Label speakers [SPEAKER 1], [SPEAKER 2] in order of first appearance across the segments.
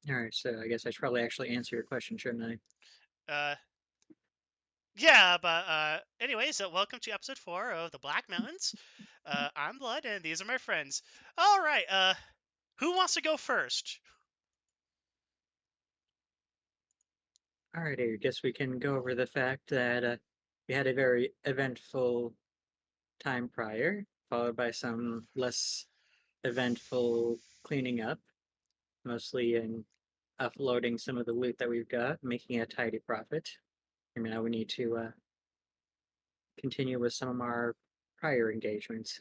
[SPEAKER 1] Alright, so I guess I should probably actually answer your question, shouldn't I?
[SPEAKER 2] Uh, yeah, but anyway, so welcome to episode 4 of the Black Mountains. I'm Blood, and these are my friends. All right, who wants to go first?
[SPEAKER 1] Alrighty, I guess we can go over the fact that we had a very eventful time prior, followed by some less eventful cleaning up, mostly in offloading some of the loot that we've got, making a tidy profit. And now we need to continue with some of our prior engagements.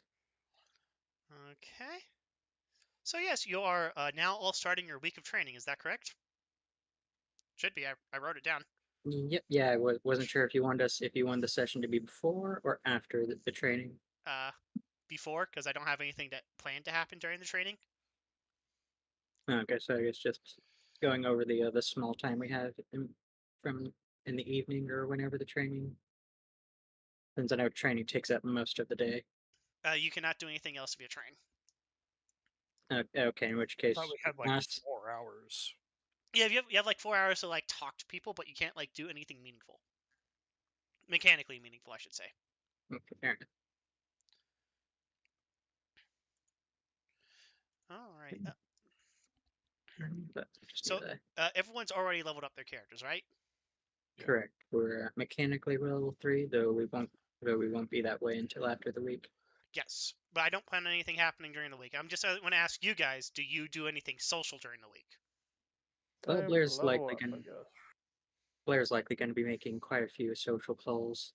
[SPEAKER 2] Okay. So yes, you are now all starting your week of training. Is that correct? Should be. I wrote it down.
[SPEAKER 1] Yep, yeah, I wasn't sure if you wanted the session to be before or after the training.
[SPEAKER 2] Uh, Before, because I don't have anything that planned to happen during the training.
[SPEAKER 1] Okay, so I guess just going over the small time we have from in the evening or whenever the training. Since I know training takes up most of the day.
[SPEAKER 2] You cannot do anything else if you train.
[SPEAKER 1] Okay, in which
[SPEAKER 3] I thought
[SPEAKER 1] case,
[SPEAKER 3] we had like
[SPEAKER 1] last
[SPEAKER 3] 4 hours.
[SPEAKER 2] Yeah, you have like 4 hours to like talk to people, but you can't like do anything meaningful. Mechanically meaningful, I should say.
[SPEAKER 1] okay, fair
[SPEAKER 2] All right.
[SPEAKER 1] enough. But just need
[SPEAKER 2] So
[SPEAKER 1] that.
[SPEAKER 2] everyone's already leveled up their characters, right?
[SPEAKER 3] Yeah.
[SPEAKER 1] Correct. We're mechanically level 3, though we won't be that way until after the week.
[SPEAKER 2] Yes, but I don't plan on anything happening during the week. I'm just want to ask you guys: do you do anything social during the week?
[SPEAKER 1] Well,
[SPEAKER 3] Time to level up, I guess.
[SPEAKER 1] Blair's likely going to be making quite a few social calls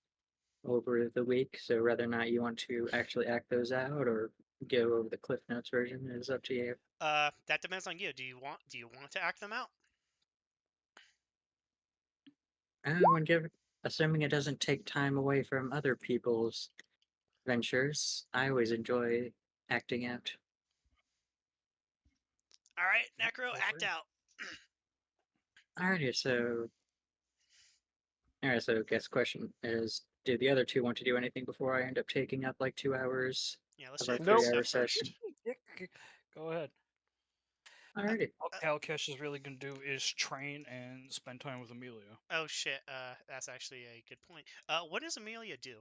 [SPEAKER 1] over the week. So whether or not you want to actually act those out or go over the Cliff Notes version is up to you.
[SPEAKER 2] That depends on you. Do you want to act them out?
[SPEAKER 1] When given, assuming it doesn't take time away from other people's ventures, I always enjoy acting out.
[SPEAKER 2] All right,
[SPEAKER 3] Yeah,
[SPEAKER 2] Necro,
[SPEAKER 3] feel
[SPEAKER 2] act
[SPEAKER 3] free.
[SPEAKER 2] out.
[SPEAKER 1] Alrighty, so guess question is, do the other two want to do anything before I end up taking up like 2 hours
[SPEAKER 2] Yeah, let's
[SPEAKER 1] of
[SPEAKER 2] do
[SPEAKER 1] our
[SPEAKER 2] the fun
[SPEAKER 3] Nope.
[SPEAKER 1] 3 hour
[SPEAKER 2] stuff first.
[SPEAKER 1] session?
[SPEAKER 3] Go ahead.
[SPEAKER 2] Uh,
[SPEAKER 1] Alrighty.
[SPEAKER 3] All Kalcash is really going to do is train and spend time with Amelia.
[SPEAKER 2] oh shit. That's actually a good point. What does Amelia do?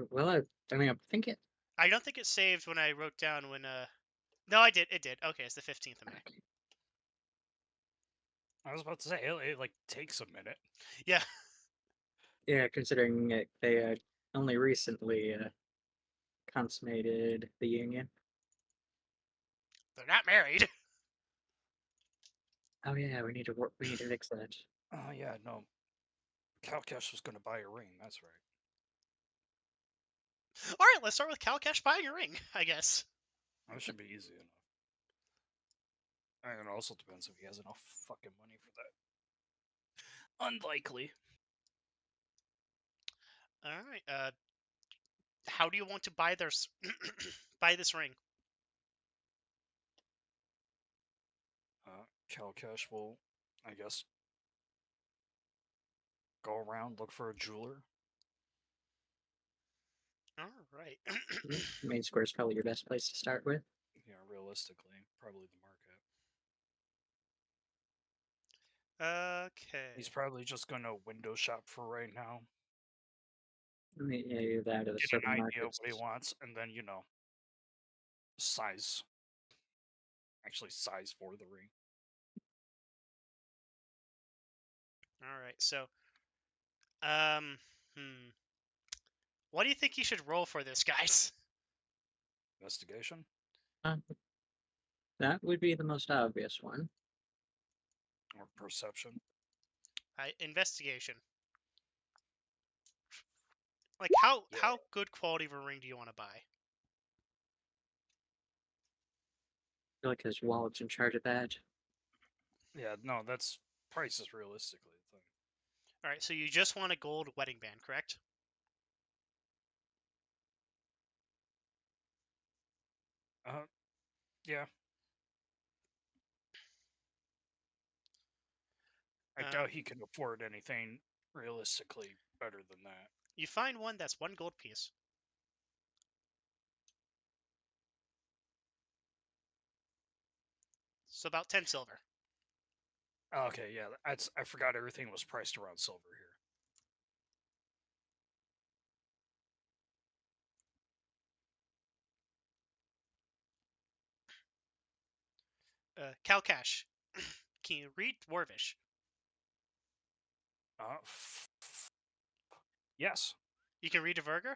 [SPEAKER 1] Well, I mean, I'm thinking.
[SPEAKER 2] I don't think it saved when I wrote down when. No, I did. It did. Okay, it's the 15th of May.
[SPEAKER 3] I was about to say, it like takes a minute.
[SPEAKER 2] Yeah.
[SPEAKER 1] Yeah, considering they only recently consummated the union.
[SPEAKER 2] They're not married.
[SPEAKER 1] Oh yeah, we need to work. We need to fix that.
[SPEAKER 3] Oh, yeah, no. Kalcash was going to buy a ring, that's right.
[SPEAKER 2] All right, let's start with Kalcash buying a ring, I guess.
[SPEAKER 3] That should be easy enough. And it also depends if he has enough fucking money for that. Unlikely.
[SPEAKER 2] All right. How do you want to buy buy this ring?
[SPEAKER 3] Kalcash will, I guess, go around, look for a jeweler.
[SPEAKER 2] All right.
[SPEAKER 1] Main square is probably your best place to start with.
[SPEAKER 3] Yeah, realistically, probably the market.
[SPEAKER 2] Okay.
[SPEAKER 3] He's probably just gonna window shop for right now.
[SPEAKER 1] I mean, yeah, either that or the
[SPEAKER 3] Get an idea of
[SPEAKER 1] supermarkets.
[SPEAKER 3] what he wants, and then size. Actually, size for the ring.
[SPEAKER 2] All right. So, um, what do you think you should roll for this, guys?
[SPEAKER 3] Investigation
[SPEAKER 1] Uh, that would be the most obvious one.
[SPEAKER 3] or perception.
[SPEAKER 2] Investigation. Like how good quality of a ring do you want to buy?
[SPEAKER 1] I feel like his wallet's in charge of that.
[SPEAKER 3] Yeah, no, that's price is realistically the thing.
[SPEAKER 2] All right. So you just want a gold wedding band, correct?
[SPEAKER 3] Yeah. I
[SPEAKER 2] Um,
[SPEAKER 3] doubt he can afford anything realistically better than that.
[SPEAKER 2] you find one that's one gold piece. So about 10 silver.
[SPEAKER 3] Okay, yeah, I forgot everything was priced around silver here.
[SPEAKER 2] Kalcash, can you read Dwarvish?
[SPEAKER 3] Uh, yes,
[SPEAKER 2] You can read Dverger?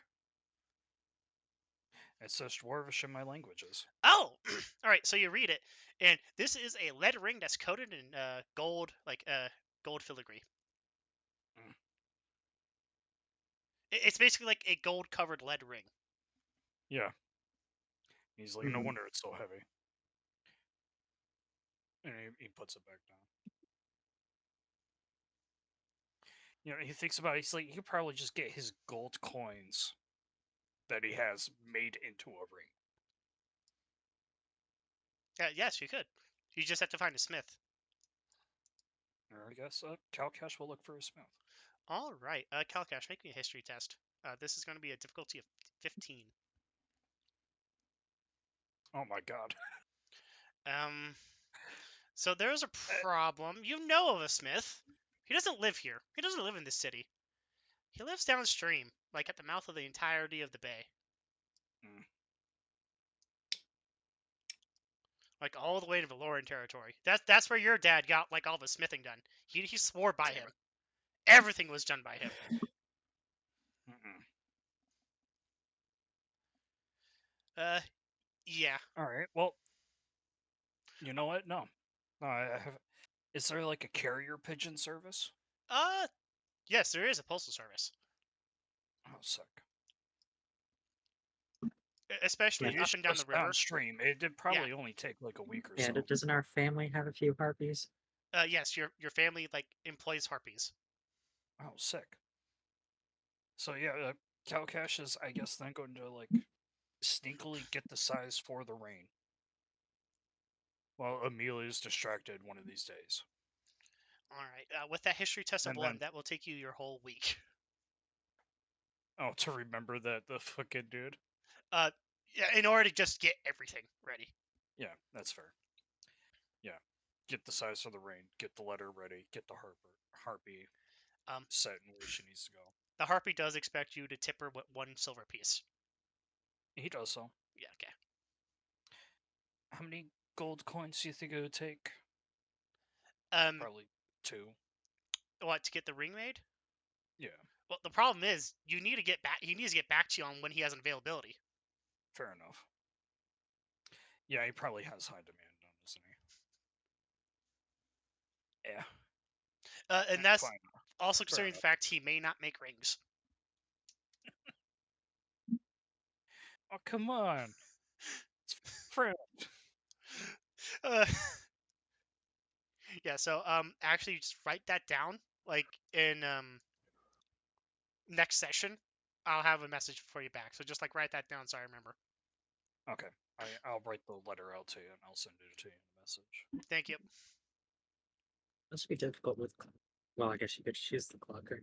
[SPEAKER 3] it says Dwarvish in my languages.
[SPEAKER 2] Oh! All right, so you read it, and this is a lead ring that's coated in gold, like gold filigree.
[SPEAKER 3] Mm.
[SPEAKER 2] It's basically like a gold-covered lead ring.
[SPEAKER 3] Yeah. He's like, no
[SPEAKER 1] Hmm.
[SPEAKER 3] wonder it's so heavy. And he puts it back down. You know, he thinks about it. He's like, he could probably just get his gold coins that he has made into a ring.
[SPEAKER 2] Yes, you could. You just have to find a smith.
[SPEAKER 3] Or I guess Kalcash will look for a smith.
[SPEAKER 2] All right, Kalcash, make me a history test. This is going to be a difficulty of 15.
[SPEAKER 3] Oh my god.
[SPEAKER 2] Um, so there's a problem. You know of a smith. He doesn't live here. He doesn't live in this city. He lives downstream, like at the mouth of the entirety of the bay.
[SPEAKER 3] Mm.
[SPEAKER 2] Like all the way to Valoran territory. That's where your dad got like all the smithing done. He swore by
[SPEAKER 3] Damn
[SPEAKER 2] him.
[SPEAKER 3] it.
[SPEAKER 2] Everything was done by him.
[SPEAKER 3] Mm-mm.
[SPEAKER 2] Yeah.
[SPEAKER 3] All right. Well, you know what? No. No, I have. Is there like a carrier pigeon service?
[SPEAKER 2] Yes, there is a postal service,
[SPEAKER 3] Oh, sick.
[SPEAKER 2] especially
[SPEAKER 1] Yeah.
[SPEAKER 2] up and down the
[SPEAKER 3] Just
[SPEAKER 2] river.
[SPEAKER 3] downstream. It did probably only take like a week or
[SPEAKER 1] Yeah,
[SPEAKER 3] so.
[SPEAKER 1] doesn't our family have a few harpies?
[SPEAKER 2] Yes, your family like employs harpies.
[SPEAKER 3] Oh, sick. So yeah, Kalcash is, I guess, then going to like sneakily get the size for the rain. While Amelia's distracted one of these days.
[SPEAKER 2] All right. With that history test of
[SPEAKER 3] And
[SPEAKER 2] one,
[SPEAKER 3] then,
[SPEAKER 2] that will take you your whole week.
[SPEAKER 3] oh, to remember that the fucking dude.
[SPEAKER 2] Yeah, in order to just get everything ready.
[SPEAKER 3] Yeah, that's fair. Yeah, get the size for the rain, get the letter ready, get the harpy
[SPEAKER 2] Um,
[SPEAKER 3] set in where she needs to go.
[SPEAKER 2] the harpy does expect you to tip her with 1 silver piece.
[SPEAKER 3] He does so.
[SPEAKER 2] Yeah. Okay.
[SPEAKER 3] How many gold coins do you think it would take?
[SPEAKER 2] Um,
[SPEAKER 3] Probably 2.
[SPEAKER 2] what to get the ring made?
[SPEAKER 3] Yeah,
[SPEAKER 2] Well, the problem is you need to get back. He needs to get back to you on when he has an availability.
[SPEAKER 3] fair enough. Yeah, he probably has high demand on, doesn't he? Yeah.
[SPEAKER 2] And that's
[SPEAKER 3] Fine.
[SPEAKER 2] also
[SPEAKER 3] Fair
[SPEAKER 2] considering the
[SPEAKER 3] enough.
[SPEAKER 2] fact he may not make rings.
[SPEAKER 3] Oh, come on. It's friend.
[SPEAKER 2] Uh, yeah. So actually, just write that down. Like in next session, I'll have a message for you back. So just like write that down so I remember.
[SPEAKER 3] Okay. I'll write the letter out to you and I'll send it to you in a message.
[SPEAKER 2] Thank you.
[SPEAKER 1] Must be difficult with. Well, I guess you could choose the clocker.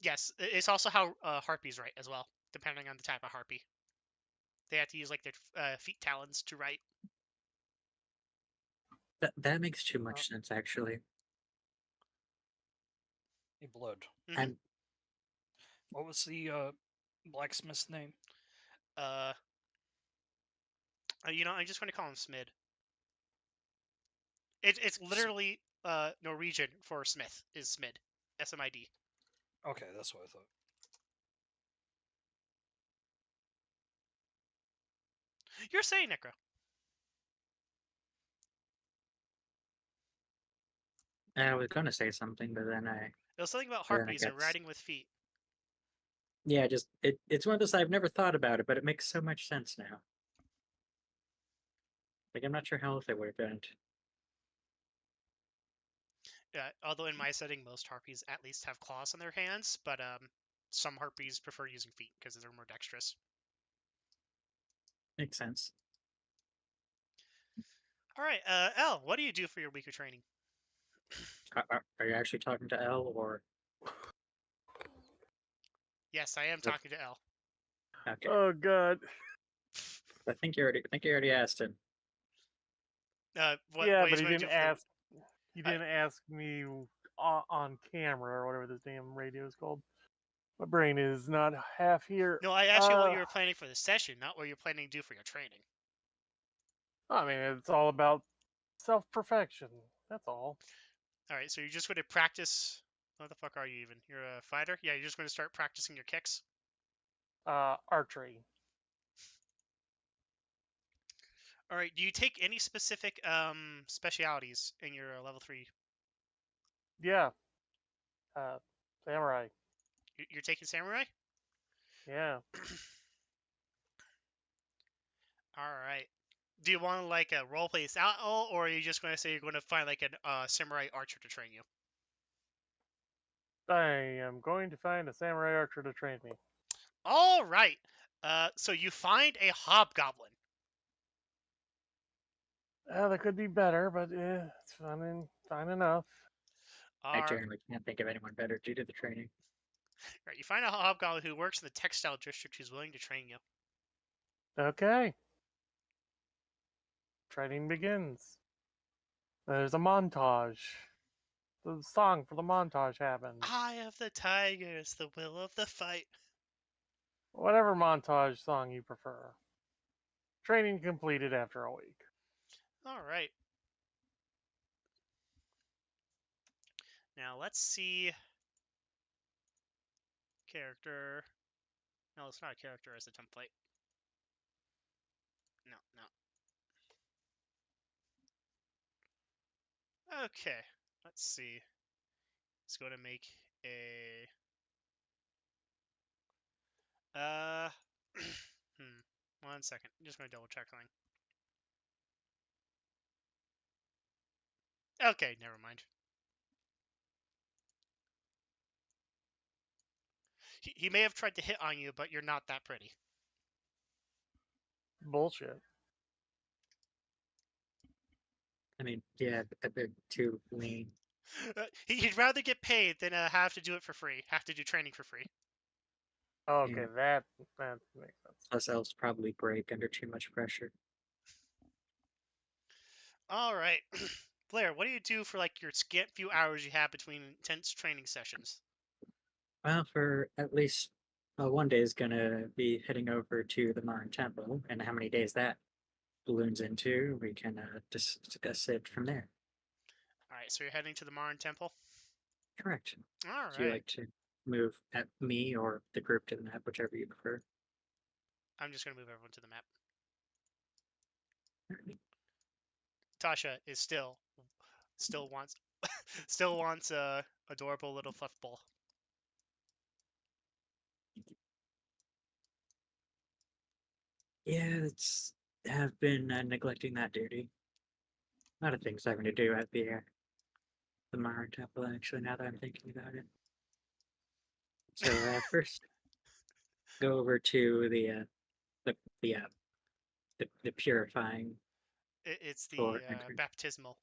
[SPEAKER 2] Yes, it's also how harpies write as well, depending on the type of harpy. They have to use like their feet talons to write.
[SPEAKER 1] That makes too much sense, actually.
[SPEAKER 3] Hey, Blood.
[SPEAKER 2] Mm-hmm.
[SPEAKER 1] And
[SPEAKER 3] What was the blacksmith's name?
[SPEAKER 2] I'm just going to call him Smid. It's literally Norwegian for Smith is Smid, SMID.
[SPEAKER 3] Okay, that's what I thought.
[SPEAKER 2] You're saying Necro.
[SPEAKER 1] I was gonna say something, but then
[SPEAKER 2] It was something about
[SPEAKER 1] then I
[SPEAKER 2] harpies and
[SPEAKER 1] guess
[SPEAKER 2] riding with feet.
[SPEAKER 1] yeah, just it's one of those I've never thought about it, but it makes so much sense now. Like I'm not sure how else I would have done it.
[SPEAKER 2] Although in my setting, most harpies at least have claws on their hands, but some harpies prefer using feet because they're more dexterous.
[SPEAKER 1] Makes sense.
[SPEAKER 2] All right, Elle, what do you do for your week of training?
[SPEAKER 1] Are you actually talking to Elle or?
[SPEAKER 2] Yes, I am talking to Elle.
[SPEAKER 1] Okay,
[SPEAKER 3] Oh god.
[SPEAKER 1] I think you already asked him.
[SPEAKER 2] What
[SPEAKER 4] Yeah,
[SPEAKER 2] what
[SPEAKER 4] but
[SPEAKER 2] he's
[SPEAKER 4] he
[SPEAKER 2] going to
[SPEAKER 4] didn't
[SPEAKER 2] do for the
[SPEAKER 4] ask. He didn't ask me on camera or whatever this damn radio is called. My brain is not half here.
[SPEAKER 2] No, I asked you what you were planning for the session, not what you're planning to do for your training.
[SPEAKER 4] I mean, it's all about self-perfection. That's all.
[SPEAKER 2] All right, so you're just going to practice. What the fuck are you even? You're a fighter? Yeah, you're just going to start practicing your kicks.
[SPEAKER 4] Archery.
[SPEAKER 2] All right. Do you take any specific specialities in your level 3?
[SPEAKER 4] Yeah. Samurai.
[SPEAKER 2] You're taking samurai?
[SPEAKER 4] Yeah.
[SPEAKER 2] All right. Do you want to like a role play this out, or are you just going to say you're going to find like a samurai archer to train you?
[SPEAKER 4] I am going to find a samurai archer to train me.
[SPEAKER 2] All right. So you find a hobgoblin.
[SPEAKER 4] That could be better, but it's fine enough.
[SPEAKER 2] All
[SPEAKER 1] I
[SPEAKER 2] right.
[SPEAKER 1] generally can't think of anyone better due to the training.
[SPEAKER 2] Right. You find a hobgoblin who works in the textile district who's willing to train you.
[SPEAKER 4] Okay. Training begins. There's a montage. The song for the montage happens.
[SPEAKER 2] Eye of the tiger is the will of the fight.
[SPEAKER 4] Whatever montage song you prefer. Training completed after a week.
[SPEAKER 2] All right. Now let's see. Character. No, it's not a character as a template. No, no. Okay. Let's see. Let's go to make a. Hmm. 1 second. I'm just gonna double check something. Okay, never mind. He may have tried to hit on you, but you're not that pretty.
[SPEAKER 4] Bullshit.
[SPEAKER 1] I mean, yeah, a bit too lean.
[SPEAKER 2] He'd rather get paid than have to do it for free. Have to do training for free.
[SPEAKER 4] Okay,
[SPEAKER 1] Yeah.
[SPEAKER 4] that makes sense.
[SPEAKER 1] Plus, elves probably break under too much pressure.
[SPEAKER 2] All right, Blaire, what do you do for like your scant few hours you have between intense training sessions?
[SPEAKER 1] Well, for at least one day is gonna be heading over to the Marin Temple, and how many days that balloons into, we can discuss it from there.
[SPEAKER 2] All right, so you're heading to the Marin Temple.
[SPEAKER 1] Correct.
[SPEAKER 2] All
[SPEAKER 1] Do you
[SPEAKER 2] right.
[SPEAKER 1] like to move at me or the group to the map, whichever you prefer?
[SPEAKER 2] I'm just gonna move everyone to the map. Tasha is still wants a adorable little fluff ball.
[SPEAKER 1] Yeah, it's have been neglecting that duty. A lot of things having to do at the Marin Temple. Actually, now that I'm thinking about it. So first, go over to the the, uh, the purifying
[SPEAKER 2] It's the
[SPEAKER 1] for entry.
[SPEAKER 2] baptismal.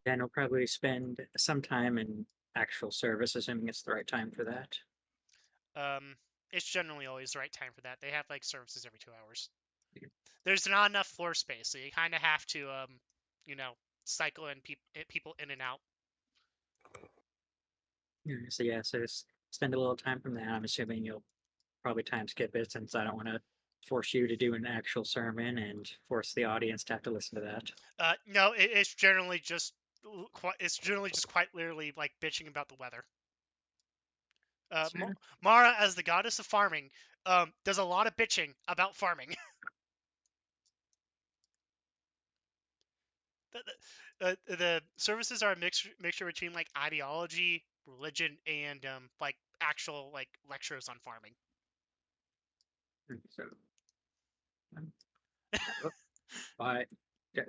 [SPEAKER 1] Then we'll probably spend some time in actual service, assuming it's the right time for that.
[SPEAKER 2] It's generally always the right time for that. They have like services every 2 hours.
[SPEAKER 1] Yeah.
[SPEAKER 2] There's not enough floor space, so you kind of have to cycle in people in and out.
[SPEAKER 1] Yeah, so just spend a little time from that. I'm assuming you'll probably time skip it since I don't want to force you to do an actual sermon and force the audience to have to listen to that.
[SPEAKER 2] No, it's generally just quite literally like bitching about the weather. Mara, as the goddess of farming, does a lot of bitching about farming. The services are a mixture between like ideology, religion, and like actual like lectures on farming.
[SPEAKER 1] So, but for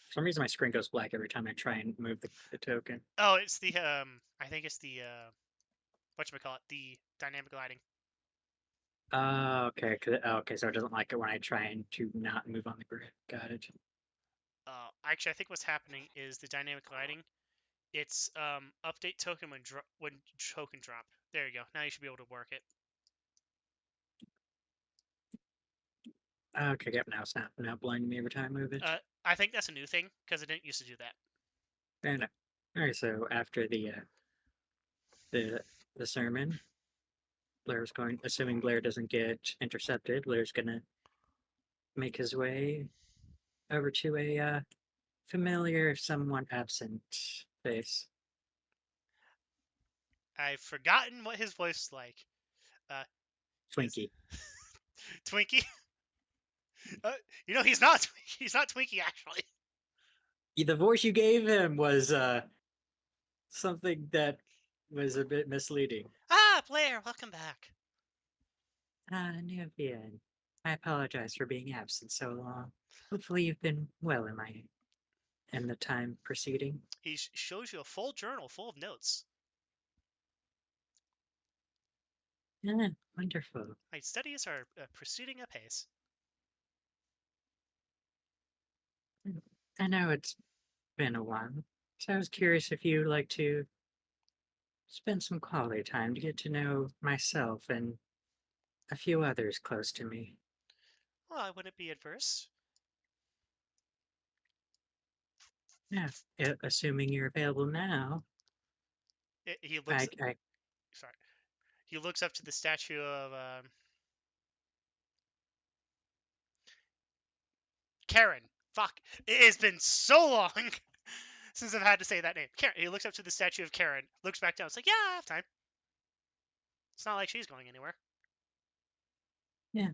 [SPEAKER 1] some reason my screen goes black every time I try and move the token.
[SPEAKER 2] Oh, it's the I think it's the whatchamacallit, the dynamic lighting.
[SPEAKER 1] Okay. Okay, so it doesn't like it when I try and to not move on the grid. Got it.
[SPEAKER 2] Actually, I think what's happening is the dynamic lighting. It's update token when token drop. There you go. Now you should be able to work it.
[SPEAKER 1] Okay, yep, now it's not blinding me every time I move it.
[SPEAKER 2] I think that's a new thing because it didn't used to do that.
[SPEAKER 1] And alright, so after the sermon, Blaire's going, assuming Blaire doesn't get intercepted, Blaire's gonna make his way over to a familiar, somewhat absent face.
[SPEAKER 2] I've forgotten what his voice is like.
[SPEAKER 1] Twinkie.
[SPEAKER 2] Twinkie. He's not. He's not Twinkie actually.
[SPEAKER 1] The voice you gave him was something that was a bit misleading.
[SPEAKER 2] Ah, Blaire, welcome back.
[SPEAKER 1] Nubian. I apologize for being absent so long. Hopefully you've been well in the time preceding.
[SPEAKER 2] He shows you a full journal full of notes.
[SPEAKER 1] Yeah, wonderful.
[SPEAKER 2] My studies are proceeding apace.
[SPEAKER 1] I know it's been a while, so I was curious if you'd like to spend some quality time to get to know myself and a few others close to me.
[SPEAKER 2] Well, I wouldn't be adverse.
[SPEAKER 1] Yeah, assuming you're available now.
[SPEAKER 2] He looks.
[SPEAKER 1] I
[SPEAKER 2] Sorry. He looks up to the statue of Karen. Fuck. It has been so long since I've had to say that name. Karen. He looks up to the statue of Karen. Looks back down. It's like, yeah, I have time. It's not like she's going anywhere.
[SPEAKER 1] Yeah.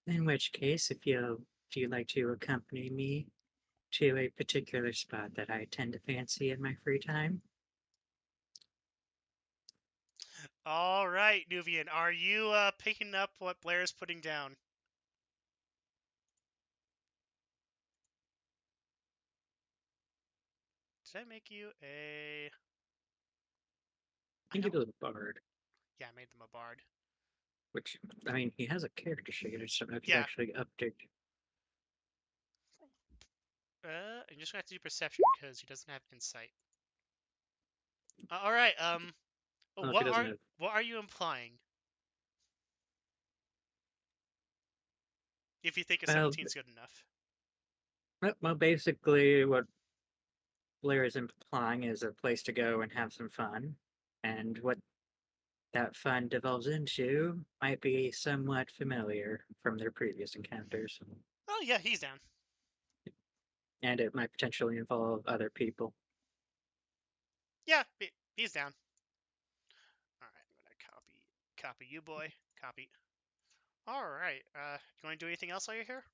[SPEAKER 1] In which case, if you'd like to accompany me to a particular spot that I tend to fancy in my free time.
[SPEAKER 2] All right, Nuvian. Are you picking up what Blaire's putting down? Did I make you a...
[SPEAKER 1] You can do a bard,
[SPEAKER 2] Yeah, I made them a bard.
[SPEAKER 1] which I mean he has a character sheet. I just don't know if you
[SPEAKER 2] Yeah.
[SPEAKER 1] actually update.
[SPEAKER 2] I'm just gonna have to do perception because he doesn't have insight. All right.
[SPEAKER 1] Well, if he doesn't have,
[SPEAKER 2] What are you implying? If you think a
[SPEAKER 1] well,
[SPEAKER 2] 17 is good enough.
[SPEAKER 1] well, basically what Blair is implying is a place to go and have some fun, and what that fun devolves into might be somewhat familiar from their previous encounters,
[SPEAKER 2] Oh yeah, he's down.
[SPEAKER 1] and it might potentially involve other people.
[SPEAKER 2] Yeah, he's down. All right, I'm gonna copy you, boy. Copy. All right. You want to do anything else while you're here?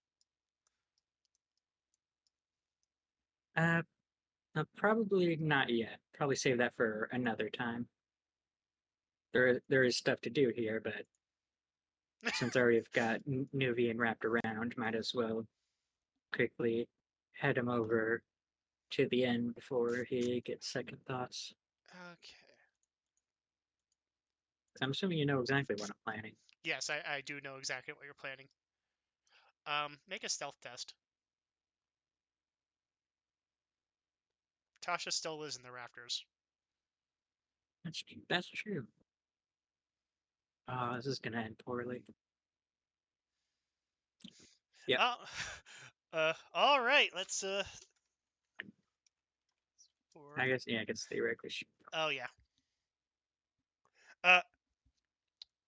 [SPEAKER 1] Probably not yet. Probably save that for another time. There is stuff to do here, but since I already have got Nuvian wrapped around, might as well quickly head him over to the end before he gets second thoughts.
[SPEAKER 2] Okay.
[SPEAKER 1] I'm assuming you know exactly what I'm planning.
[SPEAKER 2] Yes, I do know exactly what you're planning. Make a stealth test. Tasha still lives in the rafters.
[SPEAKER 1] That's true. This is gonna end poorly. Yep.
[SPEAKER 2] All right. Let's
[SPEAKER 1] I guess theoretically.
[SPEAKER 2] Oh yeah.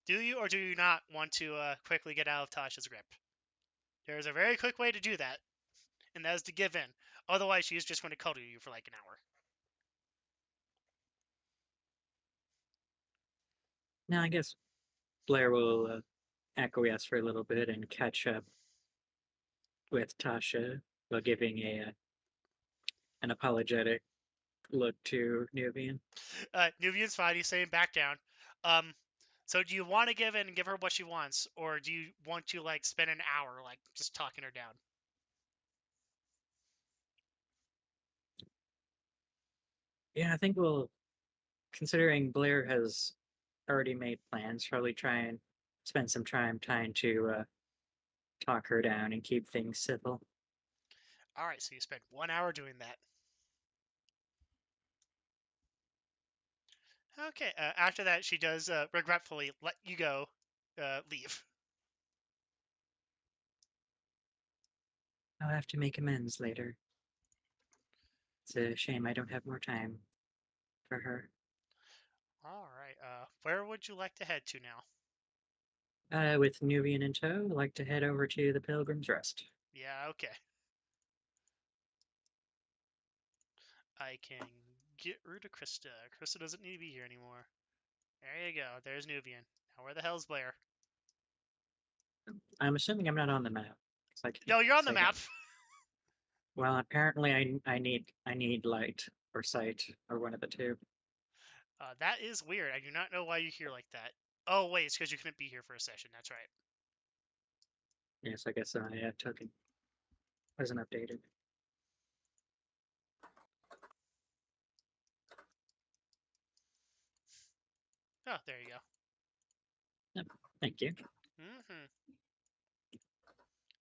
[SPEAKER 2] Do you or do you not want to quickly get out of Tasha's grip? There's a very quick way to do that, and that is to give in. Otherwise, she's just going to cuddle you for like an hour.
[SPEAKER 1] Now I guess Blair will acquiesce for a little bit and catch up with Tasha while giving an apologetic look to Nuvian.
[SPEAKER 2] Nuvian's fine. He's saying back down. So do you want to give in and give her what she wants, or do you want to like spend an hour like just talking her down?
[SPEAKER 1] Yeah, I think considering Blair has already made plans, probably try and spend some time trying to talk her down and keep things civil.
[SPEAKER 2] All right, so you spend 1 hour doing that. Okay. After that, she does regretfully let you go, leave.
[SPEAKER 1] I'll have to make amends later. It's a shame I don't have more time for her.
[SPEAKER 2] All right. Where would you like to head to now?
[SPEAKER 1] With Nubian in tow, I'd like to head over to the Pilgrim's Rest.
[SPEAKER 2] Yeah, okay. I can get rid of Krista. Krista doesn't need to be here anymore. There you go. There's Nubian. Now where the hell's Blaire?
[SPEAKER 1] I'm assuming I'm not on the map. 'cause I can't
[SPEAKER 2] No, you're on the
[SPEAKER 1] say that.
[SPEAKER 2] map.
[SPEAKER 1] Well, apparently I need light or sight or one of the two.
[SPEAKER 2] That is weird. I do not know why you're here like that. Oh, wait, it's because you couldn't be here for a session. That's right.
[SPEAKER 1] Yes, I guess I token wasn't updated.
[SPEAKER 2] Oh, there you go.
[SPEAKER 1] Thank you.
[SPEAKER 2] Mm-hmm.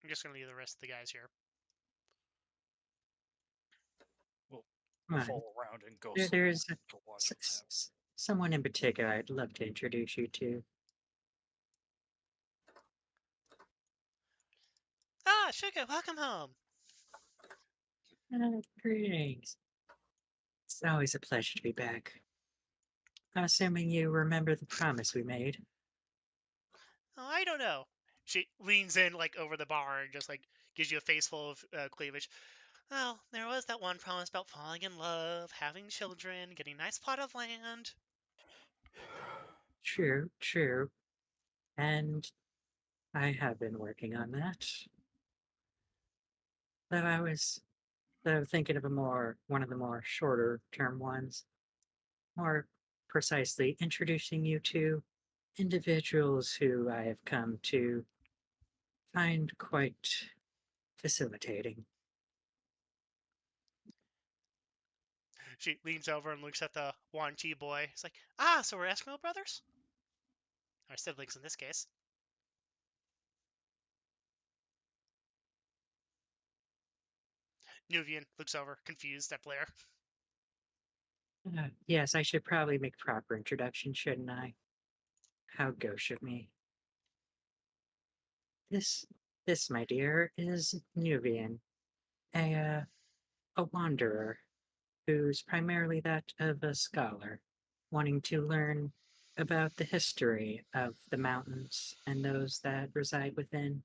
[SPEAKER 2] I'm just going to leave the rest of the guys here.
[SPEAKER 1] Come on.
[SPEAKER 3] Fall around and go
[SPEAKER 1] There's
[SPEAKER 3] somewhere to watch what's happening.
[SPEAKER 1] someone in particular I'd love to introduce you to.
[SPEAKER 2] Ah, Sugar, welcome home.
[SPEAKER 1] Greetings. It's always a pleasure to be back. I'm assuming you remember the promise we made.
[SPEAKER 2] Oh, I don't know. She leans in, like, over the bar and just, like, gives you a face full of cleavage. Well, there was that one promise about falling in love, having children, getting a nice plot of land.
[SPEAKER 1] True, true. And I have been working on that. Though I was thinking of one of the more shorter term ones. More precisely, introducing you to individuals who I have come to find quite facilitating.
[SPEAKER 2] She leans over and looks at the Wan Chi boy. He's like, ah, so we're Eskimo brothers? Or siblings in this case. Nuvian looks over, confused at Blaire.
[SPEAKER 1] Yes, I should probably make proper introduction, shouldn't I? How gauche of me. This, my dear, is Nubian, a wanderer, who's primarily that of a scholar, wanting to learn about the history of the mountains and those that reside within.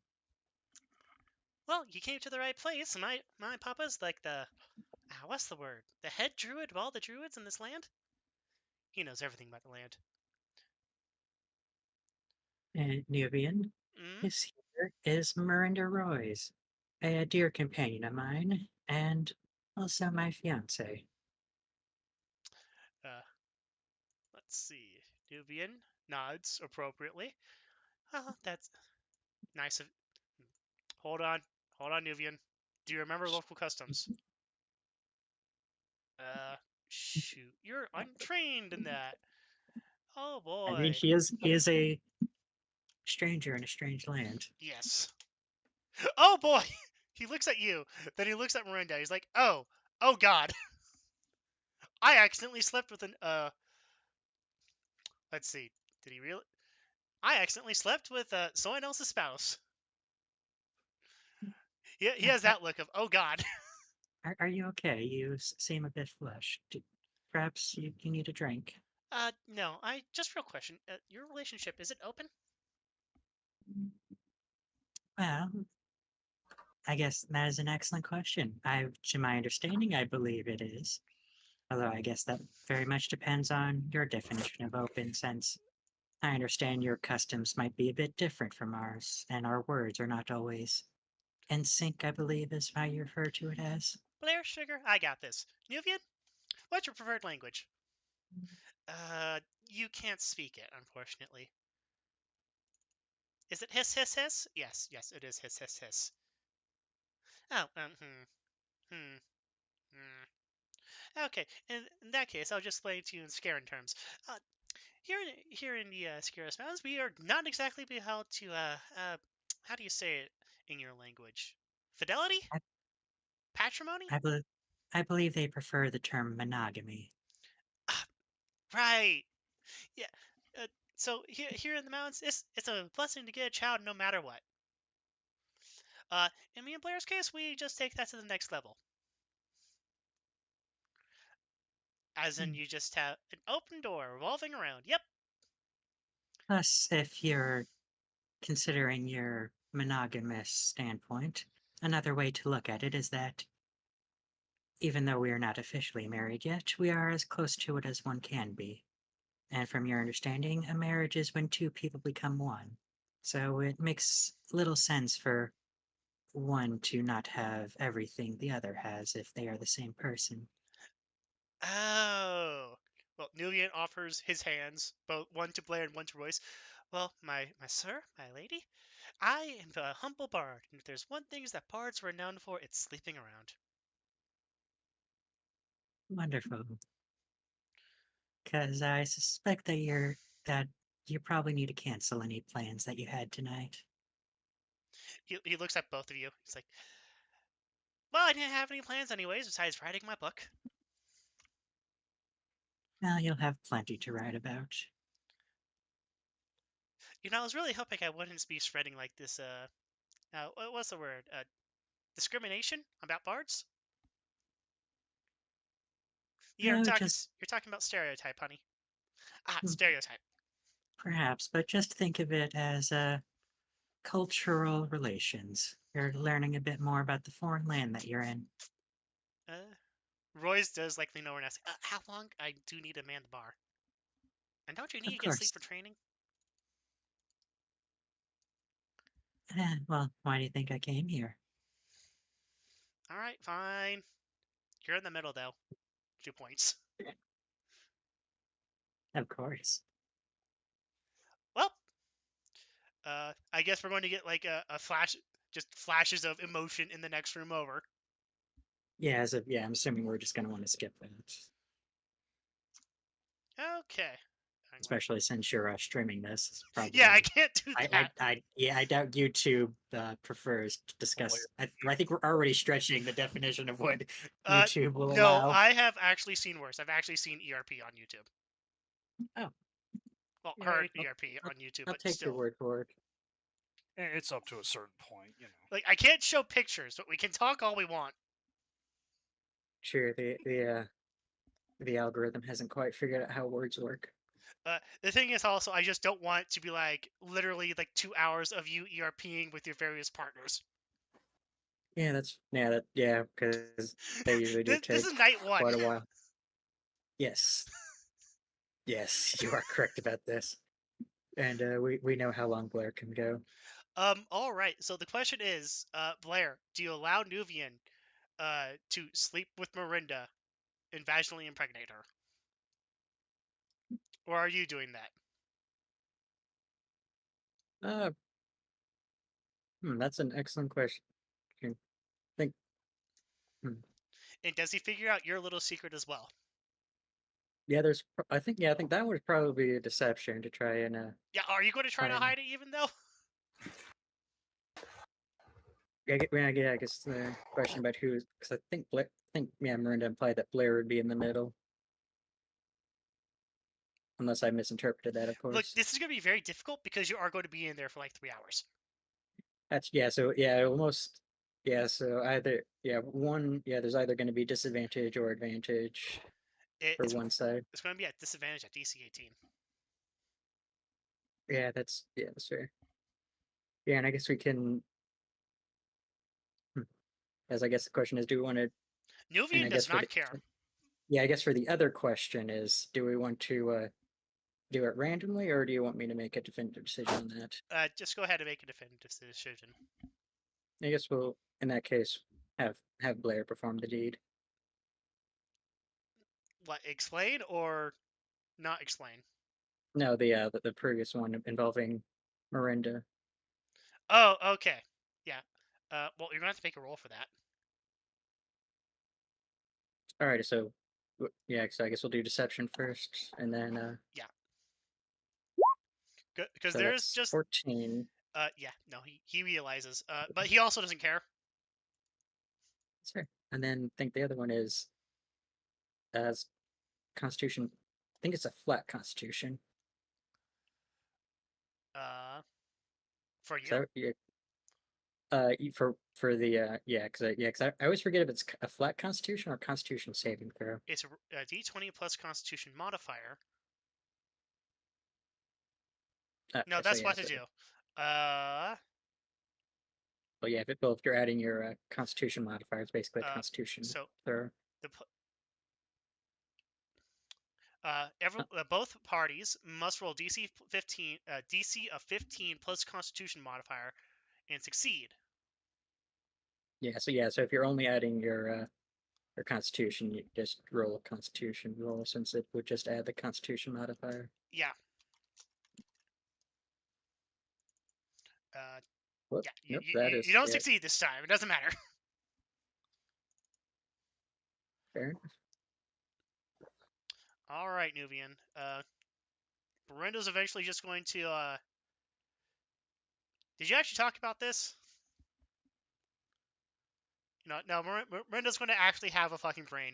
[SPEAKER 2] Well, you came to the right place. My papa's like the, what's the word? The head druid of all the druids in this land? He knows everything about the land.
[SPEAKER 1] And Nubian,
[SPEAKER 2] Mm?
[SPEAKER 1] this here is Miranda Royce, a dear companion of mine, and also my fiance.
[SPEAKER 2] Let's see. Nubian nods appropriately. Oh, that's nice of... Hold on. Hold on, Nubian. Do you remember local customs? Shoot. You're untrained in that. Oh,
[SPEAKER 1] I mean,
[SPEAKER 2] boy.
[SPEAKER 1] he is a stranger in a strange land.
[SPEAKER 2] Yes. Oh, boy! He looks at you. Then he looks at Miranda. He's like, oh. Oh, God. I accidentally slept with an, Let's see. Did he really? I accidentally slept with, someone else's spouse. He has that look of, oh, God.
[SPEAKER 1] Are you okay? You seem a bit flushed. Perhaps you need a drink.
[SPEAKER 2] No. Just real question. Your relationship, is it open?
[SPEAKER 1] Well, I guess that is an excellent question. To my understanding, I believe it is. Although I guess that very much depends on your definition of open, since I understand your customs might be a bit different from ours, and our words are not always in sync, I believe is how you refer to it as.
[SPEAKER 2] Blaire, Sugar, I got this. Nuvian, what's your preferred language? You can't speak it, unfortunately. Is it hiss, hiss, hiss? Yes, it is hiss, hiss, hiss. Oh, hmm. Okay, in that case, I'll just explain it to you in Skarran terms. Here in the Skarrest Mountains, we are not exactly beheld to, how do you say it in your language? Fidelity?
[SPEAKER 1] I,
[SPEAKER 2] Patrimony?
[SPEAKER 1] I believe they prefer the term monogamy.
[SPEAKER 2] Right. Yeah. So here in the mountains, it's a blessing to get a child no matter what. In me and Blaire's case, we just take that to the next level. As in,
[SPEAKER 1] Hmm.
[SPEAKER 2] you just have an open door revolving around. Yep.
[SPEAKER 1] Plus, if you're considering your monogamous standpoint, another way to look at it is that even though we are not officially married yet, we are as close to it as one can be. And from your understanding, a marriage is when two people become one. So it makes little sense for one to not have everything the other has if they are the same person.
[SPEAKER 2] Oh. Well, Nuvian offers his hands, both one to Blaire and one to Royce. Well, my sir, my lady, I am a humble bard, and if there's one thing that bards are renowned for, it's sleeping around.
[SPEAKER 1] Wonderful. Because I suspect that you probably need to cancel any plans that you had tonight.
[SPEAKER 2] He looks at both of you. He's like, well, I didn't have any plans anyways, besides writing my book.
[SPEAKER 1] Well, you'll have plenty to write about.
[SPEAKER 2] You know, I was really hoping I wouldn't be spreading like this, what's the word? Discrimination about bards?
[SPEAKER 1] No, just
[SPEAKER 2] You're talking about stereotype, honey. Ah,
[SPEAKER 1] mm,
[SPEAKER 2] stereotype.
[SPEAKER 1] perhaps, but just think of it as cultural relations. You're learning a bit more about the foreign land that you're in.
[SPEAKER 2] Royce does like lean over and ask, how long I do need to man the bar? And don't you need
[SPEAKER 1] Of
[SPEAKER 2] to get sleep
[SPEAKER 1] course.
[SPEAKER 2] for training?
[SPEAKER 1] Well, why do you think I came here?
[SPEAKER 2] All right, fine. You're in the middle, though. 2 points.
[SPEAKER 1] Of course.
[SPEAKER 2] Well, I guess we're going to get like a flash, just flashes of emotion in the next room over.
[SPEAKER 1] Yeah, I'm assuming we're just gonna want to skip that,
[SPEAKER 2] Okay.
[SPEAKER 1] especially since you're streaming this. It's probably.
[SPEAKER 2] Yeah, I can't do that.
[SPEAKER 1] I doubt YouTube prefers to discuss. I think we're already stretching the definition of what YouTube will
[SPEAKER 2] No,
[SPEAKER 1] allow.
[SPEAKER 2] I have actually seen worse. I've actually seen ERP on YouTube.
[SPEAKER 1] Oh,
[SPEAKER 2] Well,
[SPEAKER 3] Yeah,
[SPEAKER 2] heard
[SPEAKER 3] it-
[SPEAKER 2] ERP on YouTube,
[SPEAKER 1] I'll
[SPEAKER 2] but
[SPEAKER 1] take your
[SPEAKER 2] still.
[SPEAKER 1] word for it.
[SPEAKER 3] It's up to a certain point, you know.
[SPEAKER 2] Like, I can't show pictures, but we can talk all we want.
[SPEAKER 1] Sure, the algorithm hasn't quite figured out how words work.
[SPEAKER 2] The thing is also, I just don't want to be like literally like 2 hours of you ERPing with your various partners.
[SPEAKER 1] Yeah, because they usually do
[SPEAKER 2] This
[SPEAKER 1] take
[SPEAKER 2] is night 1.
[SPEAKER 1] quite a while. Yes, yes, you are correct about this, and we know how long Blair can go.
[SPEAKER 2] All right. So the question is, Blaire, do you allow Nuvian, to sleep with Mirinda and vaginally impregnate her, or are you doing that?
[SPEAKER 1] Uh, that's an excellent question. I think.
[SPEAKER 2] And does he figure out your little secret as well?
[SPEAKER 1] Yeah, I think that would probably be a deception to try and
[SPEAKER 2] Yeah. Are you going to try to
[SPEAKER 1] Fine.
[SPEAKER 2] hide it even though?
[SPEAKER 1] I guess the question about who, because Miranda implied that Blair would be in the middle, unless I misinterpreted that, of
[SPEAKER 2] Look,
[SPEAKER 1] course.
[SPEAKER 2] this is going to be very difficult because you are going to be in there for like 3 hours.
[SPEAKER 1] That's almost so either there's either going to be disadvantage or advantage for
[SPEAKER 2] It's
[SPEAKER 1] one side.
[SPEAKER 2] it's going to be at disadvantage at DC 18.
[SPEAKER 1] That's fair. Yeah, and I guess we can. As I guess the question is, do we want to? And
[SPEAKER 2] Nuvian
[SPEAKER 1] I
[SPEAKER 2] does
[SPEAKER 1] guess for
[SPEAKER 2] not care.
[SPEAKER 1] I guess for the other question is, do we want to do it randomly, or do you want me to make a definitive decision on that?
[SPEAKER 2] Just go ahead and make a definitive decision.
[SPEAKER 1] I guess we'll, in that case, have Blair perform the deed.
[SPEAKER 2] What, explain or not explain?
[SPEAKER 1] No, the previous one involving Miranda.
[SPEAKER 2] Oh, okay. Yeah. Well, you're going to have to make a roll for that.
[SPEAKER 1] All right, so so I guess we'll do deception first, and then
[SPEAKER 2] Yeah. Because
[SPEAKER 1] so
[SPEAKER 2] there's
[SPEAKER 1] that's
[SPEAKER 2] just
[SPEAKER 1] 14.
[SPEAKER 2] yeah, no, he realizes. But he also doesn't care.
[SPEAKER 1] Sure. And then I think the other one is as Constitution. I think it's a flat Constitution.
[SPEAKER 2] For you.
[SPEAKER 1] So yeah, For the because I always forget if it's a flat Constitution or Constitution saving throw.
[SPEAKER 2] It's a D20 plus Constitution modifier. No, that's what to do.
[SPEAKER 1] Well, yeah, if you're adding your Constitution modifier, it's basically a Constitution
[SPEAKER 2] so
[SPEAKER 1] throw.
[SPEAKER 2] both parties must roll DC of 15 plus Constitution modifier and succeed.
[SPEAKER 1] Yeah, so if you're only adding your Constitution, you just roll a Constitution roll since it would just add the Constitution modifier.
[SPEAKER 2] Yeah. Yeah, you don't succeed this time. It doesn't matter.
[SPEAKER 1] Fair.
[SPEAKER 2] All right, Nubian. Brenda's eventually just going to. Did you actually talk about this? No. Brenda's going to actually have a fucking brain.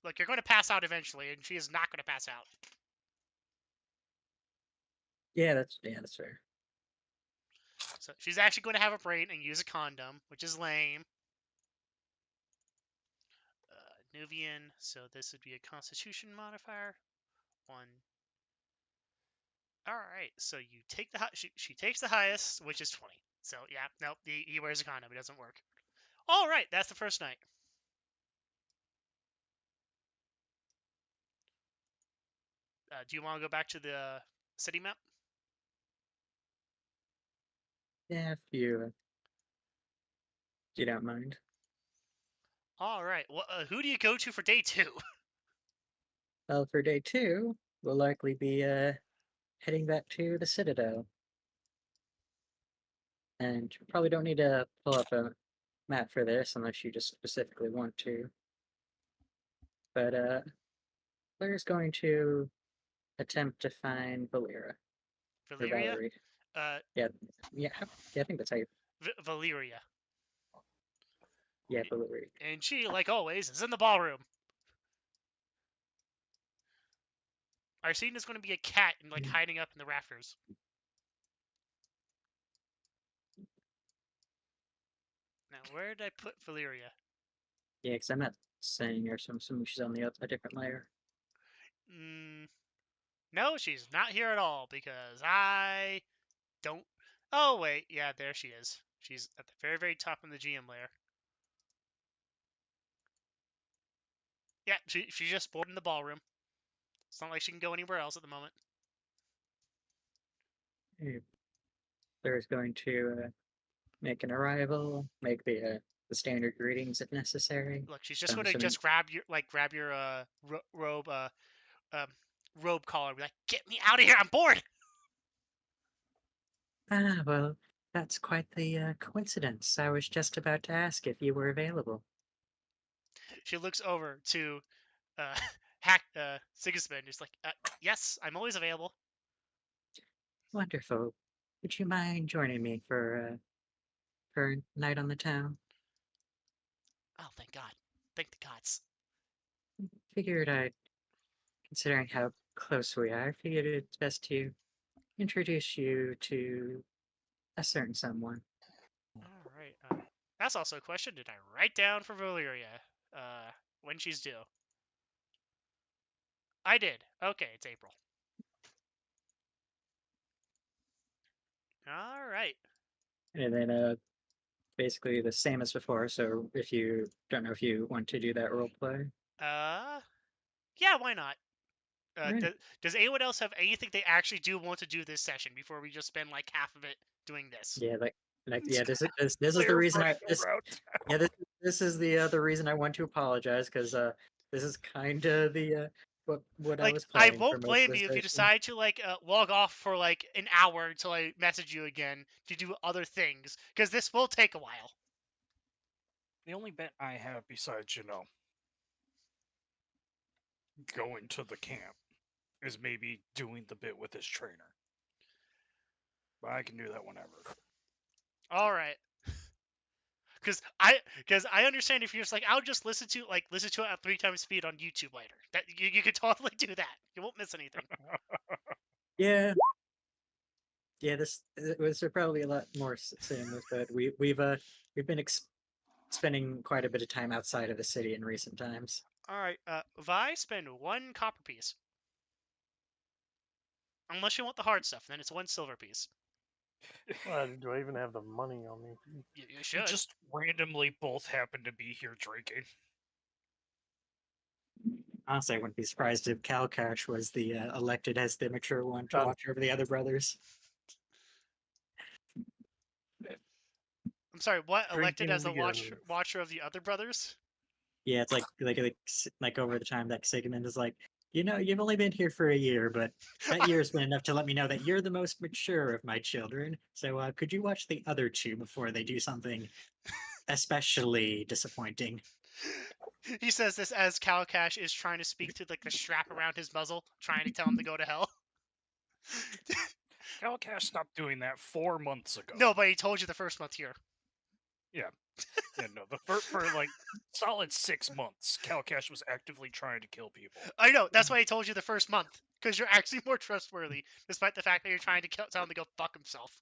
[SPEAKER 2] Look, you're going to pass out eventually, and she is not going to pass out.
[SPEAKER 1] Yeah, that's fair.
[SPEAKER 2] So she's actually going to have a brain and use a condom, which is lame. Nubian, so this would be a Constitution modifier. 1. All right, so you take the she takes the highest, which is 20. So yeah, nope, he wears a condom. It doesn't work. All right, that's the first night. Do you want to go back to the city map?
[SPEAKER 1] Yeah, if you don't mind.
[SPEAKER 2] All right. Well, who do you go to for day 2?
[SPEAKER 1] Well, for day 2, we'll likely be heading back to the Citadel. And you probably don't need to pull up a map for this unless you just specifically want to. But Blaire's going to attempt to find Valeria.
[SPEAKER 2] Valeria?
[SPEAKER 1] Yeah, I think that's how you...
[SPEAKER 2] Valeria.
[SPEAKER 1] Yeah, Valeria.
[SPEAKER 2] And she, like always, is in the ballroom. Arsene is going to be a cat and like hiding up in the rafters. Now, where did I put Valeria?
[SPEAKER 1] Yeah, because I'm not saying her, so I'm assuming she's on a different layer.
[SPEAKER 2] No, she's not here at all because I don't. Oh wait, yeah, there she is. She's at the very, very top of the GM layer. Yeah, she's just bored in the ballroom. It's not like she can go anywhere else at the moment.
[SPEAKER 1] Blaire's going to make an arrival, make the standard greetings if necessary.
[SPEAKER 2] Look, she's just going to just grab your robe robe collar. Be like, get me out of here! I'm bored.
[SPEAKER 1] Ah, well, that's quite the coincidence. I was just about to ask if you were available.
[SPEAKER 2] She looks over to Sigismund. She's like, yes, I'm always available.
[SPEAKER 1] Wonderful. Would you mind joining me for a night on the town?
[SPEAKER 2] Oh, thank God. Thank the gods.
[SPEAKER 1] Considering how close we are, I figured it's best to introduce you to a certain someone.
[SPEAKER 2] All right. That's also a question. Did I write down for Valeria when she's due? I did. Okay, it's April. All right.
[SPEAKER 1] And then basically the same as before, so if you don't know if you want to do that role play.
[SPEAKER 2] Yeah, why not?
[SPEAKER 1] Right.
[SPEAKER 2] Does anyone else have anything they actually do want to do this session before we just spend like half of it doing this?
[SPEAKER 1] Yeah, this is the reason this is the other reason I want to apologize, because this is kind of the what I was
[SPEAKER 2] I
[SPEAKER 1] playing.
[SPEAKER 2] won't blame you if you decide to log off for like an hour until I message you again to do other things, because this will take a while.
[SPEAKER 3] The only bet I have besides, going to the camp is maybe doing the bit with his trainer. But I can do that whenever.
[SPEAKER 2] All right. Because I understand if you're just like, I'll just listen to it at 3 times speed on YouTube later. That you could totally do that. You won't miss anything.
[SPEAKER 1] Yeah. Yeah, this was probably a lot more seamless, but we've been spending quite a bit of time outside of the city in recent times.
[SPEAKER 2] All right, Vi, spend 1 copper piece. Unless you want the hard stuff, then it's 1 silver piece.
[SPEAKER 4] Do I even have the money on me?
[SPEAKER 2] You
[SPEAKER 3] We
[SPEAKER 2] should.
[SPEAKER 3] just randomly both happen to be here drinking.
[SPEAKER 1] Honestly, I wouldn't be surprised if Kalcash was the elected as the mature one to
[SPEAKER 4] God.
[SPEAKER 1] watch over the other brothers.
[SPEAKER 2] I'm sorry, what? Elected
[SPEAKER 4] Drinking
[SPEAKER 2] as the
[SPEAKER 4] begins.
[SPEAKER 2] watcher of the other brothers?
[SPEAKER 1] Yeah, it's like over the time that Sigmund is like, you've only been here for a year, but that year's been enough to let me know that you're the most mature of my children. So could you watch the other 2 before they do something especially disappointing?
[SPEAKER 2] He says this as Kalcash is trying to speak to like the strap around his muzzle, trying to tell him to go to hell.
[SPEAKER 3] Kalcash stopped doing that 4 months ago.
[SPEAKER 2] No, but he told you the first month here.
[SPEAKER 3] Yeah, no. For like solid 6 months, Kalcash was actively trying to kill people.
[SPEAKER 2] I know, that's why he told you the first month, because you're actually more trustworthy, despite the fact that you're trying to tell him to go fuck himself.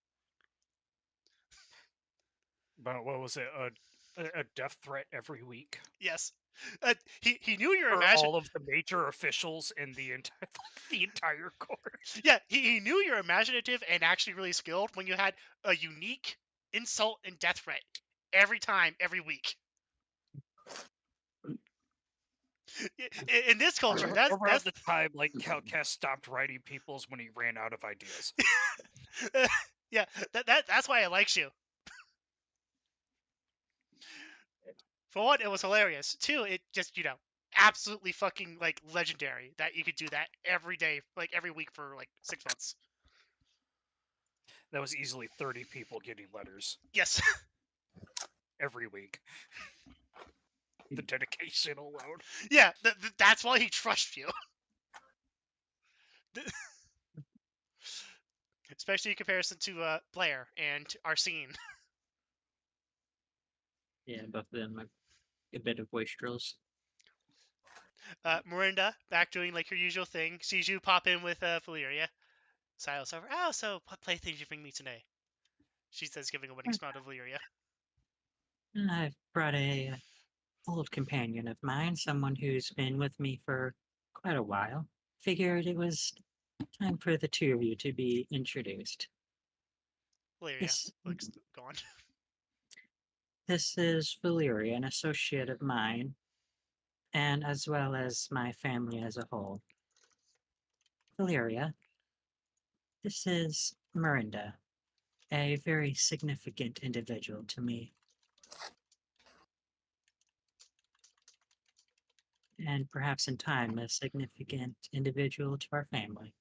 [SPEAKER 3] But what was it? A death threat every week
[SPEAKER 2] Yes. He knew your
[SPEAKER 3] for all of the major officials in the entire court.
[SPEAKER 2] Yeah, he knew you're imaginative and actually really skilled when you had a unique insult and death threat every time, every week. In this culture, that's
[SPEAKER 3] Around the time like Kalcash stopped writing people's when he ran out of ideas.
[SPEAKER 2] yeah, that's why I likes you. For one, it was hilarious. 2, it just, absolutely fucking like legendary that you could do that every day, like every week for like 6 months.
[SPEAKER 3] That was easily 30 people getting letters
[SPEAKER 2] Yes.
[SPEAKER 3] every week. The dedication alone.
[SPEAKER 2] Yeah, that's why he trusts you. Especially in comparison to Blaire and Arsene.
[SPEAKER 1] Yeah, both of them are a bit of wastrels.
[SPEAKER 2] Miranda, back doing like her usual thing, sees you pop in with Valyria. Silas over. Oh, so what playthings you bring me today? She says, giving a winning smile to Valyria.
[SPEAKER 1] I've brought a old companion of mine, someone who's been with me for quite a while. Figured it was time for the 2 of you to be introduced.
[SPEAKER 2] Valyria looks gone.
[SPEAKER 1] This is Valyria, an associate of mine, and as well as my family as a whole. Valyria, this is Miranda, a very significant individual to me. And perhaps in time, a significant individual to our family.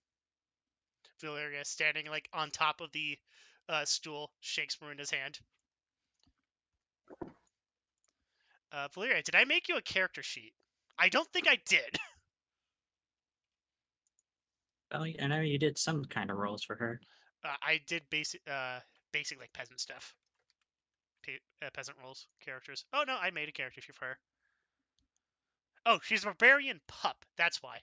[SPEAKER 2] Valyria standing like on top of the stool, shakes Miranda's hand. Valyria, did I make you a character sheet? I don't think I did.
[SPEAKER 1] Well, I know you did some kind of roles for her.
[SPEAKER 2] I did basic like peasant stuff. Peasant roles, characters. Oh no, I made a character sheet for her. Oh, she's a barbarian pup. That's why.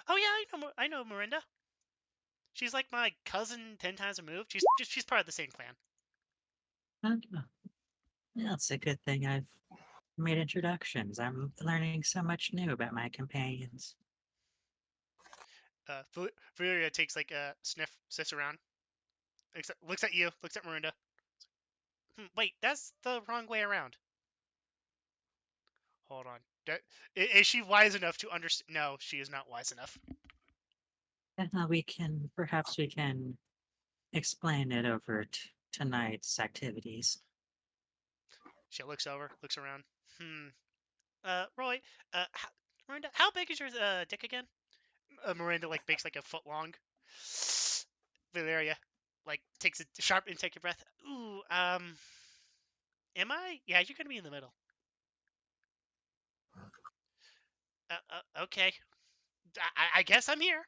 [SPEAKER 2] Oh yeah, I know Miranda. She's like my cousin 10 times removed. She's part of the same clan.
[SPEAKER 1] Oh, that's a good thing I've made introductions. I'm learning so much new about my companions.
[SPEAKER 2] Valyria takes like a sniff, sits around, looks at you, looks at Miranda. Wait, that's the wrong way around. Hold on. Is she wise enough to understand? No, she is not wise enough.
[SPEAKER 1] Perhaps we can explain it over tonight's activities.
[SPEAKER 2] She looks over, looks around. Roy, Miranda, how big is your dick again? Miranda like makes like a foot long. Valyria like takes a sharp intake of breath. Ooh, am I? Yeah, you're gonna be in the middle. Okay. I guess I'm here.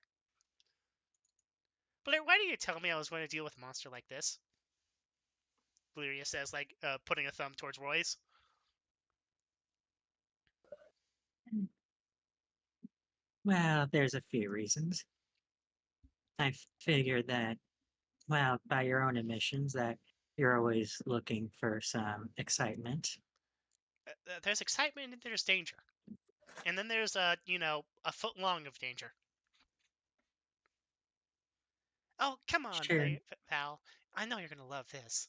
[SPEAKER 2] Blaire, why didn't you tell me I was going to deal with a monster like this? Valyria says, like, putting a thumb towards Roy's.
[SPEAKER 1] Well, there's a few reasons. I figured that Well, by your own admissions, that you're always looking for some excitement.
[SPEAKER 2] There's excitement and there's danger. And then there's, a foot long of danger. Oh, come on,
[SPEAKER 1] Sure.
[SPEAKER 2] pal. I know you're going to love this.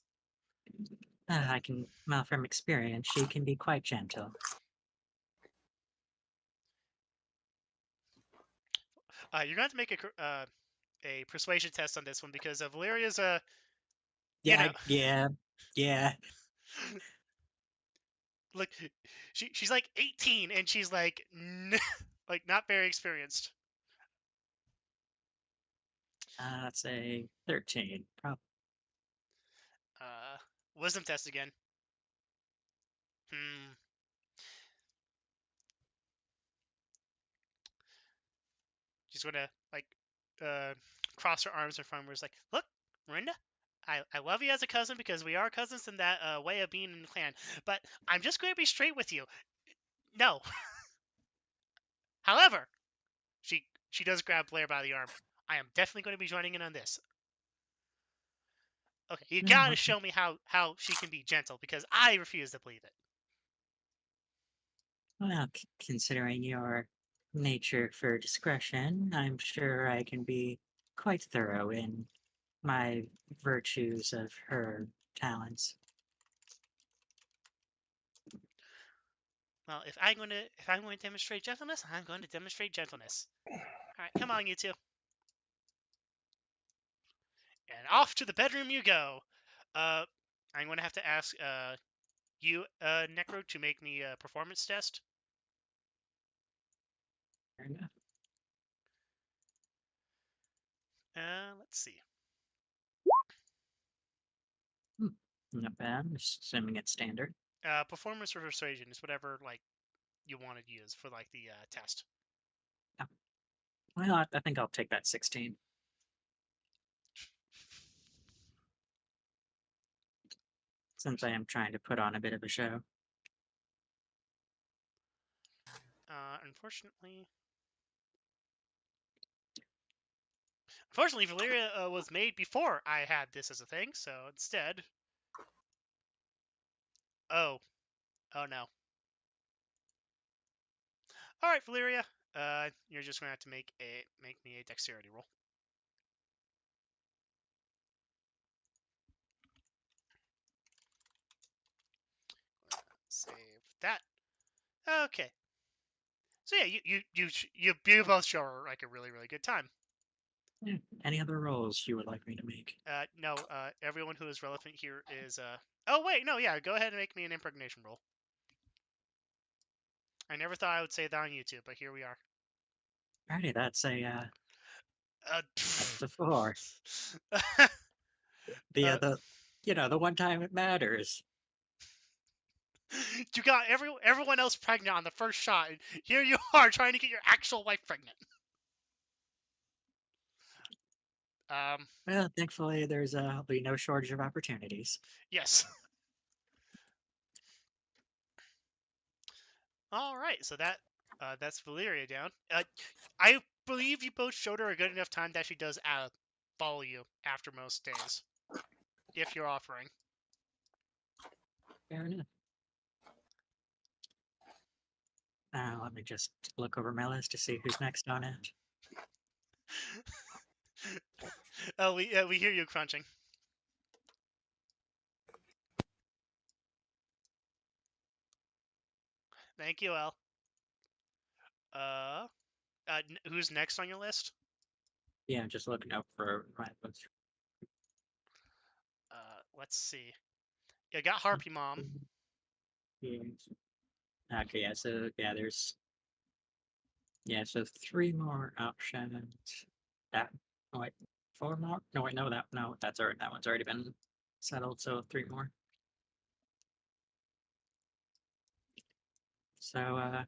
[SPEAKER 1] I can, well, from experience, she can be quite gentle.
[SPEAKER 2] You're going to have to make a persuasion test on this one because Valeria's,
[SPEAKER 1] Yeah.
[SPEAKER 2] look, she's like 18 and she's like, like not very experienced.
[SPEAKER 1] That's a 13. Probably.
[SPEAKER 2] Wisdom test again. Hmm. She's gonna like cross her arms in front of her. Is like, look, Miranda, I love you as a cousin because we are cousins in that way of being in the clan. But I'm just going to be straight with you. No. However, she does grab Blaire by the arm. I am definitely going to be joining in on this. Okay, you gotta show me how she can be gentle because I refuse to believe it.
[SPEAKER 1] Well, considering your nature for discretion, I'm sure I can be quite thorough in my virtues of her talents.
[SPEAKER 2] Well, if I'm going to demonstrate gentleness, I'm going to demonstrate gentleness. All right, come on, you two. And off to the bedroom you go. I'm going to have to ask you, Necro, to make me a performance test.
[SPEAKER 1] Fair enough.
[SPEAKER 2] Let's see.
[SPEAKER 1] Not bad, just assuming it's standard.
[SPEAKER 2] Performance or persuasion is whatever like you want to use for like the test.
[SPEAKER 1] Well, I think I'll take that 16. Since I am trying to put on a bit of a show.
[SPEAKER 2] Unfortunately, Valeria was made before I had this as a thing, so instead. Oh no. All right, Valeria. You're just gonna have to make me a dexterity roll. Save that. Okay. So yeah, you both show her like a really good time.
[SPEAKER 1] Yeah. Any other rolls you would like me to make?
[SPEAKER 2] No. Everyone who is relevant here is Oh wait, no, yeah. Go ahead and make me an impregnation roll. I never thought I would say that on YouTube, but here we are.
[SPEAKER 1] Alrighty, that's a that's a 4. The one time it matters.
[SPEAKER 2] You got everyone else pregnant on the first shot, and here you are trying to get your actual wife pregnant.
[SPEAKER 1] Well, thankfully there's be no shortage of opportunities.
[SPEAKER 2] Yes. All right, so that's Valeria down. I believe you both showed her a good enough time that she does follow you after most days, if you're offering.
[SPEAKER 1] Fair enough. Let me just look over my list to see who's next on it.
[SPEAKER 2] Oh, we hear you crunching. Thank you, El. Who's next on your list?
[SPEAKER 1] Yeah, just looking out for my books.
[SPEAKER 2] Let's see. You got Harpy Mom.
[SPEAKER 1] Yes. Okay, so 3 more options. That oh wait, 4 more? No wait, no, that one's already been settled, so 3 more. So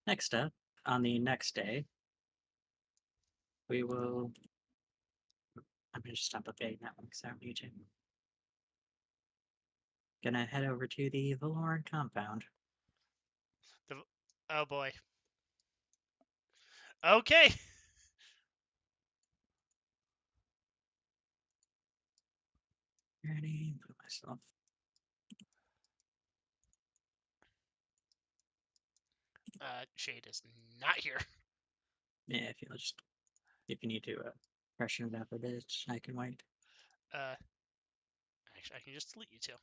[SPEAKER 1] next up, on the next day, we will I'm gonna just stop updating that one because I don't need to. Gonna head over to the Valoran compound.
[SPEAKER 2] Oh boy. Okay.
[SPEAKER 1] Ready? Put myself.
[SPEAKER 2] Shade is not here.
[SPEAKER 1] Yeah, if you need to freshen it up a bit, I can wait.
[SPEAKER 2] Actually, I can just delete you two.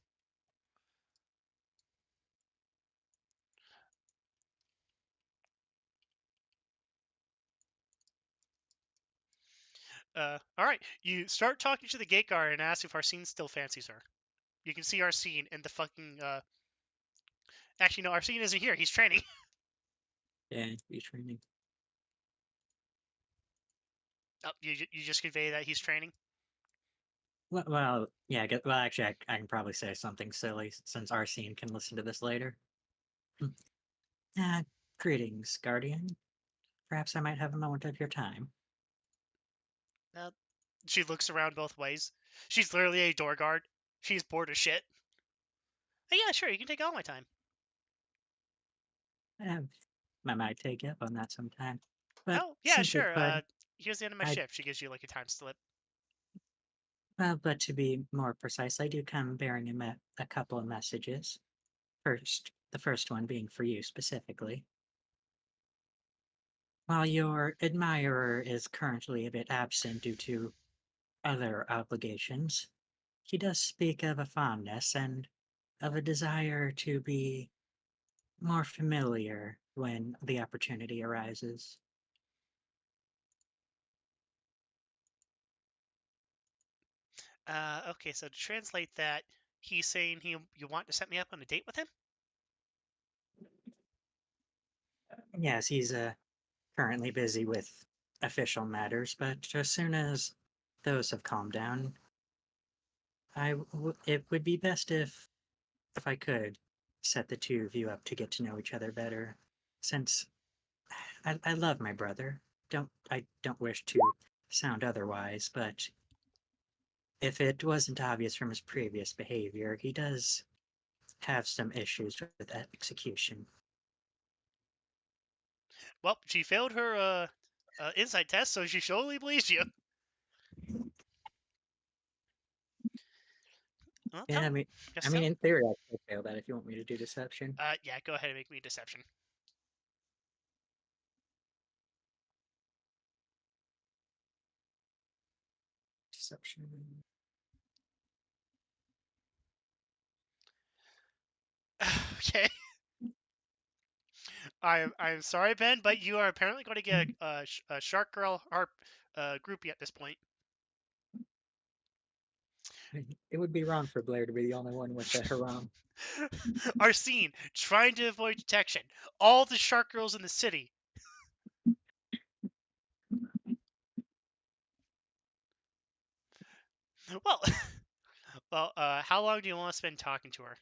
[SPEAKER 2] All right. You start talking to the gate guard and ask if Arsene still fancies her. You can see Arsene in the fucking. Actually, no, Arsene isn't here. He's training.
[SPEAKER 1] Yeah, be training.
[SPEAKER 2] Oh, you just convey that he's training.
[SPEAKER 1] Well, yeah. Well, actually, I can probably say something silly since Arsene can listen to this later. Uh, Greetings, Guardian. Perhaps I might have a moment of your time.
[SPEAKER 2] She looks around both ways. She's literally a door guard. She's bored as shit. Oh, yeah, sure. You can take all my time.
[SPEAKER 1] I might take you up on that sometime. But
[SPEAKER 2] Oh, yeah,
[SPEAKER 1] simply
[SPEAKER 2] sure.
[SPEAKER 1] put,
[SPEAKER 2] Here's the end of my
[SPEAKER 1] I-
[SPEAKER 2] shift. She gives you like a time slip.
[SPEAKER 1] but to be more precise, I do come bearing a couple of messages. The first one being for you specifically. While your admirer is currently a bit absent due to other obligations, he does speak of a fondness and of a desire to be more familiar when the opportunity arises.
[SPEAKER 2] Okay, so to translate that, he's saying you want to set me up on a date with him?
[SPEAKER 1] Yes, he's currently busy with official matters, but as soon as those have calmed down, it would be best if I could set the two of you up to get to know each other better, since I love my brother. I don't wish to sound otherwise, but if it wasn't obvious from his previous behavior, he does have some issues with execution.
[SPEAKER 2] Well, she failed her insight test, so she surely believes you. Well,
[SPEAKER 1] Yeah,
[SPEAKER 2] just tell.
[SPEAKER 1] in theory, I could fail that if you want me to do deception.
[SPEAKER 2] Yeah, go ahead and make me a deception.
[SPEAKER 1] Deception.
[SPEAKER 2] Okay. I'm sorry, Ben, but you are apparently going to get a Shark Girl harp groupie at this point.
[SPEAKER 1] It would be wrong for Blaire to be the only one with the haram.
[SPEAKER 2] Arsene, trying to avoid detection. All the Shark Girls in the city. Well, how long do you want to spend talking to her?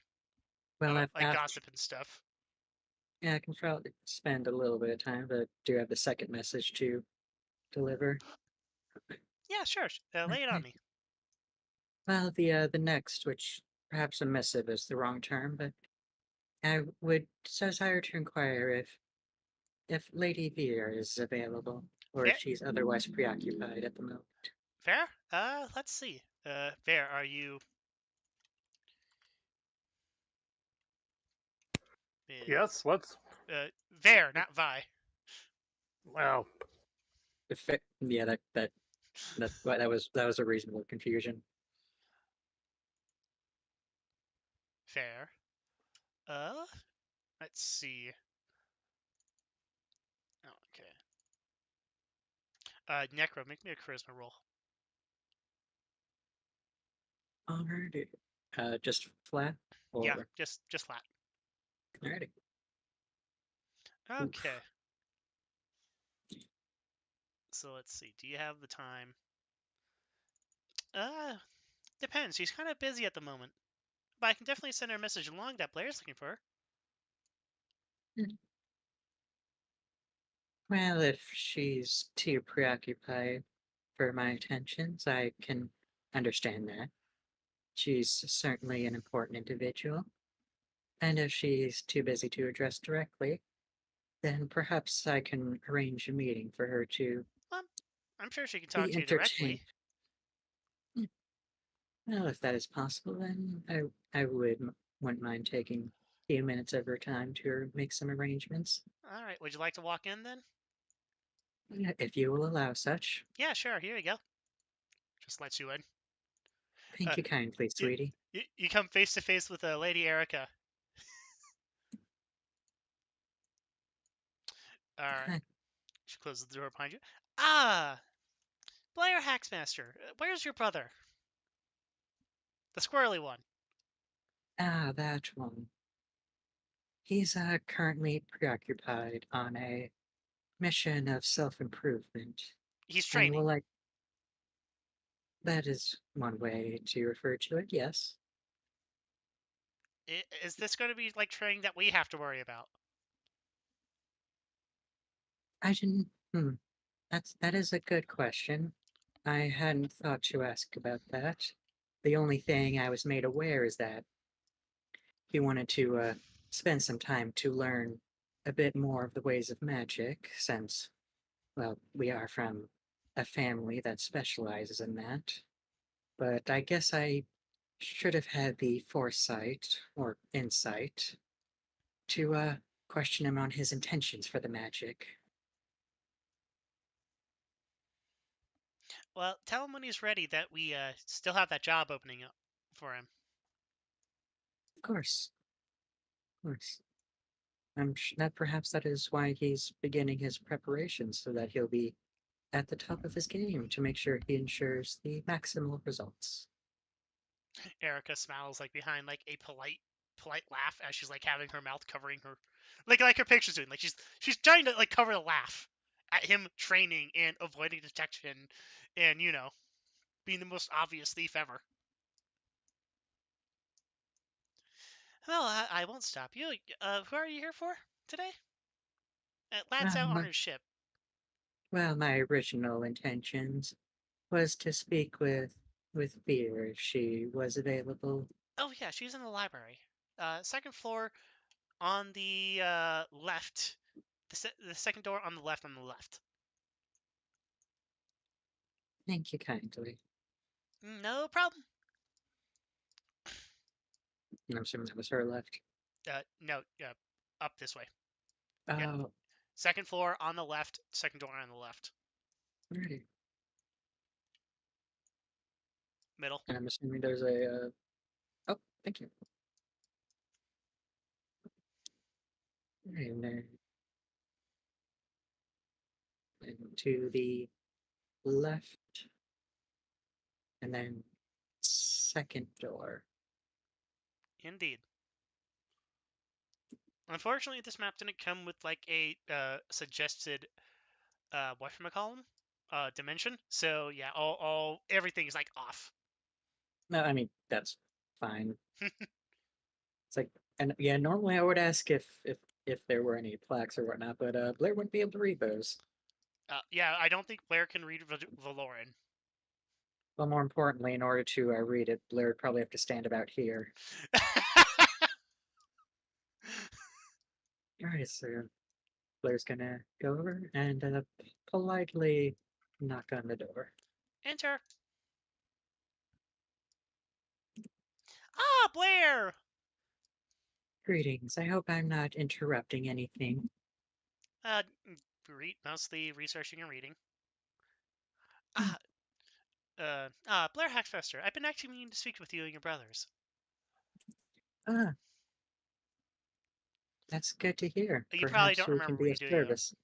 [SPEAKER 1] Well,
[SPEAKER 2] Like gossip and stuff.
[SPEAKER 1] yeah, I can probably spend a little bit of time, but do have the second message to deliver.
[SPEAKER 2] Yeah, sure. Lay it on me.
[SPEAKER 1] Well, the next, which perhaps a missive is the wrong term, but I would desire to inquire if Lady Veer is available, or if
[SPEAKER 2] Fair?
[SPEAKER 1] she's otherwise preoccupied at the moment.
[SPEAKER 2] Fair? Let's see. Fair, are you...
[SPEAKER 4] Yes, what's
[SPEAKER 2] Fair, not Vi.
[SPEAKER 4] well,
[SPEAKER 1] Yeah, that was a reasonable confusion.
[SPEAKER 2] Fair. Let's see. Okay. Necro, make me a charisma roll.
[SPEAKER 1] Alrighty. Just flat?
[SPEAKER 2] Yeah,
[SPEAKER 1] Or
[SPEAKER 2] just flat.
[SPEAKER 1] alrighty.
[SPEAKER 2] Okay. So let's see. Do you have the time? Depends. She's kind of busy at the moment. But I can definitely send her a message along that Blaire's looking for her.
[SPEAKER 1] Well, if she's too preoccupied for my attentions, I can understand that. She's certainly an important individual, and if she's too busy to address directly, then perhaps I can arrange a meeting for her to
[SPEAKER 2] Well, I'm sure she can talk
[SPEAKER 1] be
[SPEAKER 2] to you directly.
[SPEAKER 1] entertained. Well, if that is possible, then wouldn't mind taking a few minutes of your time to make some arrangements.
[SPEAKER 2] All right, would you like to walk in then?
[SPEAKER 1] If you will allow such.
[SPEAKER 2] Yeah, sure. Here you go. Just lets you in.
[SPEAKER 1] Thank you kindly,
[SPEAKER 2] You,
[SPEAKER 1] sweetie.
[SPEAKER 2] you come face to face with Lady Erica. All right.
[SPEAKER 1] Hi.
[SPEAKER 2] She closes the door behind you. Ah, Blaire Haxmastare. Where's your brother? The squirrely one.
[SPEAKER 1] Ah, that one. He's currently preoccupied on a mission of self-improvement,
[SPEAKER 2] He's
[SPEAKER 1] and
[SPEAKER 2] training.
[SPEAKER 1] will like that is one way to refer to it. Yes,
[SPEAKER 2] Is this going to be like training that we have to worry about?
[SPEAKER 1] I didn't. That is a good question. I hadn't thought to ask about that. The only thing I was made aware is that he wanted to spend some time to learn a bit more of the ways of magic, since, well, we are from a family that specializes in that. But I guess I should have had the foresight or insight to question him on his intentions for the magic.
[SPEAKER 2] Well, tell him when he's ready that we still have that job opening up for him.
[SPEAKER 1] Of course, of course. That perhaps that is why he's beginning his preparations, so that he'll be at the top of his game to make sure he ensures the maximal results.
[SPEAKER 2] Erica smiles like behind like a polite laugh as she's like having her mouth covering her like her picture's doing. Like she's trying to like cover the laugh at him training and avoiding detection and being the most obvious thief ever. Well, I won't stop you. Who are you here for today? Lad's out on
[SPEAKER 1] My,
[SPEAKER 2] his ship.
[SPEAKER 1] well, my original intentions was to speak with Beer if she was available.
[SPEAKER 2] Oh yeah, she's in the library. Second floor on the left. The second door on the left. On the left.
[SPEAKER 1] Thank you kindly.
[SPEAKER 2] No problem.
[SPEAKER 1] I'm assuming that was her left.
[SPEAKER 2] No. Up this way.
[SPEAKER 1] Oh,
[SPEAKER 2] Yeah. Second floor on the left. Second door on the left.
[SPEAKER 1] alrighty.
[SPEAKER 2] Middle.
[SPEAKER 1] And I'm assuming there's a. Oh, thank you. And then and to the left, and then second door.
[SPEAKER 2] Indeed. Unfortunately, this map didn't come with like a suggested whatchamacallem dimension. So yeah, all everything is like off.
[SPEAKER 1] No, I mean that's fine. It's like, and yeah, normally I would ask if there were any plaques or whatnot, but Blair wouldn't be able to read those.
[SPEAKER 2] Yeah, I don't think Blaire can read Valoran.
[SPEAKER 1] Well, more importantly, in order to read it, Blair would probably have to stand about here. All right, so Blair's gonna go over and politely knock on the door.
[SPEAKER 2] Enter. Ah, Blaire!
[SPEAKER 1] Greetings. I hope I'm not interrupting anything.
[SPEAKER 2] Uh, mostly researching and reading.
[SPEAKER 1] Hmm.
[SPEAKER 2] Blaire Haxmastare. I've been actually meaning to speak with you and your brothers.
[SPEAKER 1] Ah, that's good to hear.
[SPEAKER 2] You probably
[SPEAKER 1] Perhaps
[SPEAKER 2] don't
[SPEAKER 1] we can
[SPEAKER 2] remember
[SPEAKER 1] be
[SPEAKER 2] me,
[SPEAKER 1] of
[SPEAKER 2] do you?
[SPEAKER 1] service.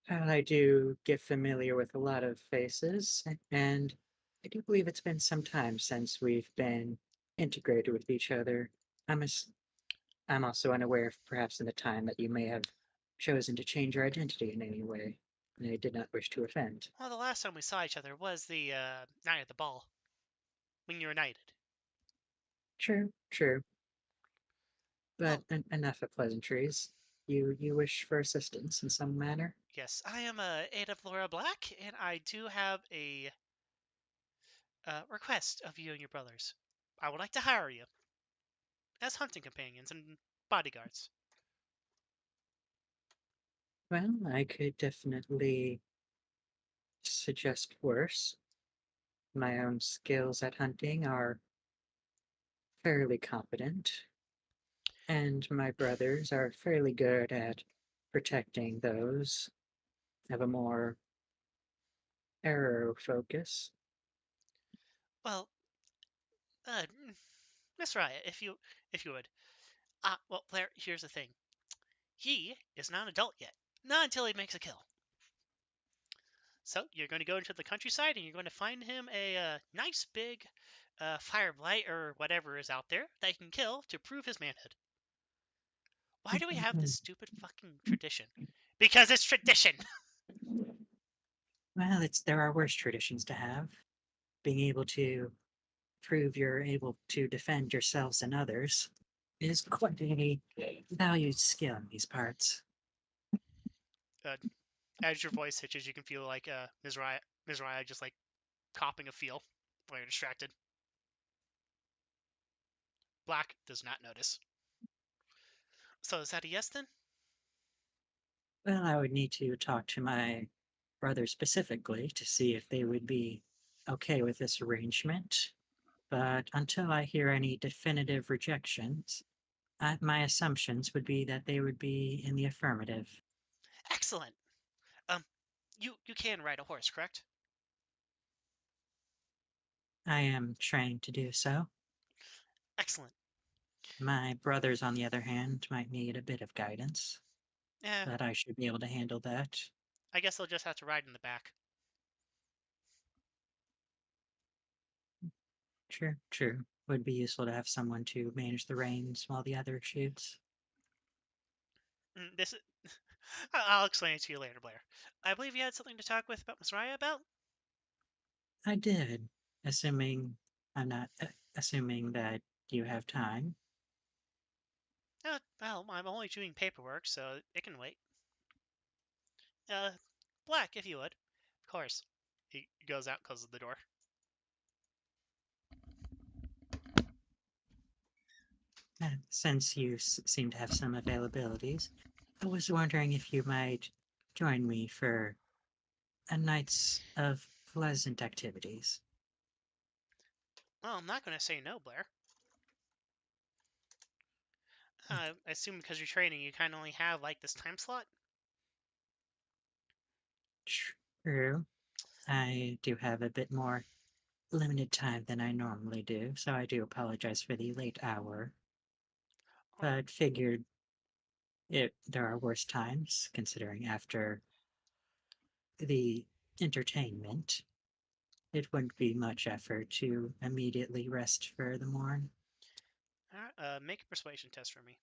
[SPEAKER 1] I do get familiar with a lot of faces, and I do believe it's been some time since we've been integrated with each other. I'm, as, I'm also unaware of perhaps in the time that you may have chosen to change your identity in any way, and I did not wish to offend.
[SPEAKER 2] Well, the last time we saw each other was the night at the ball, when you were knighted.
[SPEAKER 1] True, true. But
[SPEAKER 2] Well,
[SPEAKER 1] enough of pleasantries. You wish for assistance in some manner?
[SPEAKER 2] yes, I am Ada Flora Black, and I do have a request of you and your brothers. I would like to hire you as hunting companions and bodyguards.
[SPEAKER 1] Well, I could definitely suggest worse. my own skills at hunting are fairly competent, and my brothers are fairly good at protecting those, have a more arrow focus.
[SPEAKER 2] Well, Miss Raya, if you would. Well, Blaire, here's the thing. He is not an adult yet. Not until he makes a kill. So you're going to go into the countryside and you're going to find him a nice big fire blight or whatever is out there that he can kill to prove his manhood. Why do we have this stupid fucking tradition? Because it's tradition.
[SPEAKER 1] Well, there are worse traditions to have. Being able to prove you're able to defend yourselves and others is quite a valued skill in these parts.
[SPEAKER 2] As your voice hitches, you can feel like Ms. Raya just like copping a feel while you're distracted. Black does not notice. So is that a yes then?
[SPEAKER 1] Well, I would need to talk to my brother specifically to see if they would be okay with this arrangement. But until I hear any definitive rejections, my assumptions would be that they would be in the affirmative.
[SPEAKER 2] Excellent. You can ride a horse, correct?
[SPEAKER 1] I am trained to do so.
[SPEAKER 2] Excellent.
[SPEAKER 1] My brothers, on the other hand, might need a bit of guidance,
[SPEAKER 2] Yeah,
[SPEAKER 1] but I should be able to handle that.
[SPEAKER 2] I guess they'll just have to ride in the back.
[SPEAKER 1] True, true. Would be useful to have someone to manage the reins while the other shoots.
[SPEAKER 2] This I'll explain it to you later, Blaire. I believe you had something to talk with about Miss Raya about?
[SPEAKER 1] I did, assuming I'm not assuming that you have time.
[SPEAKER 2] Well, I'm only doing paperwork, so it can wait. Uh, Black, if you would. Of course. He goes out, closes the door.
[SPEAKER 1] Since you seem to have some availabilities, I was wondering if you might join me for a night's of pleasant activities.
[SPEAKER 2] Well, I'm not going to say no, Blaire. I assume because you're training, you kind of only have, like, this time slot?
[SPEAKER 1] True. I do have a bit more limited time than I normally do, so I do apologize for the late hour. But figured there are worse times, considering after the entertainment, it wouldn't be much effort to immediately rest for the morn.
[SPEAKER 2] Alright, make a persuasion test for me.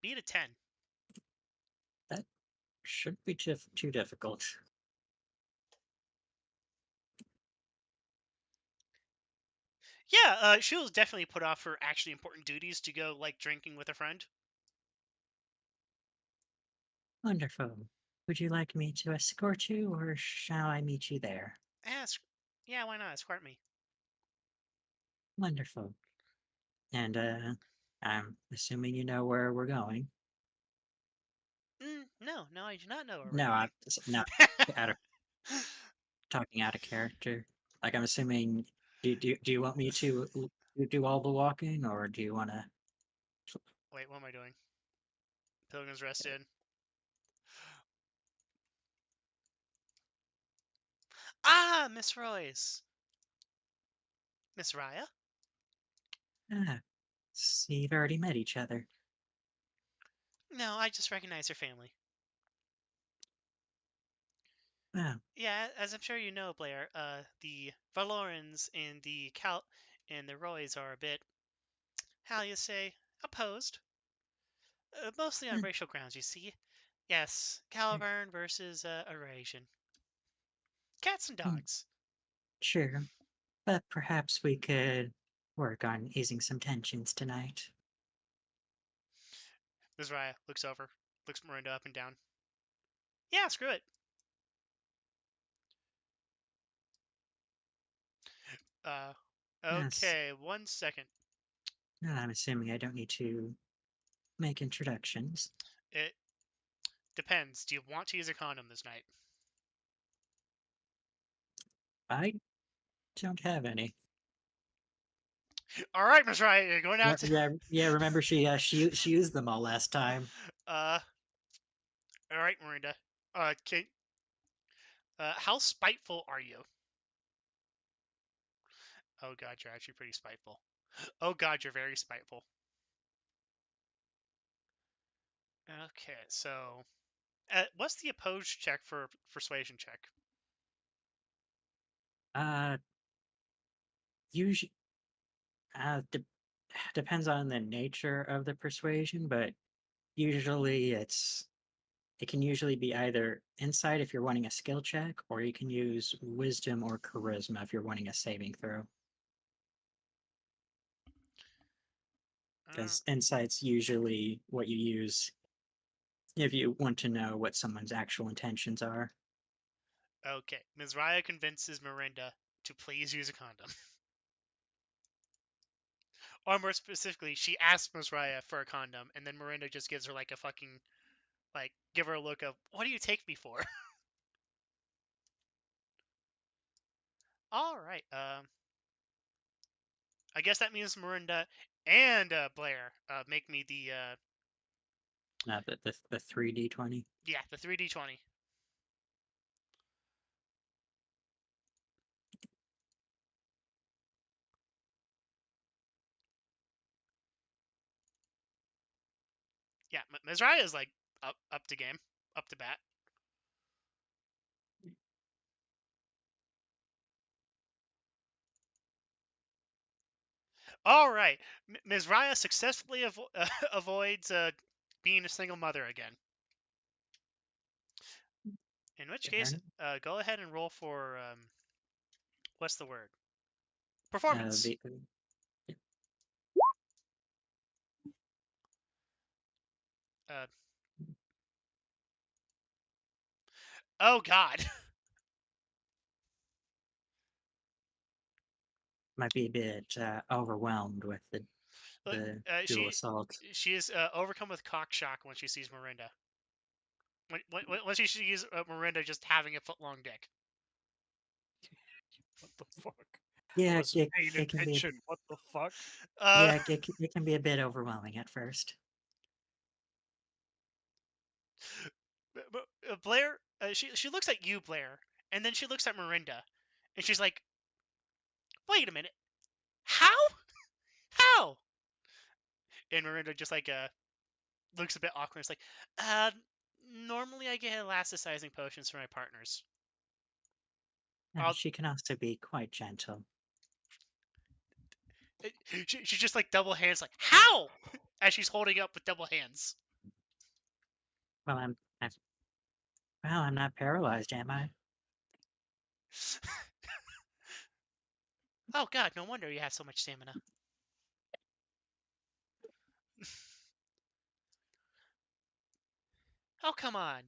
[SPEAKER 2] Beat a 10.
[SPEAKER 1] That shouldn't be too difficult.
[SPEAKER 2] Yeah, she was definitely put off her actually important duties to go, like, drinking with a friend.
[SPEAKER 1] Wonderful. Would you like me to escort you, or shall I meet you there?
[SPEAKER 2] Yeah, why not? Escort me.
[SPEAKER 1] Wonderful. And, I'm assuming you know where we're going.
[SPEAKER 2] No, I do not know where we're
[SPEAKER 1] No,
[SPEAKER 2] going.
[SPEAKER 1] no, out of, talking out of character. Like, I'm assuming, do you want me to do all the walking, or do you want to?
[SPEAKER 2] Wait, what am I doing? Pilgrim's Rest in. Ah, Miss Royce. Miss Raya?
[SPEAKER 1] See, you've already met each other.
[SPEAKER 2] No, I just recognize her family.
[SPEAKER 1] Wow.
[SPEAKER 2] Yeah, as I'm sure you know, Blaire, the Valorans and the Roys are a bit, how you say, opposed. Mostly on racial grounds, you see. Yes, Caliburn versus Eurasian. Cats and dogs.
[SPEAKER 1] Sure, but perhaps we could work on easing some tensions tonight.
[SPEAKER 2] Miss Raya looks over, looks Miranda up and down. Yeah, screw it.
[SPEAKER 1] Yes.
[SPEAKER 2] Okay, 1 second.
[SPEAKER 1] No, I'm assuming I don't need to make introductions.
[SPEAKER 2] It depends. Do you want to use a condom this night?
[SPEAKER 1] I don't have any.
[SPEAKER 2] All right, Miss Riot, you're going out to.
[SPEAKER 1] Yeah. Remember, she used them all last time.
[SPEAKER 2] All right, Miranda. Kate. How spiteful are you? Oh God, you're actually pretty spiteful. Oh God, you're very spiteful. Okay, so what's the opposed check for persuasion check?
[SPEAKER 1] Usually, depends on the nature of the persuasion, but usually it can usually be either insight if you're wanting a skill check, or you can use wisdom or charisma if you're wanting a saving throw. Because insight's usually what you use if you want to know what someone's actual intentions are.
[SPEAKER 2] Okay, Ms. Raya convinces Miranda to please use a condom. Or more specifically, she asks Ms. Raya for a condom, and then Miranda just gives her like a fucking, like, give her a look of, what do you take me for? All right. I guess that means Miranda and Blaire make me the
[SPEAKER 1] The 3d20.
[SPEAKER 2] yeah, the 3d20. Yeah, Ms. Raya is like up to game, up to bat. All right, Ms. Raya successfully avoids being a single mother again. In which case, go ahead and roll for what's the word? Performance. Oh God.
[SPEAKER 1] Might be a bit overwhelmed with the dual assault.
[SPEAKER 2] She is overcome with cock shock when she sees Miranda. When she sees Miranda just having a foot-long dick.
[SPEAKER 3] What the fuck?
[SPEAKER 1] Yeah,
[SPEAKER 3] Wasn't paying attention. What the fuck?
[SPEAKER 1] Yeah, it can be a bit overwhelming at first.
[SPEAKER 2] Blaire, she looks at you, Blaire, and then she looks at Miranda, and she's like, "Wait a minute, how? How?" And Miranda just like looks a bit awkward. It's like, normally I get elasticizing potions for my partners.
[SPEAKER 1] She can also be quite gentle.
[SPEAKER 2] She just like double hands, like, how? As she's holding up with double hands.
[SPEAKER 1] Well, I'm not paralyzed, am I?
[SPEAKER 2] Oh God, no wonder you have so much stamina. Oh come on,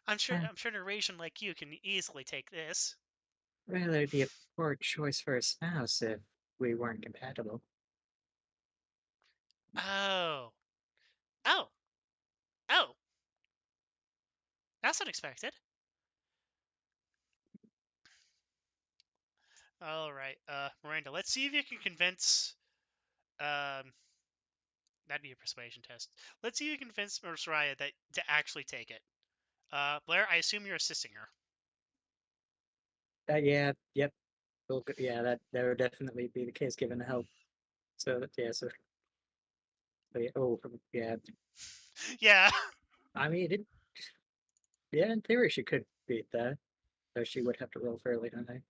[SPEAKER 2] I'm sure an Eurasian like you can easily take this.
[SPEAKER 1] Well, it'd be a poor choice for a spouse if we weren't compatible.
[SPEAKER 2] Oh, that's unexpected. All right, Miranda, let's see if you can convince. That'd be a persuasion test. Let's see if you can convince Soraya that to actually take it. Blaire, I assume you're assisting her.
[SPEAKER 1] Yeah, yep. Well, yeah, that would definitely be the case given the help. So yeah, yeah.
[SPEAKER 2] Yeah.
[SPEAKER 1] I mean, yeah, in theory she could beat that, though she would have to roll fairly high,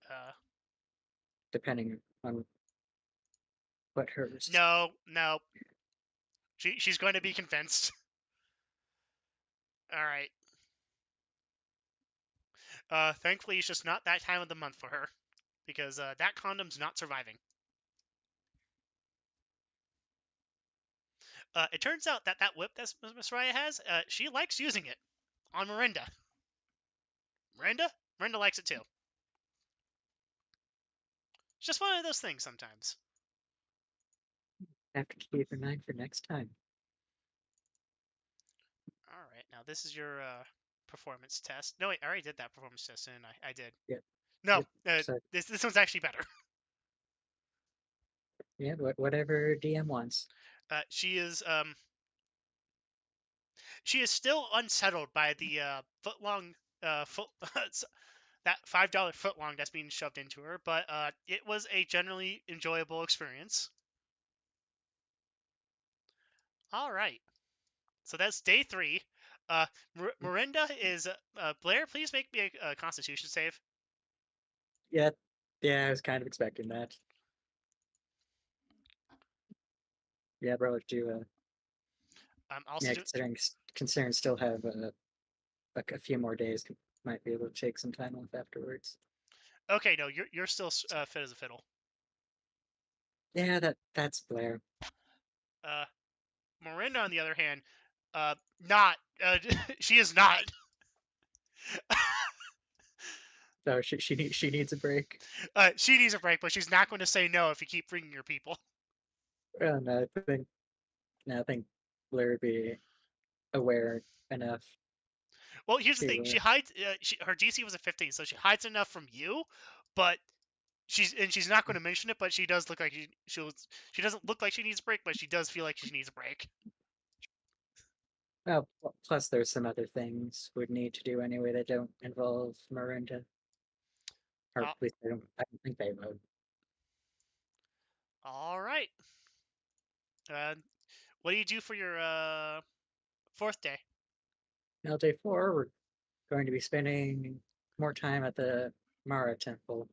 [SPEAKER 1] depending on what hers.
[SPEAKER 2] No. She's going to be convinced. All right. Thankfully, it's just not that time of the month for her, because that condom's not surviving. It turns out that whip that Miss Raya has, she likes using it on Miranda. Miranda likes it too. It's just one of those things sometimes.
[SPEAKER 1] Have to keep in mind for next time.
[SPEAKER 2] All right, now this is your performance test. No, wait, I already did that performance test, didn't I? I did.
[SPEAKER 1] Yep.
[SPEAKER 2] No,
[SPEAKER 1] So
[SPEAKER 2] this one's actually better.
[SPEAKER 1] yeah, whatever DM wants.
[SPEAKER 2] She is still unsettled by the foot-long foot that $5 foot-long that's being shoved into her, but it was a generally enjoyable experience. All right, so that's day 3. Miranda is Blaire. Please make me a Constitution save.
[SPEAKER 1] Yeah, I was kind of expecting that. Yeah, bro, do
[SPEAKER 2] Also do.
[SPEAKER 1] considering still have like a few more days, might be able to take some time off afterwards.
[SPEAKER 2] Okay, no, you're still fit as a fiddle.
[SPEAKER 1] Yeah, that's Blaire.
[SPEAKER 2] Miranda, on the other hand, not. She is not.
[SPEAKER 1] So she needs a break.
[SPEAKER 2] She needs a break, but she's not going to say no if you keep bringing your people.
[SPEAKER 1] Well, no, I think Blair would be aware enough.
[SPEAKER 2] Well, here's the
[SPEAKER 1] to,
[SPEAKER 2] thing: she hides. Her DC was a 15, so she hides enough from you, but she's not going to mention it. But she does look like she doesn't look like she needs a break, but she does feel like she needs a break.
[SPEAKER 1] Well, plus there's some other things we'd need to do anyway that don't involve Miranda. Or at least I don't think they would.
[SPEAKER 2] All right. What do you do for your 4th day?
[SPEAKER 1] Now, day 4, we're going to be spending more time at the Mara Temple.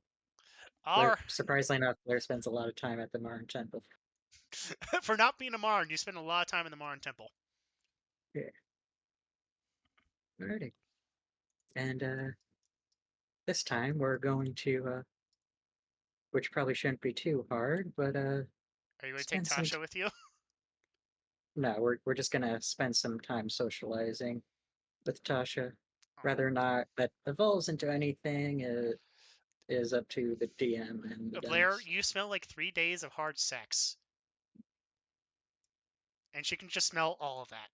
[SPEAKER 2] All
[SPEAKER 1] Surprisingly enough, Blair spends a lot of time at the Mara Temple.
[SPEAKER 2] for not being a Marn, you spend a lot of time in the Marn Temple.
[SPEAKER 1] Yeah. Alrighty. And this time we're going to, which probably shouldn't be too hard, but
[SPEAKER 2] Are you going to take Tasha with you?
[SPEAKER 1] no, we're just gonna spend some time socializing with Tasha. Whether or not that evolves into anything is up to the DM and the
[SPEAKER 2] Blaire,
[SPEAKER 1] dice.
[SPEAKER 2] you smell like 3 days of hard sex. And she can just smell all of that.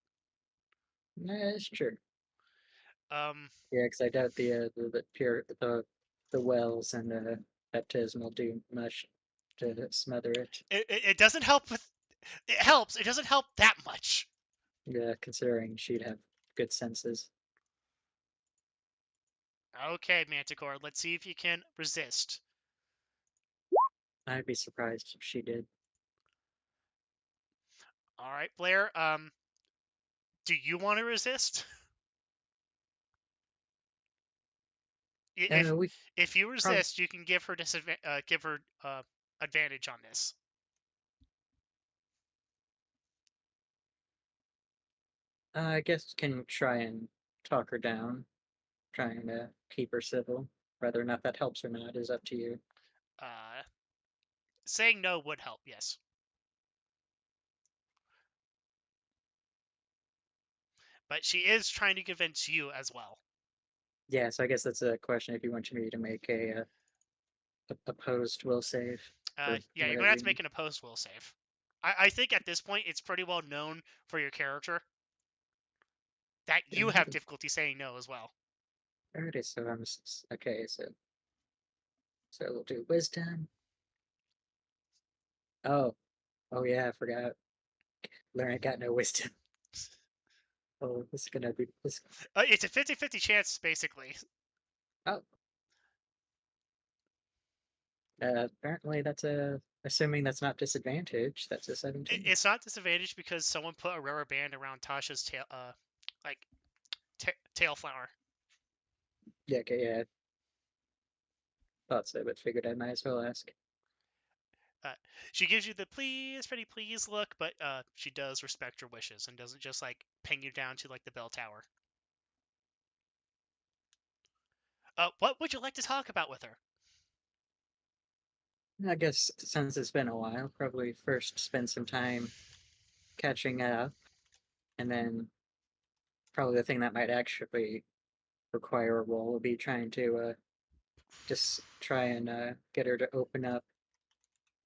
[SPEAKER 1] That's true.
[SPEAKER 2] Yeah,
[SPEAKER 1] because I doubt the wells and the baptismal do much to smother it.
[SPEAKER 2] It doesn't help with. It helps. It doesn't help that much.
[SPEAKER 1] Yeah, considering she'd have good senses.
[SPEAKER 2] Okay, Manticore, let's see if you can resist.
[SPEAKER 1] I'd be surprised if she did.
[SPEAKER 2] All right, Blaire. Do you want to resist? If you resist, you can give her advantage on this.
[SPEAKER 1] I guess can try and talk her down, trying to keep her civil. Whether or not that helps or not is up to you.
[SPEAKER 2] Saying no would help, yes. But she is trying to convince you as well.
[SPEAKER 1] Yeah, so I guess that's a question if you want me to make a opposed will save.
[SPEAKER 2] Yeah, you're going to have to make an opposed will save. I think at this point it's pretty well known for your character that you have difficulty saying no as well.
[SPEAKER 1] Alrighty, so I'm okay. So we'll do wisdom. Oh yeah, I forgot. Learn I got no wisdom. Oh, this is gonna be this.
[SPEAKER 2] It's a 50-50 chance, basically.
[SPEAKER 1] Oh. Apparently that's assuming that's not disadvantage. That's a 17.
[SPEAKER 2] It's not disadvantage because someone put a rubber band around Tasha's tail, tail flower.
[SPEAKER 1] Yeah, okay, yeah. Thought so, but figured I might as well ask.
[SPEAKER 2] She gives you the please, pretty please look, but she does respect your wishes and doesn't just like ping you down to like the bell tower. What would you like to talk about with her?
[SPEAKER 1] I guess since it's been a while, probably first spend some time catching up, and then probably the thing that might actually require a roll would be trying to just try and get her to open up